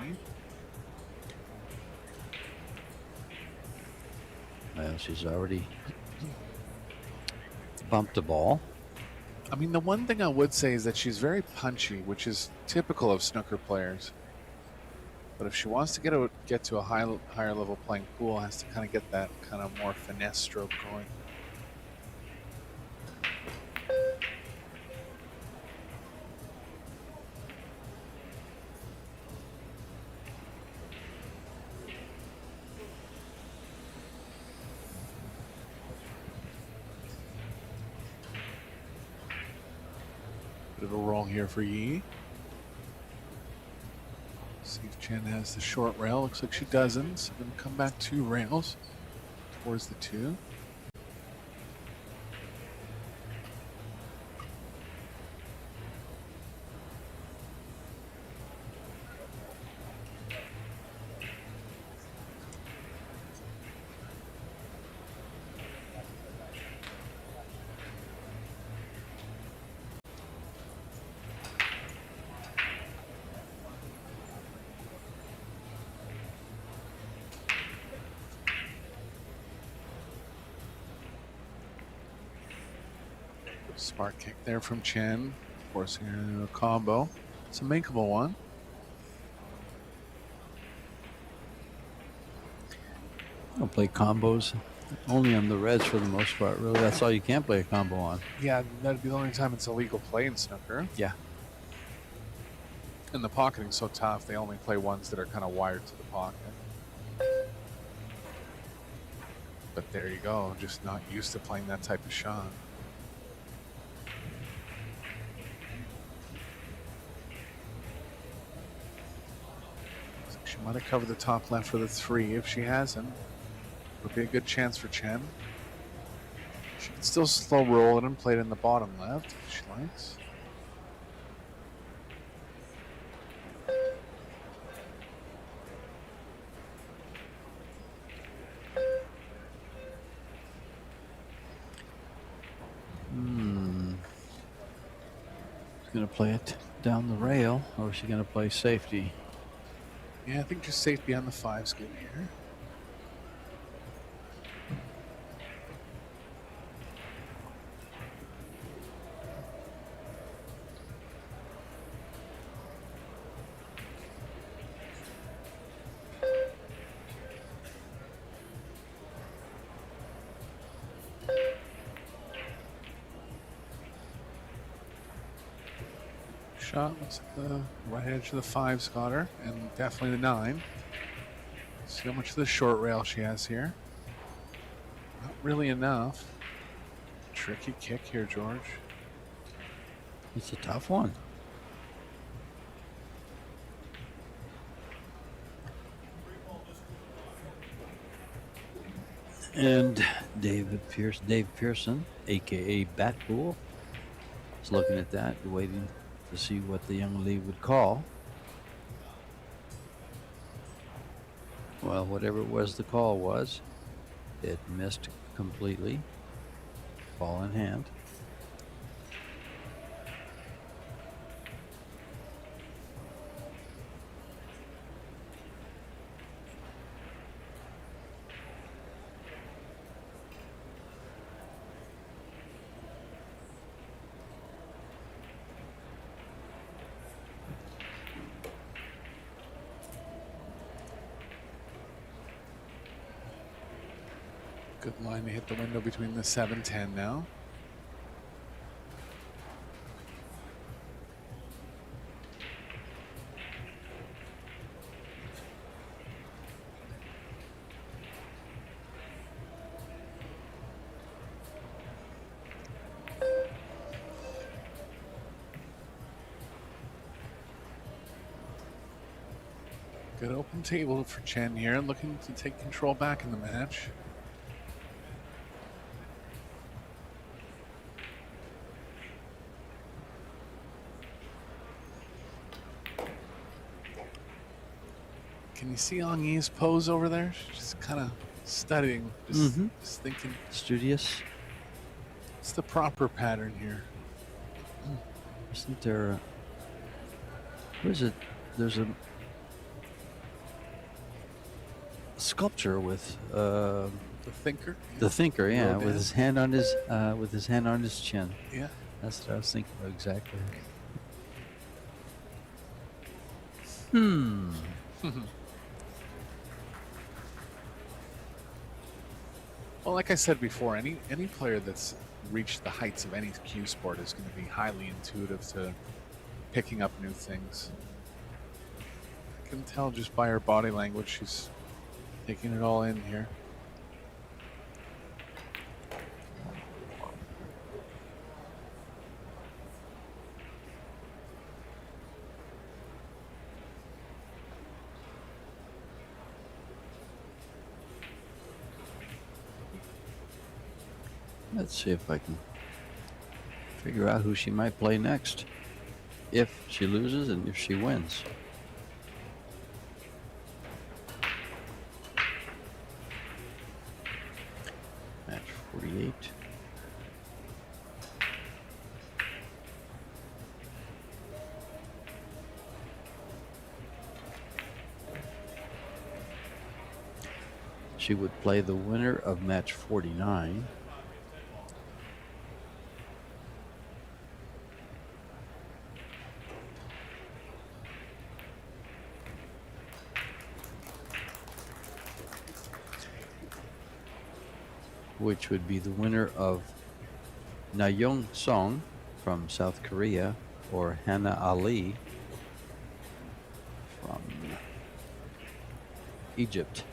Well, she's already bumped the ball. I mean, the one thing I would say is that she's very punchy, which is typical of snooker players. But if she wants to get to a higher level playing pool, has to kind of get that kind of more finesse stroke going. Bit of a roll here for Yi. See if Chen has the short rail. Looks like she doesn't. So then come back 2 rails towards the 2. Smart kick there from Chen, forcing her into a combo. It's a makeable one. I don't play combos. Only on the reds for the most part, really. That's all you can play a combo on. Yeah, that'd be the only time it's illegal play in snooker. Yeah. And the pocketing's so tough, they only play ones that are kind of wired to the pocket. But there you go, just not used to playing that type of shot. She might have covered the top left for the 3. If she hasn't, would be a good chance for Chen. She can still slow roll it and play it in the bottom left if she likes. She's going to play it down the rail, or is she going to play safety? Yeah, I think just safety on the 5's good here. Shot looks like the right edge of the 5's got her, and definitely the 9. See how much of the short rail she has here. Not really enough. Tricky kick here, George. It's a tough one. And Dave Pearson, aka Batpool, is looking at that, waiting to see what the young lady would call. Well, whatever it was the call was, it missed completely. Ball in hand. Good line to hit the window between the 7-10 now. Good open table for Chen here, looking to take control back in the match. Can you see Onyee's pose over there? She's just kind of studying, just thinking. Studious. It's the proper pattern here. Isn't there a, what is it? There's a sculpture with The thinker. the thinker, yeah, Rodin. with his hand on his chin. Yeah. That's what I was thinking of exactly. Well, like I said before, any player that's reached the heights of any cue sport is going to be highly intuitive to picking up new things. I can tell just by her body language, she's taking it all in here. Let's see if I can figure out who she might play next. If she loses and if she wins. Match 48. She would play the winner of match 49. Which would be the winner of Na Song from South Korea or Hannah Ali from Egypt.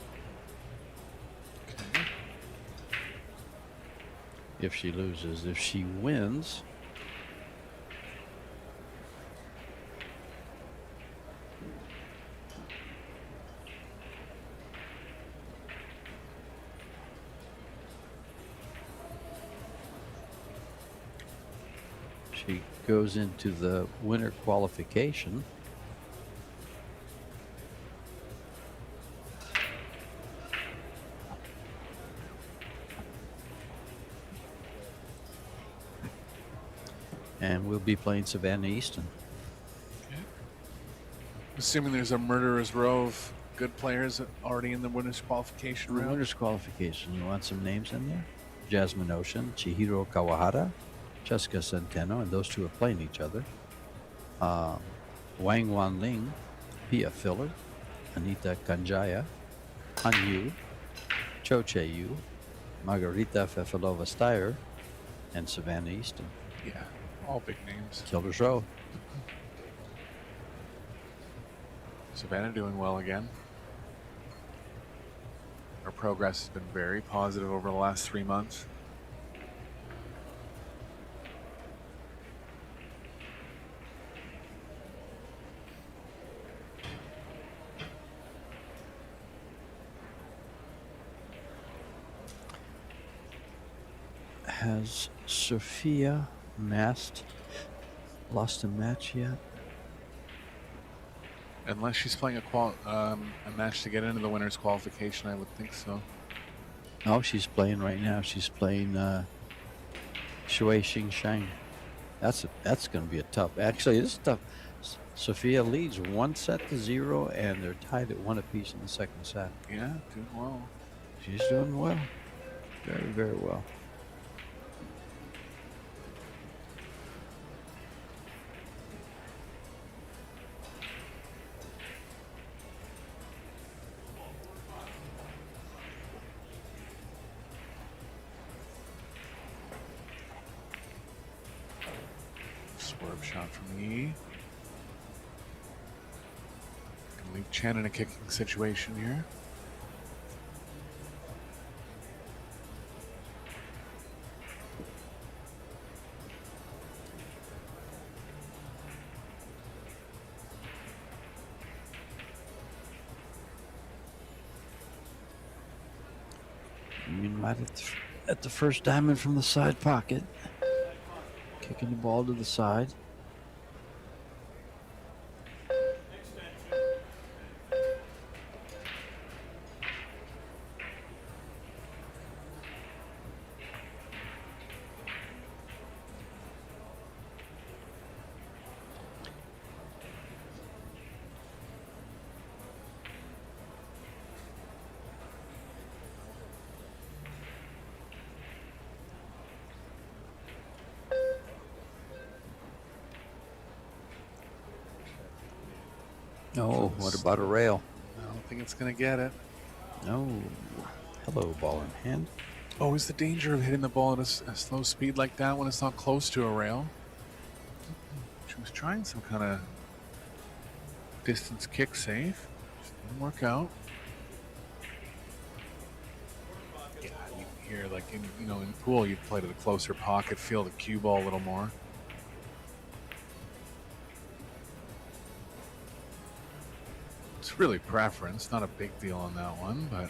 Okay. If she loses. If she wins, she goes into the winner qualification. And we'll be playing Savannah Easton. Okay. Assuming there's a murderer's row of good players already in the winners qualification The round. winners qualification, you want some names in there? Jasmine Ocean, Chihiro Kawahara, Jessica Centeno, and those two are playing each other. Wang Wanling, Pia Filler, Anita Kanjaya, Onyee, Cho Che-yu, Margarita Fefilova-Steyer, and Savannah Easton. Yeah, all big names. Kilder's Row. Savannah doing well again. Her progress has been very positive over the last 3 months. Has Sophia Mast lost a match yet? Unless she's playing a match to get into the winners qualification, I would think so. No, she's playing right now. She's playing Shui Xing Shang. That's going to be a tough. Actually, this is tough. Sophia leads 1-0, and they're tied at 1 apiece in the second set. Yeah, doing well. She's doing well, very, very well. Swerve shot from Yi. Can leave Chen in a kicking situation here. Right at the first diamond from the side pocket. Kicking the ball to the side. Oh, what about a rail? think it's going to get it. No. Hello, ball in hand. Always the danger of hitting the ball at a slow speed like that when it's not close to a rail. She was trying some kind of distance kick save. Just didn't work out. Yeah, you can hear, like, in pool, you'd play to the closer pocket, feel the cue ball a little more. It's really preference, not a big deal on that one, but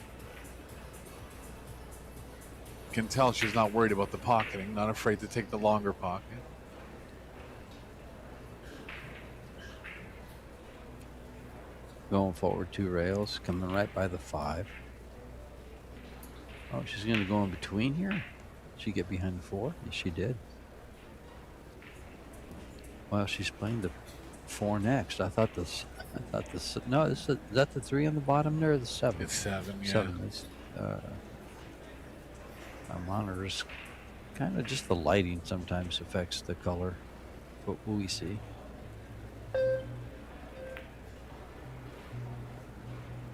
can tell she's not worried about the pocketing, not afraid to take the longer pocket. Going forward 2 rails, coming right by the 5. Oh, she's going to go in between here? She get behind the 4? Yes, she did. Well, she's playing the 4 next. No, is that the 3 on the bottom there or the 7? It's 7, yeah. 7. It's, our monitors, kind of just the lighting sometimes affects the color, what we see.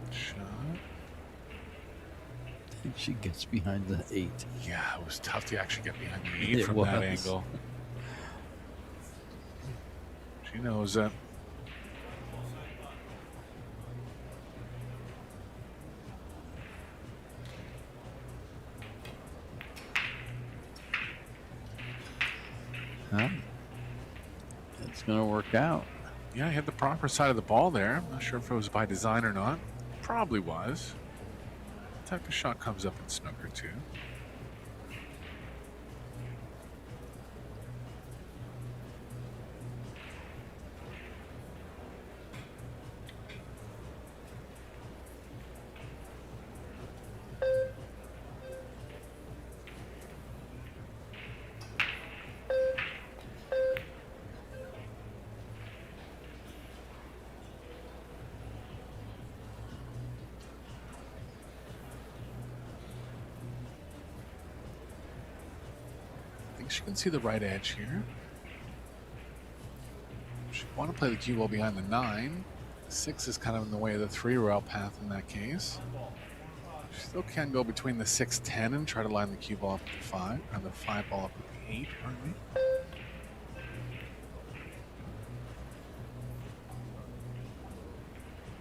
Shot. And she gets behind the 8. Yeah, it was tough to actually get behind the 8 It from was. that angle. She knows it. Huh? It's going to work out. Yeah, he had the proper side of the ball there. I'm not sure if it was by design or not. Probably was. That type of shot comes up in snooker too. She can see the right edge here. She want to play the cue ball behind the 9. 6 is kind of in the way of the 3 rail path in that case. She still can go between the 6-10 and try to line the cue ball up with the 5, or the 5 ball up with the 8, pardon me.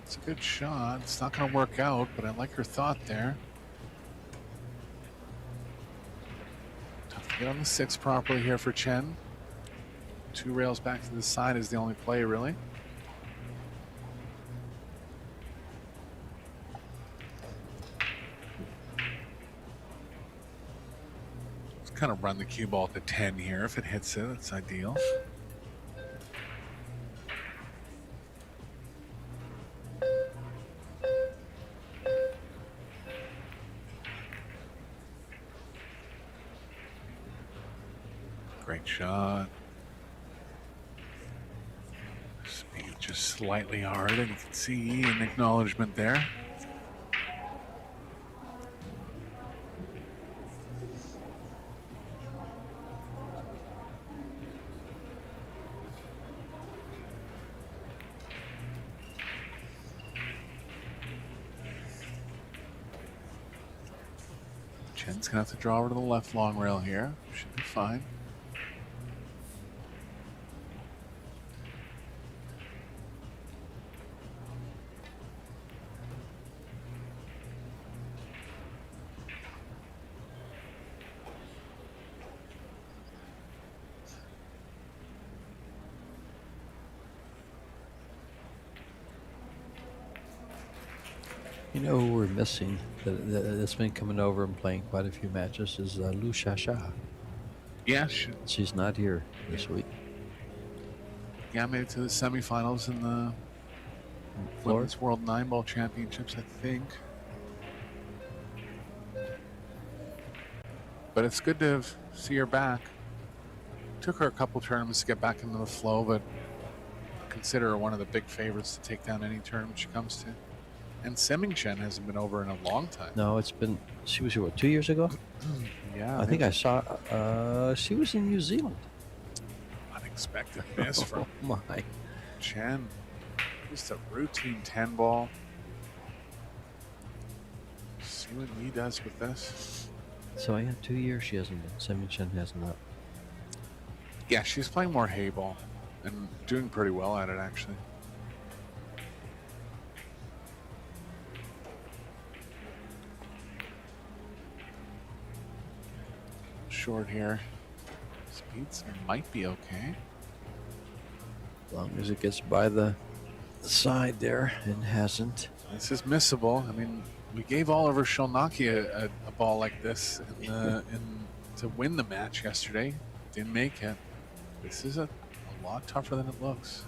It's a good shot. It's not going to work out, but I like her thought there. Get on the 6 properly here for Chen. 2 rails back to the side is the only play, really. Let's kind of run the cue ball to 10 here. If it hits it, that's ideal. Great shot. Speed just slightly hard, and you can see an acknowledgement there. Chen's gonna have to draw over to the left long rail here. Should be fine. You know who we're missing that's been coming over and playing quite a few matches is Lu Shasha. Yeah, she's not here this week. Yeah, made it to the semifinals in the Women's World 9-Ball Championships, I think. But it's good to see her back. Took her a couple tournaments to get back into the flow, but consider her one of the big favorites to take down any tournament she comes to. And Chen hasn't been over in a long time. No, it's been, she was here, what, 2 years ago? Yeah. I think I saw, she was in New Zealand. Unexpected miss from my Chen. Just a routine 10 ball. See what he does with this. So I got 2 years she hasn't been. Tzu-Chien has not. Yeah, she's playing more hay ball and doing pretty well at it, actually. Short here. Speeds might be okay. As long as it gets by the side there, it hasn't. This is missable. I mean, we gave Oliver Sholnaki a ball like this to win the match yesterday. Didn't make it. This is a lot tougher than it looks.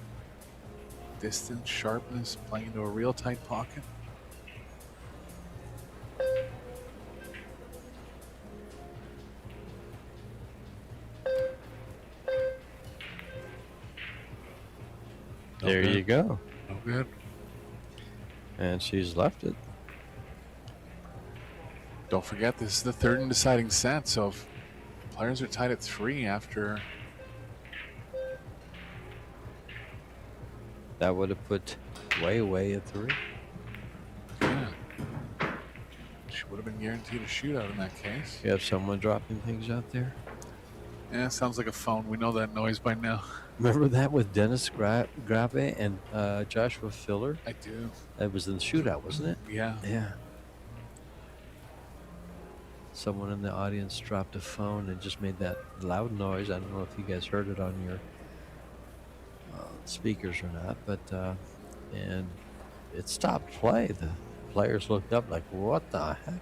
Distance, sharpness, playing into a real tight pocket. There you go. Oh, good. And she's left it. Don't forget, this is the third and deciding set, so if players are tied at 3 after... That would have put Wei at 3. Yeah. She would have been guaranteed a shootout in that case. You have someone dropping things out there? Yeah, sounds like a phone. We know that noise by now. Remember that with Dennis Grave and Joshua Filler? I do. That was in the shootout, wasn't it? Yeah. Yeah. Someone in the audience dropped a phone and just made that loud noise. I don't know if you guys heard it on your speakers or not, but and it stopped play. The players looked up like, what the heck?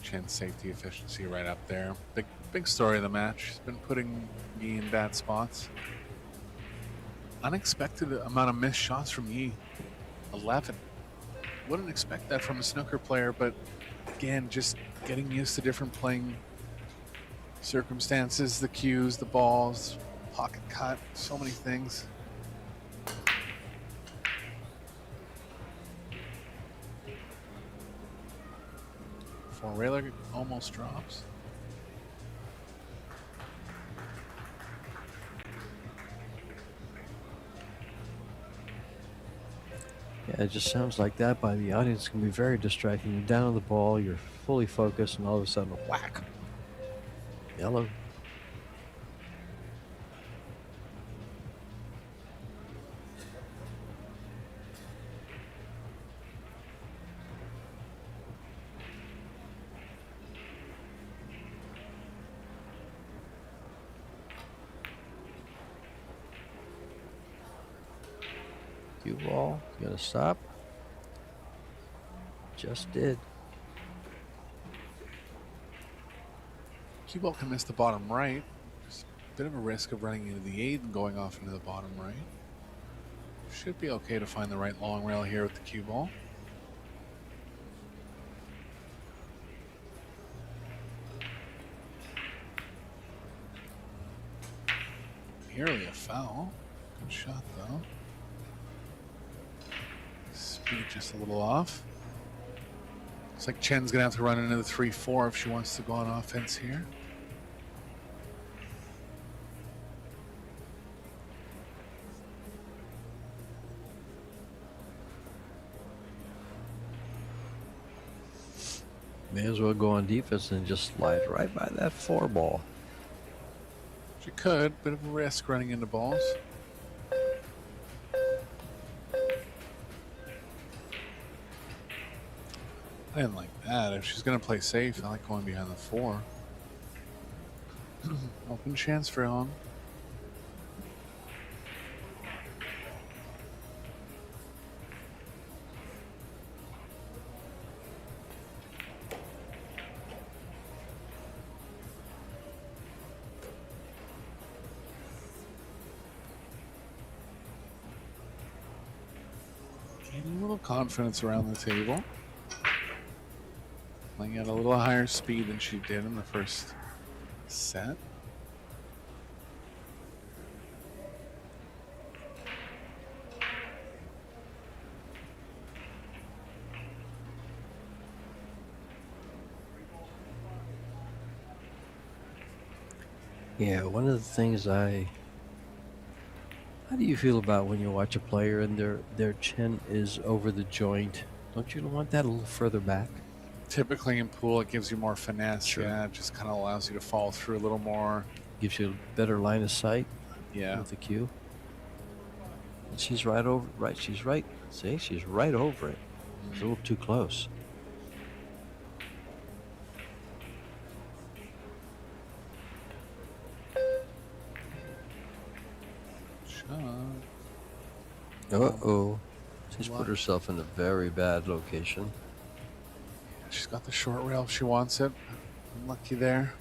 Chin safety efficiency right up there. Big story of the match. He's been putting Yi in bad spots. Unexpected amount of missed shots from Yi. 11. Wouldn't expect that from a snooker player, but again, just getting used to different playing circumstances, the cues, the balls, pocket cut, so many things. Railer almost drops. Yeah, it just sounds like that by the audience. It can be very distracting. You're down on the ball, you're fully focused, and all of a sudden, whack! Yellow. Cue ball, gonna stop. Just did. Cue ball can miss the bottom right. Just a bit of a risk of running into the 8 and going off into the bottom right. Should be okay to find the right long rail here with the cue ball. Nearly a foul. Good shot though. Speed just a little off. Looks like Chen's gonna have to run into the 3-4 if she wants to go on offense here. May as well go on defense and just slide right by that 4 ball. She could, bit of a risk running into balls. I didn't like that. If she's going to play safe, I like going behind the 4. Open chance for Hong. Gaining a little confidence around the table. Playing at a little higher speed than she did in the first set. Yeah, one of the things I How do you feel about when you watch a player and their chin is over the joint? Don't you want that a little further back? Typically in pool, it gives you more finesse. Sure. Yeah, it just kind of allows you to follow through a little more. Gives you a better line of sight Yeah. with the cue. And she's right over. Right, she's right. See, she's right over it. It's a little too close. Uh-oh. She's put herself in a very bad location. She's got the short rail if she wants it. Lucky there.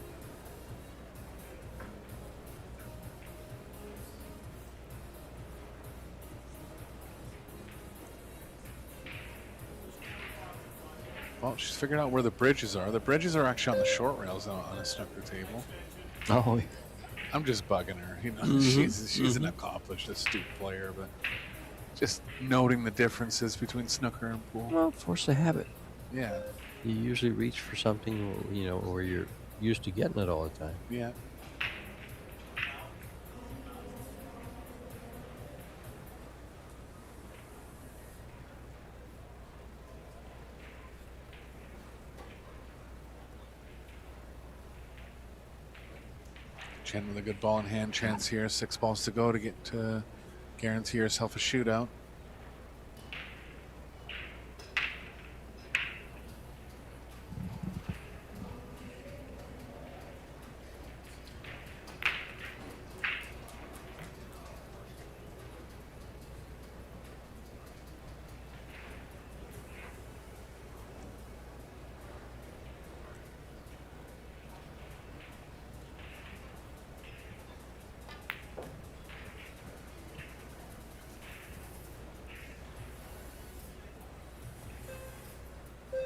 Well, she's figured out where the bridges are. The bridges are actually on the short rails on a snooker table. Oh, I'm just bugging her. You know, she's an accomplished, astute player, but just noting the differences between snooker and pool. well, force of habit. Yeah, You usually reach for something, you know, where you're used to getting it all the time. yeah. Chen with a good ball in hand chance here. 6 balls to go to get to guarantee herself a shootout.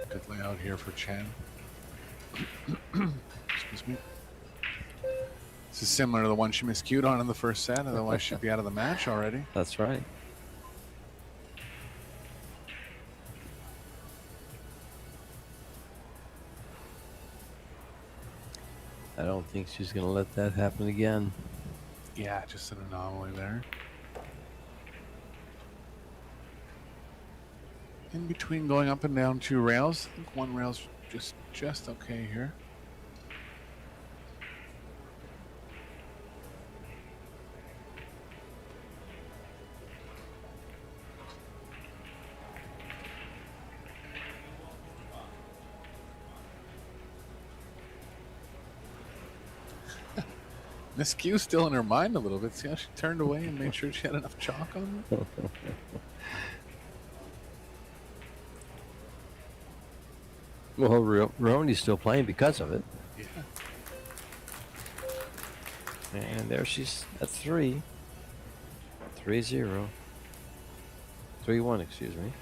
Good layout here for Chen. Excuse me. This is similar to the one she miscued on in the first set, otherwise she'd be out of the match already. That's right. I don't think she's going to let that happen again. Yeah, just an anomaly there. In between going up and down 2 rails, I think 1 rail's just okay here. Miss Q still in her mind a little bit. See how she turned away and made sure she had enough chalk on her? Well, Rowaney's still playing because of it. Yeah. And there she's at 3. 3-0. 3-1, excuse me.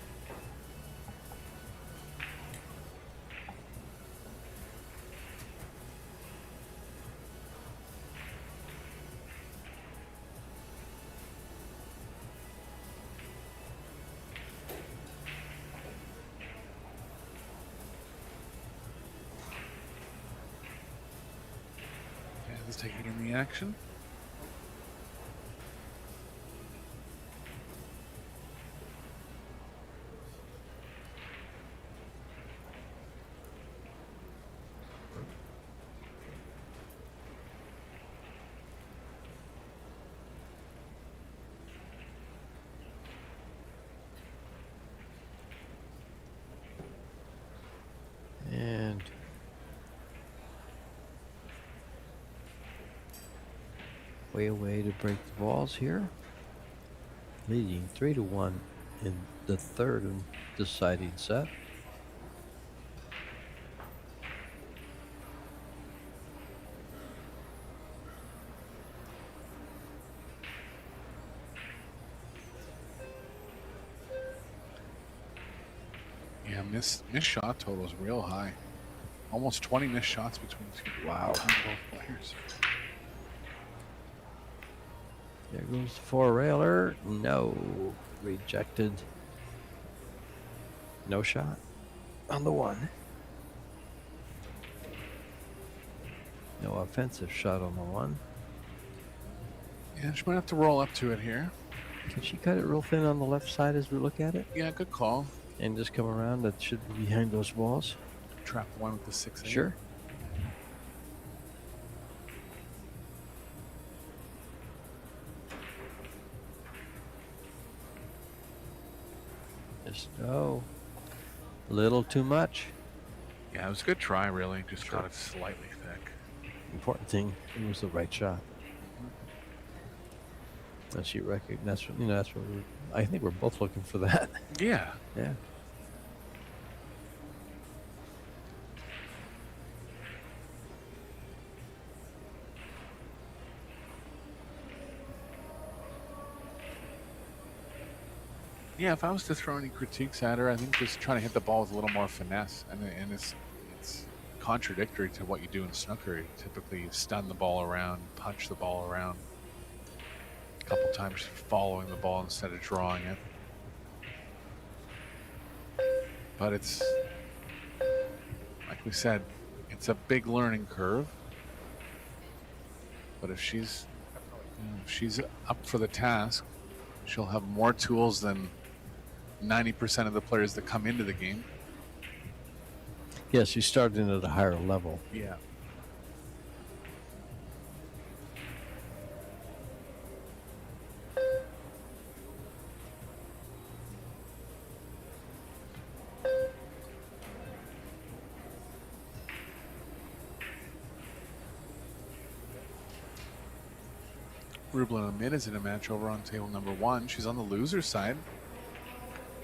Let's take it in the action. And way away to break the balls here. Leading 3-1 in the third and deciding set. Yeah, missed shot total is real high. Almost 20 missed shots between Wow. both players. There goes the 4-railer. No. Rejected. No shot on the 1. No offensive shot on the 1. Yeah, she might have to roll up to it here. Can she cut it real thin on the left side as we look at it? Yeah, good call. And just come around? That should be behind those walls. Trap one with the 6-8. Sure. Just, oh, a little too much. Yeah, it was a good try, really. Just got it slightly thick. Important thing, it was the right shot. And she recognized, that's what I think we're both looking for that. Yeah. Yeah. Yeah, if I was to throw any critiques at her, I think just trying to hit the ball with a little more finesse. And it's contradictory to what you do in snooker. You typically stun the ball around, punch the ball around. A couple times following the ball instead of drawing it. But it's, like we said, it's a big learning curve. But if she's up for the task, she'll have more tools than 90% of the players that come into the game. Yes, she started in at a higher level. Yeah. Rublev and Mid is in a match over on table number 1. She's on the loser's side.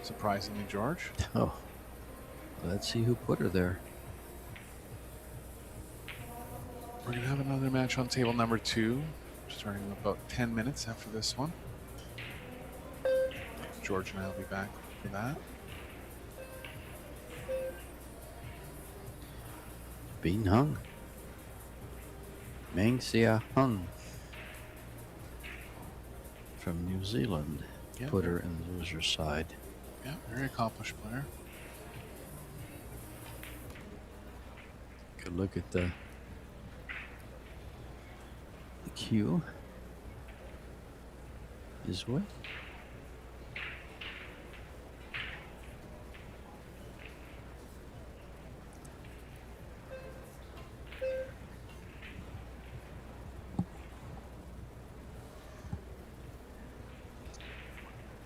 Surprisingly, George. Oh, let's see who put her there. We're going to have another match on table number 2, starting in about 10 minutes after this one. George and I will be back for that. Being hung. Meng Sia Hung from New Zealand. Yeah. Put her in the loser's side. Yeah, very accomplished player. Good look at the cue. Is what?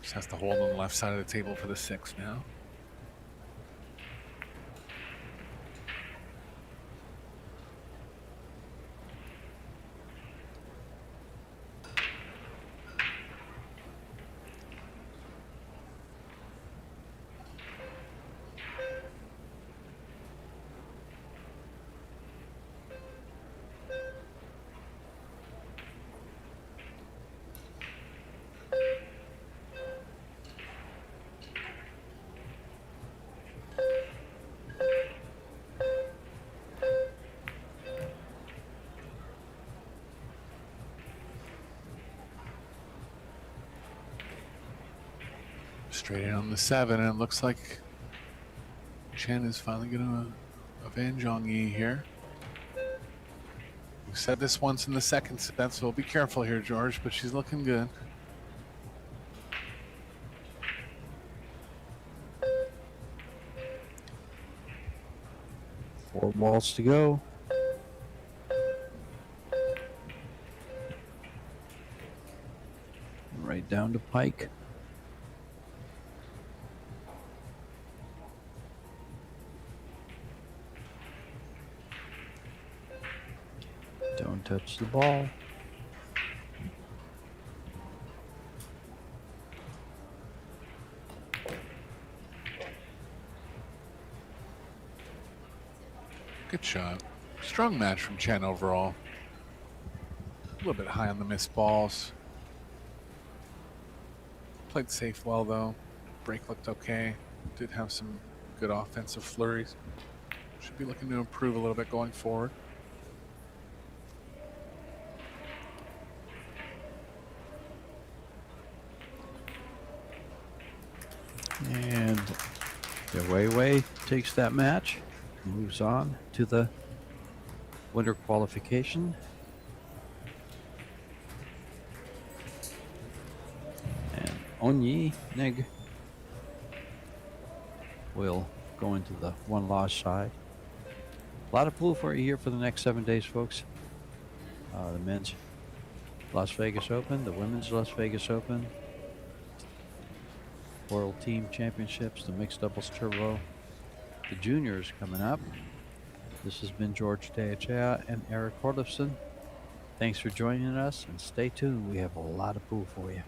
Just has to hold on the left side of the table for the 6 now. Straight in on the 7, and it looks like Chen is finally going to avenge Onyee here. We said this once in the second set, so be careful here, George, but she's looking good. Four balls to go. Right down to Pike. Don't touch the ball. Good shot. Strong match from Chen overall. A little bit high on the missed balls. Played safe well though. Break looked okay. Did have some good offensive flurries. Should be looking to improve a little bit going forward. And Wei takes that match, moves on to the winter qualification. And Onyee Neg will go into the one loss side. A lot of pool for you here for the next 7 days, folks. The men's Las Vegas Open, the women's Las Vegas Open, World Team Championships, the mixed doubles turbo, the juniors coming up. This has been George Deachea and Eric Horlifson. Thanks for joining us, and stay tuned. We have a lot of pool for you.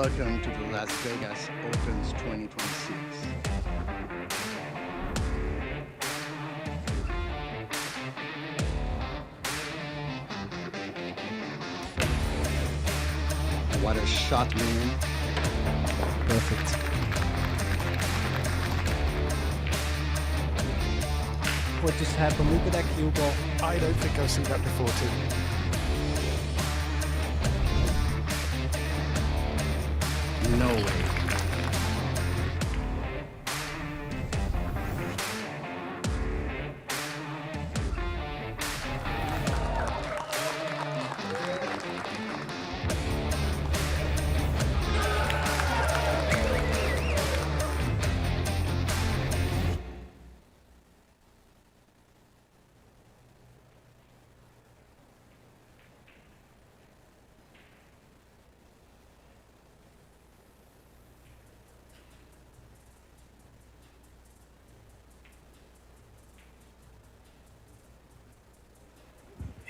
Welcome to the Las Vegas Opens 2026. What a shot, man. Perfect. What just happened? Look at that cue ball. I don't think I've seen that before, too. No way.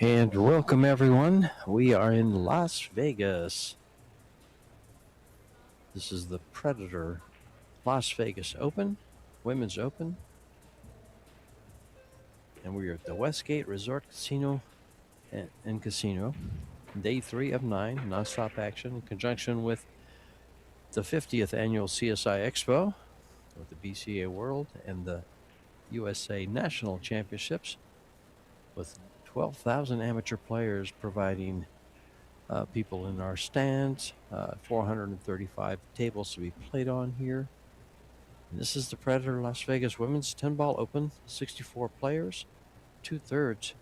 And welcome, everyone. We are in Las Vegas. This is the Predator Las Vegas Open, Women's Open. And we are at the Westgate Resort Casino and Casino. Day 3 of 9, nonstop action in conjunction with the 50th annual CSI Expo, with the BCA World and the USA National Championships, with 12,000 amateur players providing people in our stands, 435 tables to be played on here. And this is the Predator Las Vegas Women's 10-Ball Open, 64 players. 2/3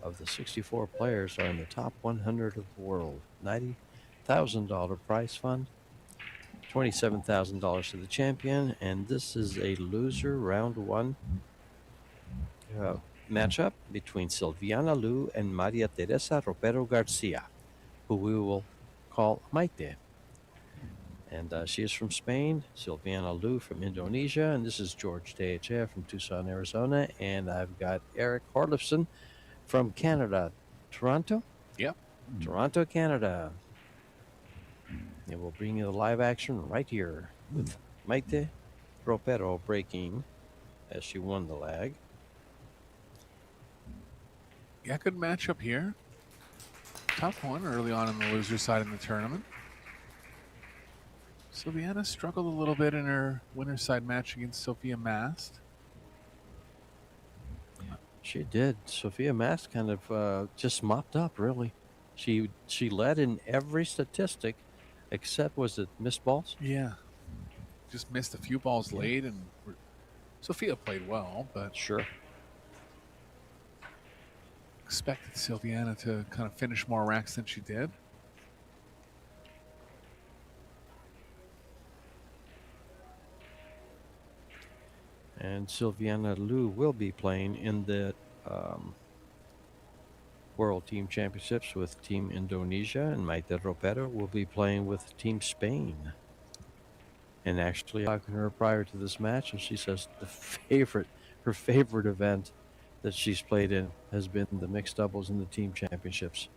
of the 64 players are in the top 100 of the world. $90,000 prize fund, $27,000 to the champion, and this is a loser round 1 matchup between Silviana Lu and Maria Teresa Ropero Garcia, who we will call Maite. And she is from Spain, Silviana Lu from Indonesia, and this is George Tejea from Tucson, Arizona, and I've got Eric Horlifson from Canada. Toronto? Yep. Toronto, Canada. And we'll bring you the live action right here with Maite Ropero breaking as she won the leg. Yeah, good matchup here. Tough one early on in the loser side in the tournament. Silviana struggled a little bit in her winner's side match against Sophia Mast. She did. Sophia Mast kind of just mopped up, really. She led in every statistic except, was it missed balls? Yeah. Just missed a few balls late, and Sophia played well, but Sure. expected Silviana to kind of finish more racks than she did. And Silviana Lu will be playing in the World Team Championships with Team Indonesia, and Maite Ropero will be playing with Team Spain. And actually, talking to her prior to this match, and she says her favorite event that she's played in has been the mixed doubles in the team championships.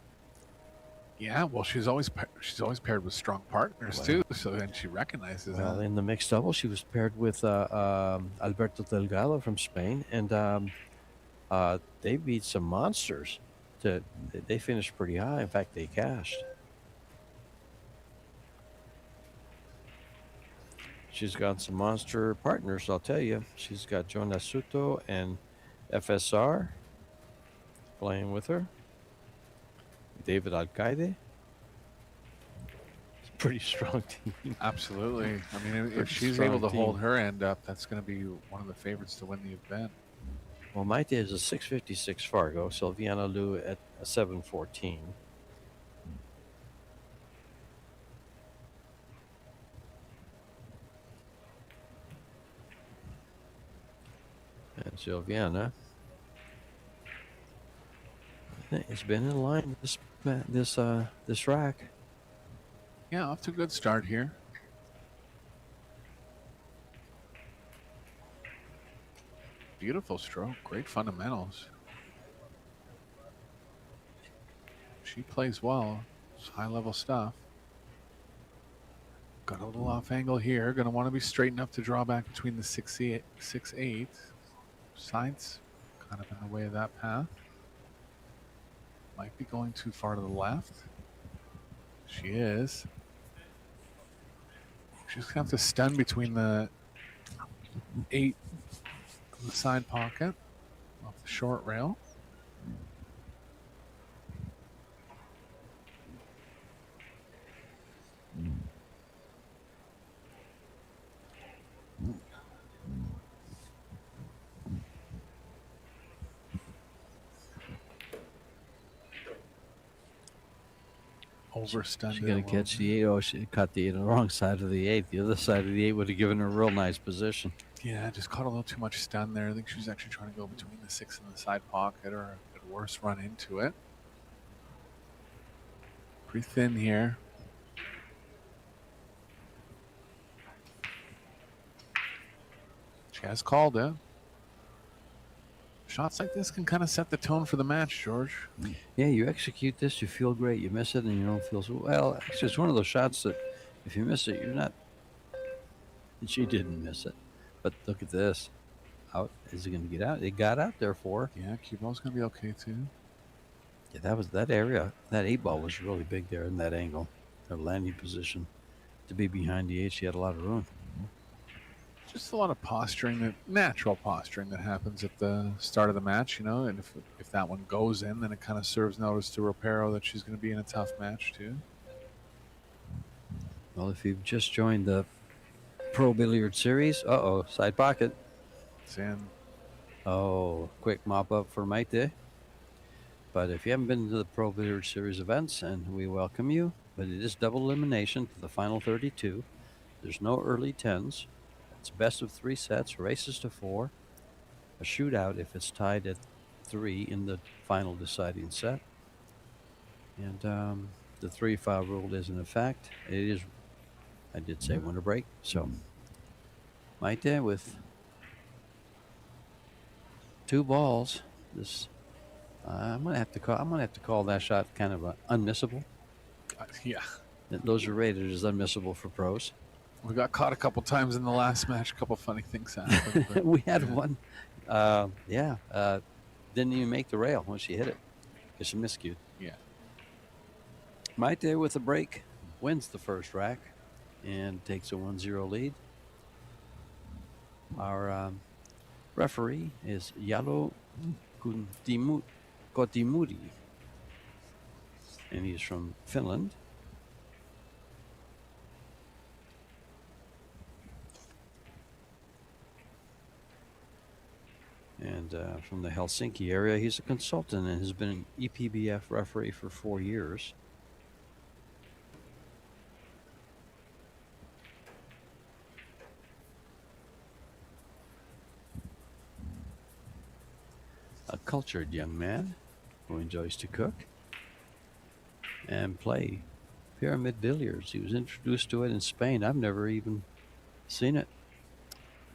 Yeah, well, she's always paired with strong partners too, so then she recognizes Well, that. in the mixed double, she was paired with Alberto Delgado from Spain, and they beat some monsters. They finished pretty high. In fact, they cashed. She's got some monster partners, I'll tell you. She's got Jonas Suto and FSR playing with her. David Alcaide. It's a pretty strong team. Absolutely. I mean, if Pretty she's strong able to hold team. her end up, that's going to be one of the favorites to win the event. Well, Maite is a 656 Fargo, Silviana Lu at a 714. And Silviana has been in line this rack. Yeah, off to a good start here. Beautiful stroke, great fundamentals. She plays well. It's high-level stuff. Got a little off angle here. Going to want to be straight enough to draw back between the 6-8. Sides kind of in the way of that path. Might be going too far to the left. She is. She's going to have to stun between the 8 and the side pocket off the short rail. Overstunned. She's going to catch the 8. Oh, she caught the 8 on the wrong side of the 8. The other side of the 8 would have given her a real nice position. Yeah, just caught a little too much stun there. I think she was actually trying to go between the 6 and the side pocket, or at worst, run into it. Pretty thin here. She has called it. Shots like this can kind of set the tone for the match, George. Yeah, you execute this, you feel great. You miss it, and you don't feel so well. Actually, it's one of those shots that if you miss it, you're not. And she didn't miss it. But look at this. Out. Is it going to get out? It got out there for her. Yeah, cue ball's going to be okay, too. Yeah, that was that area. That 8 ball was really big there in that angle. Her landing position. To be behind the 8, she had a lot of room. Just a lot of posturing, natural posturing that happens at the start of the match, you know. And if that one goes in, then it kind of serves notice to Ropero that she's going to be in a tough match, too. Well, if you've just joined the Pro Billiard Series, side pocket. It's in. Oh, quick mop up for Maite. But if you haven't been to the Pro Billiard Series events, and we welcome you, but it is double elimination to the final 32. There's no early 10s. It's best of 3 sets, races to 4, a shootout if it's tied at 3 in the final deciding set. And the 3-foul rule is in effect. It is, I did say winter break. So, Maite with 2 balls. This I'm gonna have to call that shot kind of unmissable. Yeah. Those are rated as unmissable for pros. We got caught a couple times in the last match. A couple funny things happened. But, we had one. Didn't even make the rail when she hit it because she miscued. Yeah. Maite with a break wins the first rack and takes a 1-0 lead. Our referee is Yalo Kotimuri, and he's from Finland. And from the Helsinki area, he's a consultant and has been an EPBF referee for 4 years. A cultured young man who enjoys to cook and play pyramid billiards. He was introduced to it in Spain. I've never even seen it.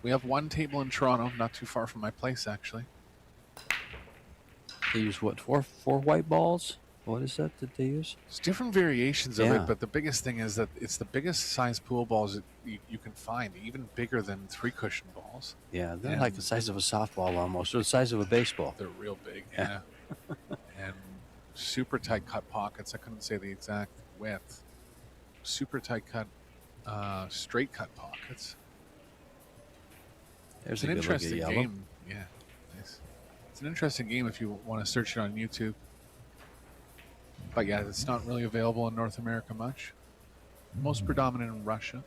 we have one table in Toronto, not too far from my place, actually. They use what, four white balls? What is that they use? There's different variations of Yeah. it, but the biggest thing is that it's the biggest size pool balls that you can find, even bigger than 3 cushion balls. Yeah, they're like the size of a softball almost, or the size of a baseball. They're real big, yeah. And super tight cut pockets. I couldn't say the exact width. Super tight cut, straight cut pockets. There's It's an a good look at interesting yellow. game. Yeah, nice. It's an interesting game if you want to search it on YouTube. But yeah, it's not really available in North America much. Most predominant in Russia.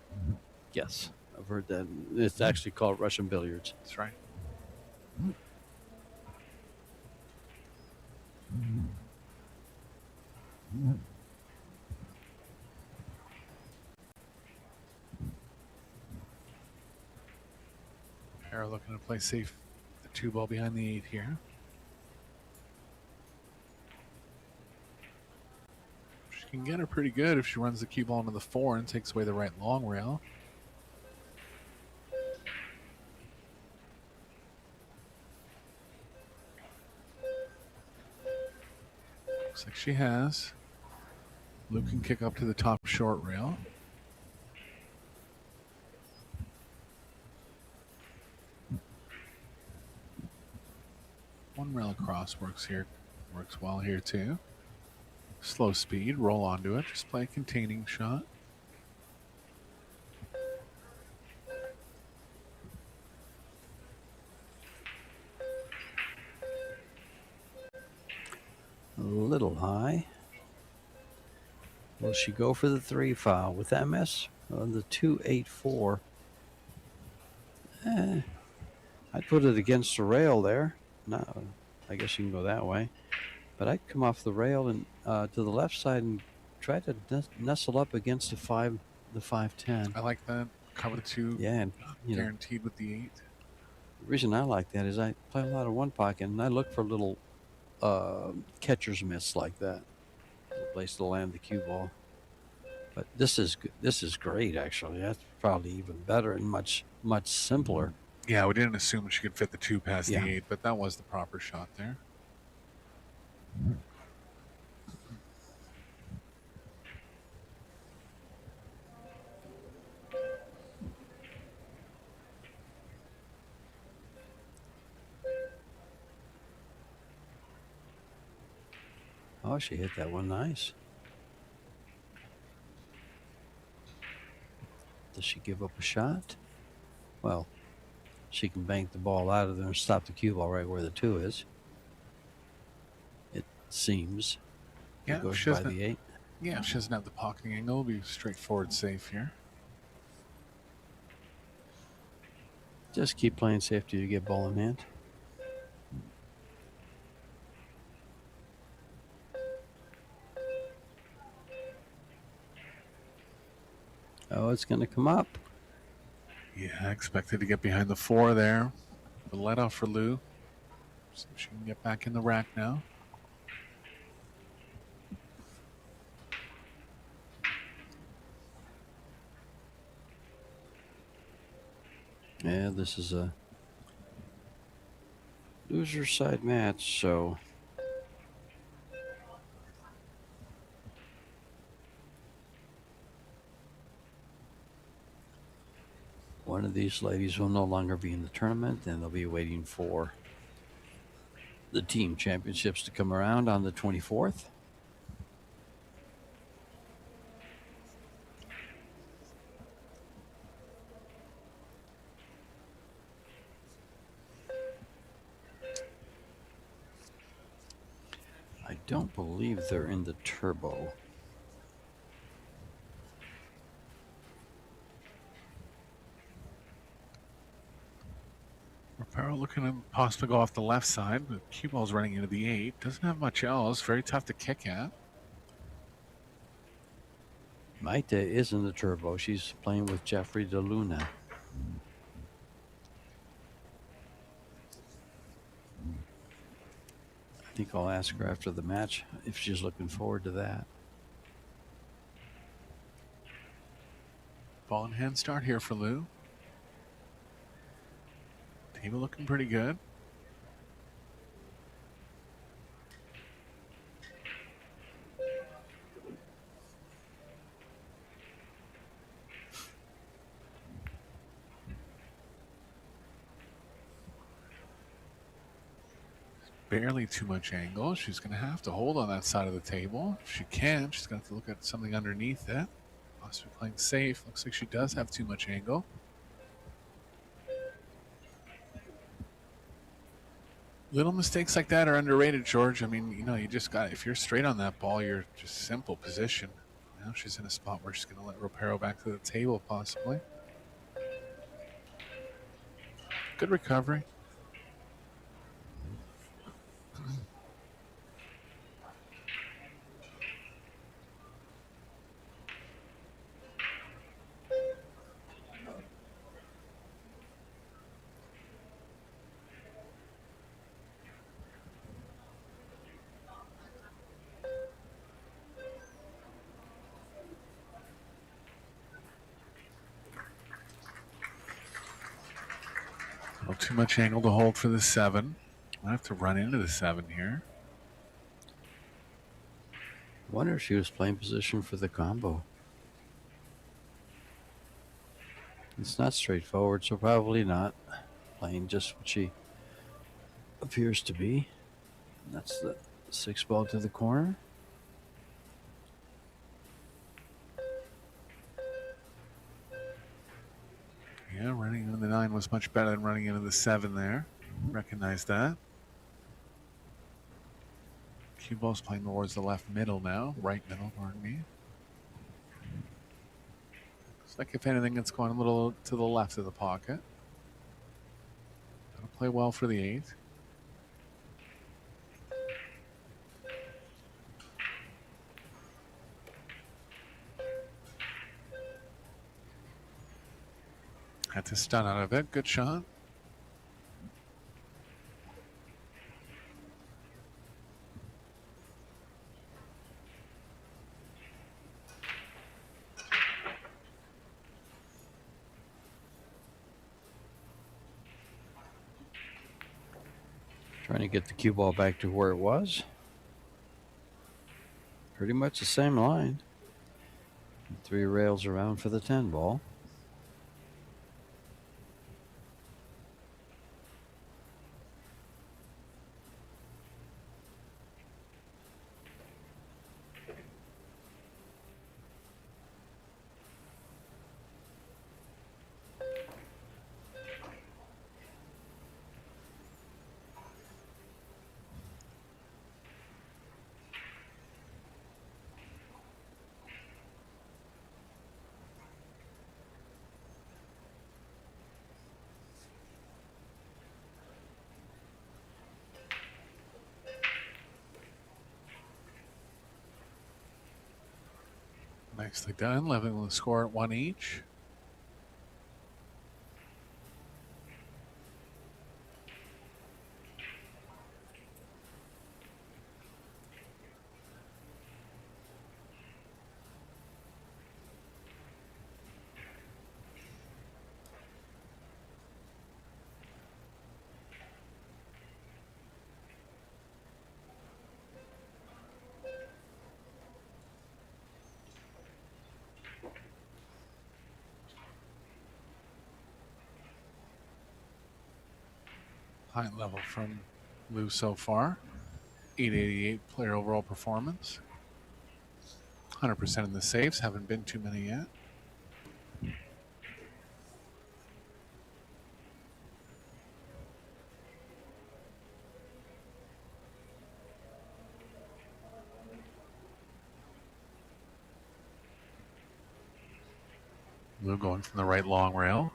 Yes, I've heard that. It's actually called Russian billiards. That's right. Pair looking to play safe. The 2 ball behind the 8 here. She can get her pretty good if she runs the cue ball into the 4 and takes away the right long rail. Looks like she has. Luke can kick up to the top short rail. One rail across works well here too. Slow speed, roll onto it, just play a containing shot. A little high. Will she go for the 3 foul with MS? The 2-8-4. I'd put it against the rail there. No, I guess you can go that way. But I'd come off the rail and to the left side and try to nestle up against the 5-10. I like that. Cover the 2. Yeah, and guaranteed with the 8. The reason I like that is I play a lot of one pocket and I look for little catcher's miss like that. A place to land the cue ball. But this is great actually. That's probably even better and much simpler. Yeah, we didn't assume she could fit the 2 past Yeah. the 8, but that was the proper shot there. Oh, she hit that one nice. Does she give up a shot? Well, she can bank the ball out of there and stop the cue ball right where the 2 is. It seems. Yeah, It goes she by doesn't- the 8. Yeah, if she doesn't have the pocketing angle, it'll be straightforward safe here. Just keep playing safe till you get ball in hand. Oh, it's going to come up. Yeah, I expected to get behind the 4 there. The let off for Lou. See if she can get back in the rack now. Yeah, this is a loser side match, so one of these ladies will no longer be in the tournament, and they'll be waiting for the team championships to come around on the 24th. I don't believe they're in the turbo. Rapero looking to possibly go off the left side, but cue ball's running into the 8. Doesn't have much else. Very tough to kick at. Maite is in the turbo. She's playing with Jeffrey De Luna. I think I'll ask her after the match if she's looking forward to that. Ball in hand start here for Lou. Table looking pretty good. Barely too much angle. She's going to have to hold on that side of the table. If she can, she's going to have to look at something underneath it. Possibly playing safe. Looks like she does have too much angle. Little mistakes like that are underrated, George. I mean, you just got, if you're straight on that ball, you're just simple position. Now she's in a spot where she's going to let Rapero back to the table, possibly. Good recovery. Too much angle to hold for the 7. I have to run into the 7 here. Wonder if she was playing position for the combo. It's not straightforward, so probably not playing just what she appears to be. That's the 6 ball to the corner. Yeah, running into the 9 was much better than running into the 7 there. Recognize that. Cue ball's playing towards the left middle now. Right middle, pardon me. Looks like if anything, it's going a little to the left of the pocket. That'll play well for the 8. Had to stun out of it. Good shot. Trying to get the cue ball back to where it was. Pretty much the same line. 3 rails around for the 10 ball. Nicely done. Leveling the score at 1 each. High level from Lou so far. 888 player overall performance. 100% in the saves. Haven't been too many yet. Lou going from the right long rail.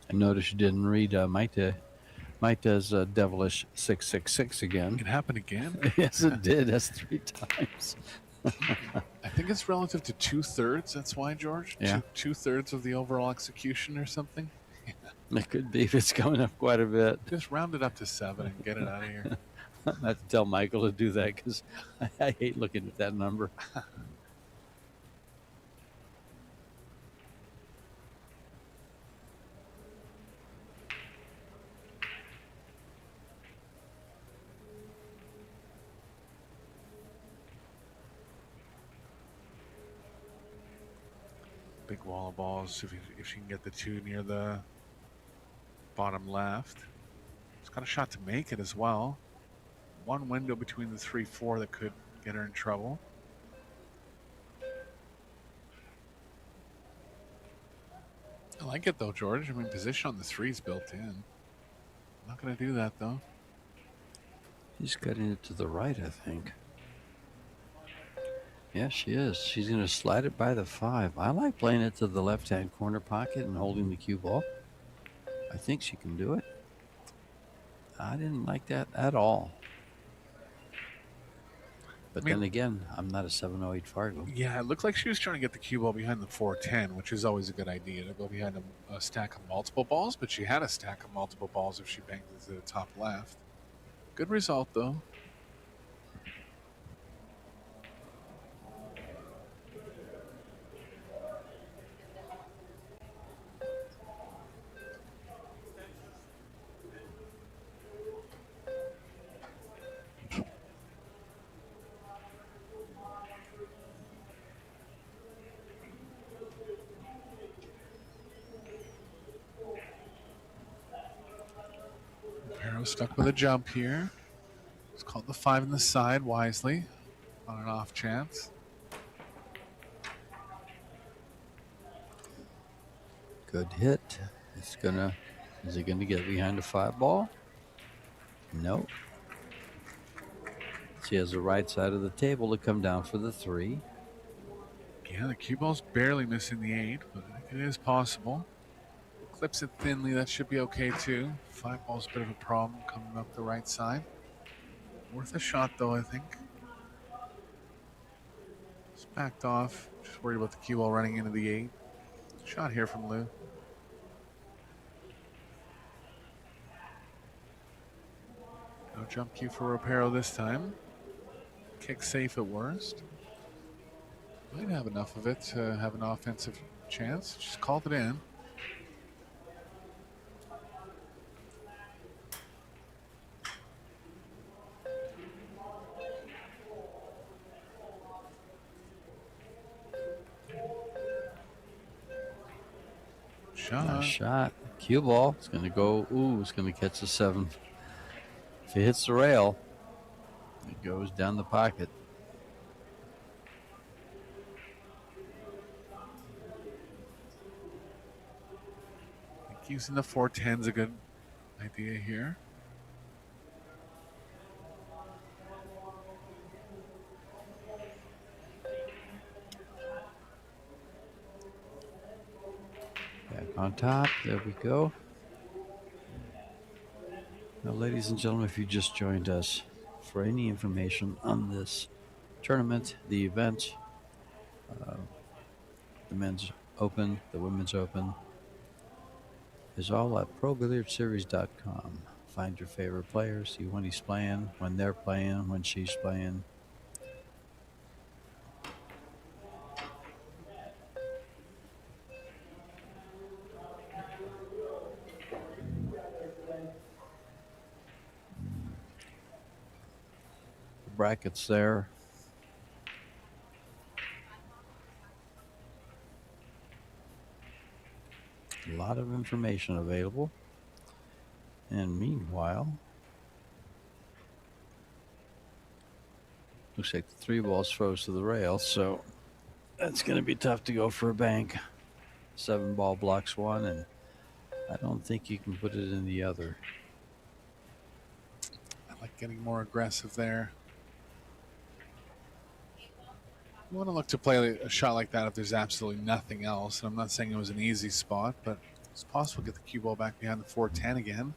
I noticed you didn't read Maita's devilish 666 again. It can happen again. Yes, it did. That's 3 times. I think it's relative to 2/3. That's why, George. Yeah. 2/3 of the overall execution or something. It could be if it's coming up quite a bit. Just round it up to 7 and get it out of here. I have to tell Michael to do that because I hate looking at that number. Big wall of balls. If she can get the 2 near the bottom left. She's got a shot to make it as well. One window between the 3-4 that could get her in trouble. I like it though, George. I mean, position on the 3 is built in. Not going to do that though. She's cutting it to the right, I think. Yeah, she is. She's going to slide it by the 5. I like playing it to the left-hand corner pocket and holding the cue ball. I think she can do it. I didn't like that at all. But then again, I'm not a 708 Fargo. Yeah, it looked like she was trying to get the cue ball behind the 410, which is always a good idea to go behind a stack of multiple balls, but she had a stack of multiple balls if she banged it to the top left. Good result, though. stuck with a jump here. It's called the 5 in the side wisely on an off chance. Good hit. Is he gonna get behind the 5 ball? No. She has the right side of the table to come down for the 3. Yeah, the cue ball's barely missing the 8, but I think it is possible. Clips it thinly, that should be okay too. 5 ball's a bit of a problem coming up the right side. Worth a shot though, I think. Just backed off. Just worried about the cue ball running into the 8. Shot here from Lou. No jump cue for Ropero this time. Kick safe at worst. Might have enough of it to have an offensive chance. Just called it in. Nice shot. Cue ball. It's gonna go. Ooh, it's gonna catch the 7. If it hits the rail, it goes down the pocket. I think using the 410 is a good idea here. Back on top. There we go. Now, ladies and gentlemen, if you just joined us, for any information on this tournament, the event, the men's open, the women's open, is all at ProBilliardsSeries.com. Find your favorite player, see when he's playing, when they're playing, when she's playing. Brackets there. A lot of information available. And meanwhile, looks like the 3 balls froze to the rail, so that's going to be tough to go for a bank. 7 ball blocks 1, and I don't think you can put it in the other. I like getting more aggressive there. You want to look to play a shot like that if there's absolutely nothing else. And I'm not saying it was an easy spot, but it's possible to get the cue ball back behind the 410 again.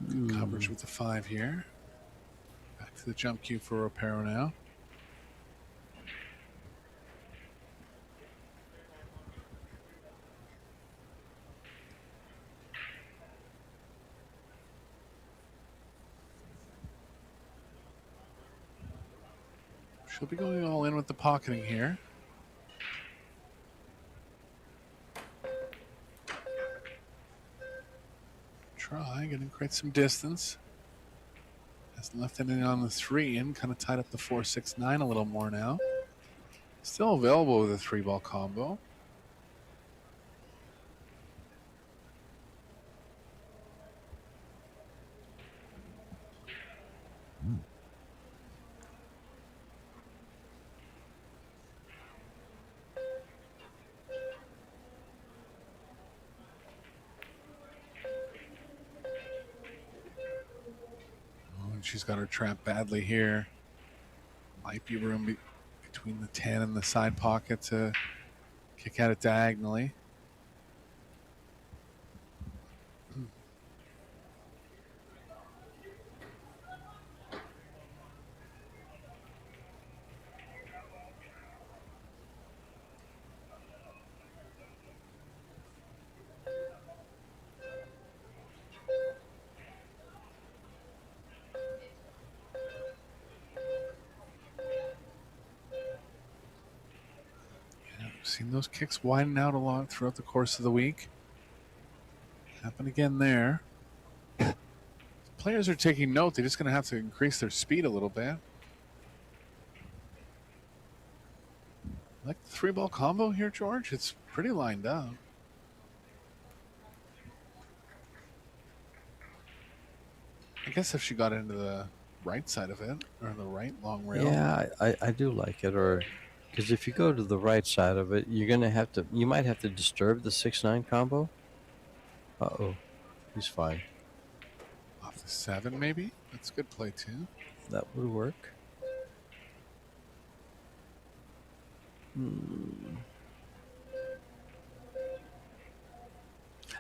Good coverage with the 5 here. Back to the jump cue for Ropero now. She'll be going all in with the pocketing here. Try, gonna create some distance. Has left it in on the 3 and kind of tied up the 4-6-9 a little more now. Still available with a 3 ball combo. She's got her trap badly here. Might be room between the 10 and the side pocket to kick at it diagonally. Seen those kicks widen out a lot throughout the course of the week. Happen again there. Players are taking note. They're just going to have to increase their speed a little bit. Like the 3-ball combo here, George? It's pretty lined up. I guess if she got into the right side of it, or the right long rail. Yeah, I do like it. Or because if you go to the right side of it, you're gonna have to. You might have to disturb the 6-9 combo. Uh-oh, he's fine. Off the 7, maybe? That's a good play, too. That would work. Hmm.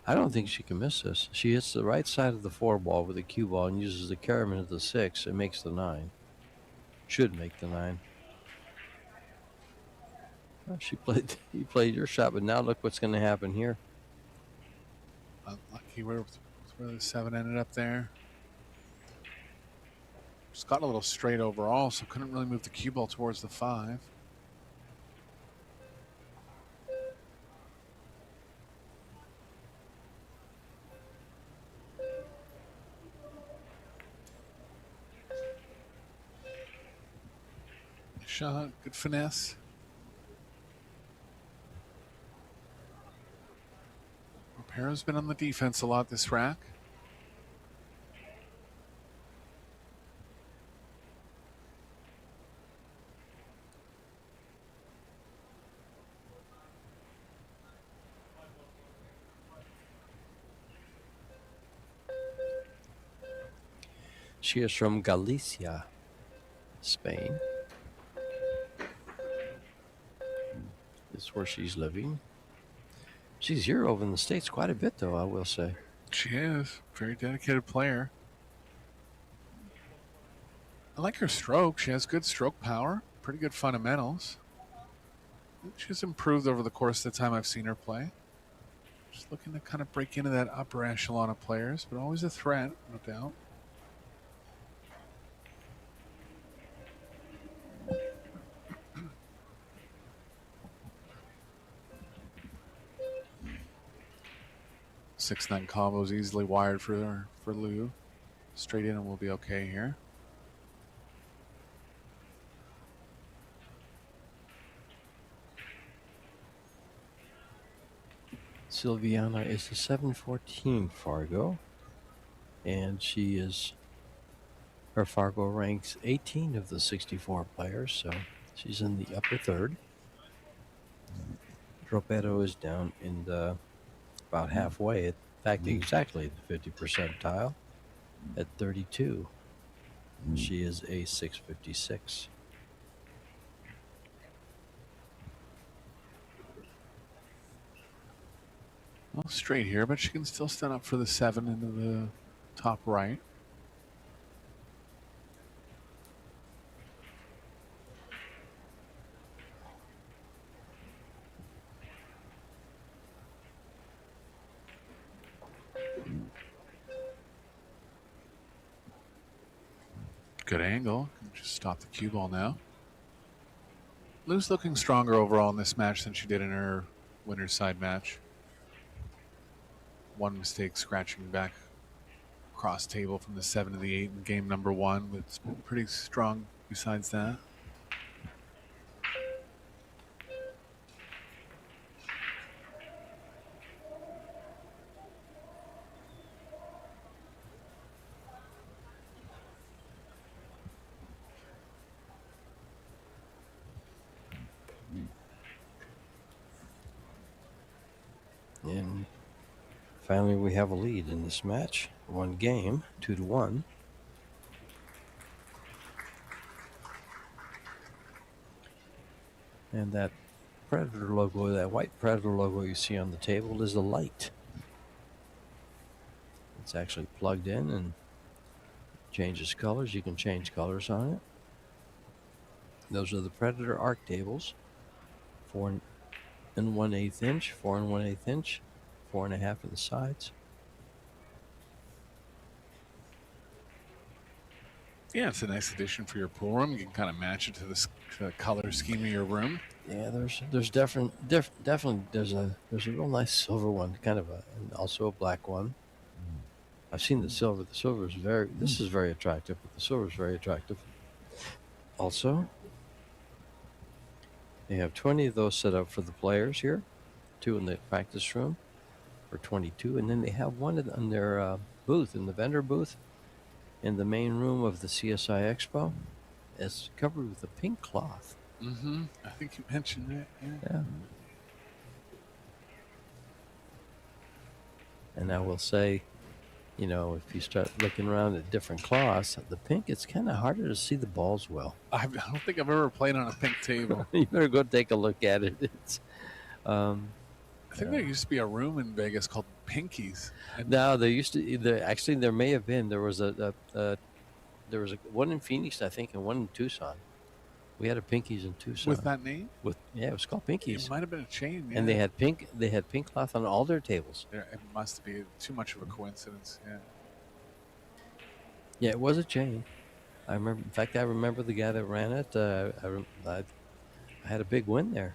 I don't think she can miss this. She hits the right side of the 4-ball with a cue ball and uses the carabin of the 6. It makes the 9. Should make the 9. Well, you played your shot, but now look what's going to happen here. Unlucky where the 7 ended up there. Just got a little straight overall, so couldn't really move the cue ball towards the 5. Shot, good finesse. Repairo's been on the defense a lot this rack. She is from Galicia, Spain. It's where she's living. She's here over in the States quite a bit, though, I will say. She is. Very dedicated player. I like her stroke. She has good stroke power. Pretty good fundamentals. She's improved over the course of the time I've seen her play. Just looking to kind of break into that upper echelon of players, but always a threat, no doubt. Six-9 combos easily wired for Lou. Straight in and we'll be okay here. Silviana is a 714 Fargo, and her Fargo ranks 18 of the 64 players, so she's in the upper third. Tropero is down in the about halfway, in fact, exactly the 50 percentile at 32. She is a 656. Well, straight here, but she can still stand up for the 7 into the top right. Good angle. Just stop the cue ball now. Lou's looking stronger overall in this match than she did in her winner's side match. One mistake scratching back across table from the 7 to the 8 in game number 1, but it's been pretty strong besides that. And finally, we have a lead in this match. One game, 2-1. And that Predator logo, that white Predator logo you see on the table is a light. It's actually plugged in and changes colors. You can change colors on it. Those are the Predator arc tables. 4 1/8 inch, 4 1/8 inch, 4.5 on the sides. Yeah, it's a nice addition for your pool room. You can kind of match it to the color scheme of your room. Yeah, there's definitely there's a real nice silver one, kind of and also a black one. I've seen the silver. The silver is this is very attractive, but the silver is very attractive. Also, they have 20 of those set up for the players here, 2 in the practice room, or 22, and then they have one in their booth, in the vendor booth, in the main room of the CSI Expo. It's covered with a pink cloth. Mm-hmm. I think you mentioned it. Yeah. Yeah. And I will say, if you start looking around at different cloths, the pink, it's kind of harder to see the balls well. I don't think I've ever played on a pink table. You better go take a look at it. It's I think there used to be a room in Vegas called Pinkies. now there used to there may have been there was a one in Phoenix, I think, and one in Tucson. We had a Pinkies in Tucson With that name? it was called Pinkies, It might have been a chain. Yeah. and they had pink cloth on all their tables. It must be too much of a coincidence. Yeah. Yeah, it was a chain. I remember. In fact, I remember the guy that ran it. I had a big win there.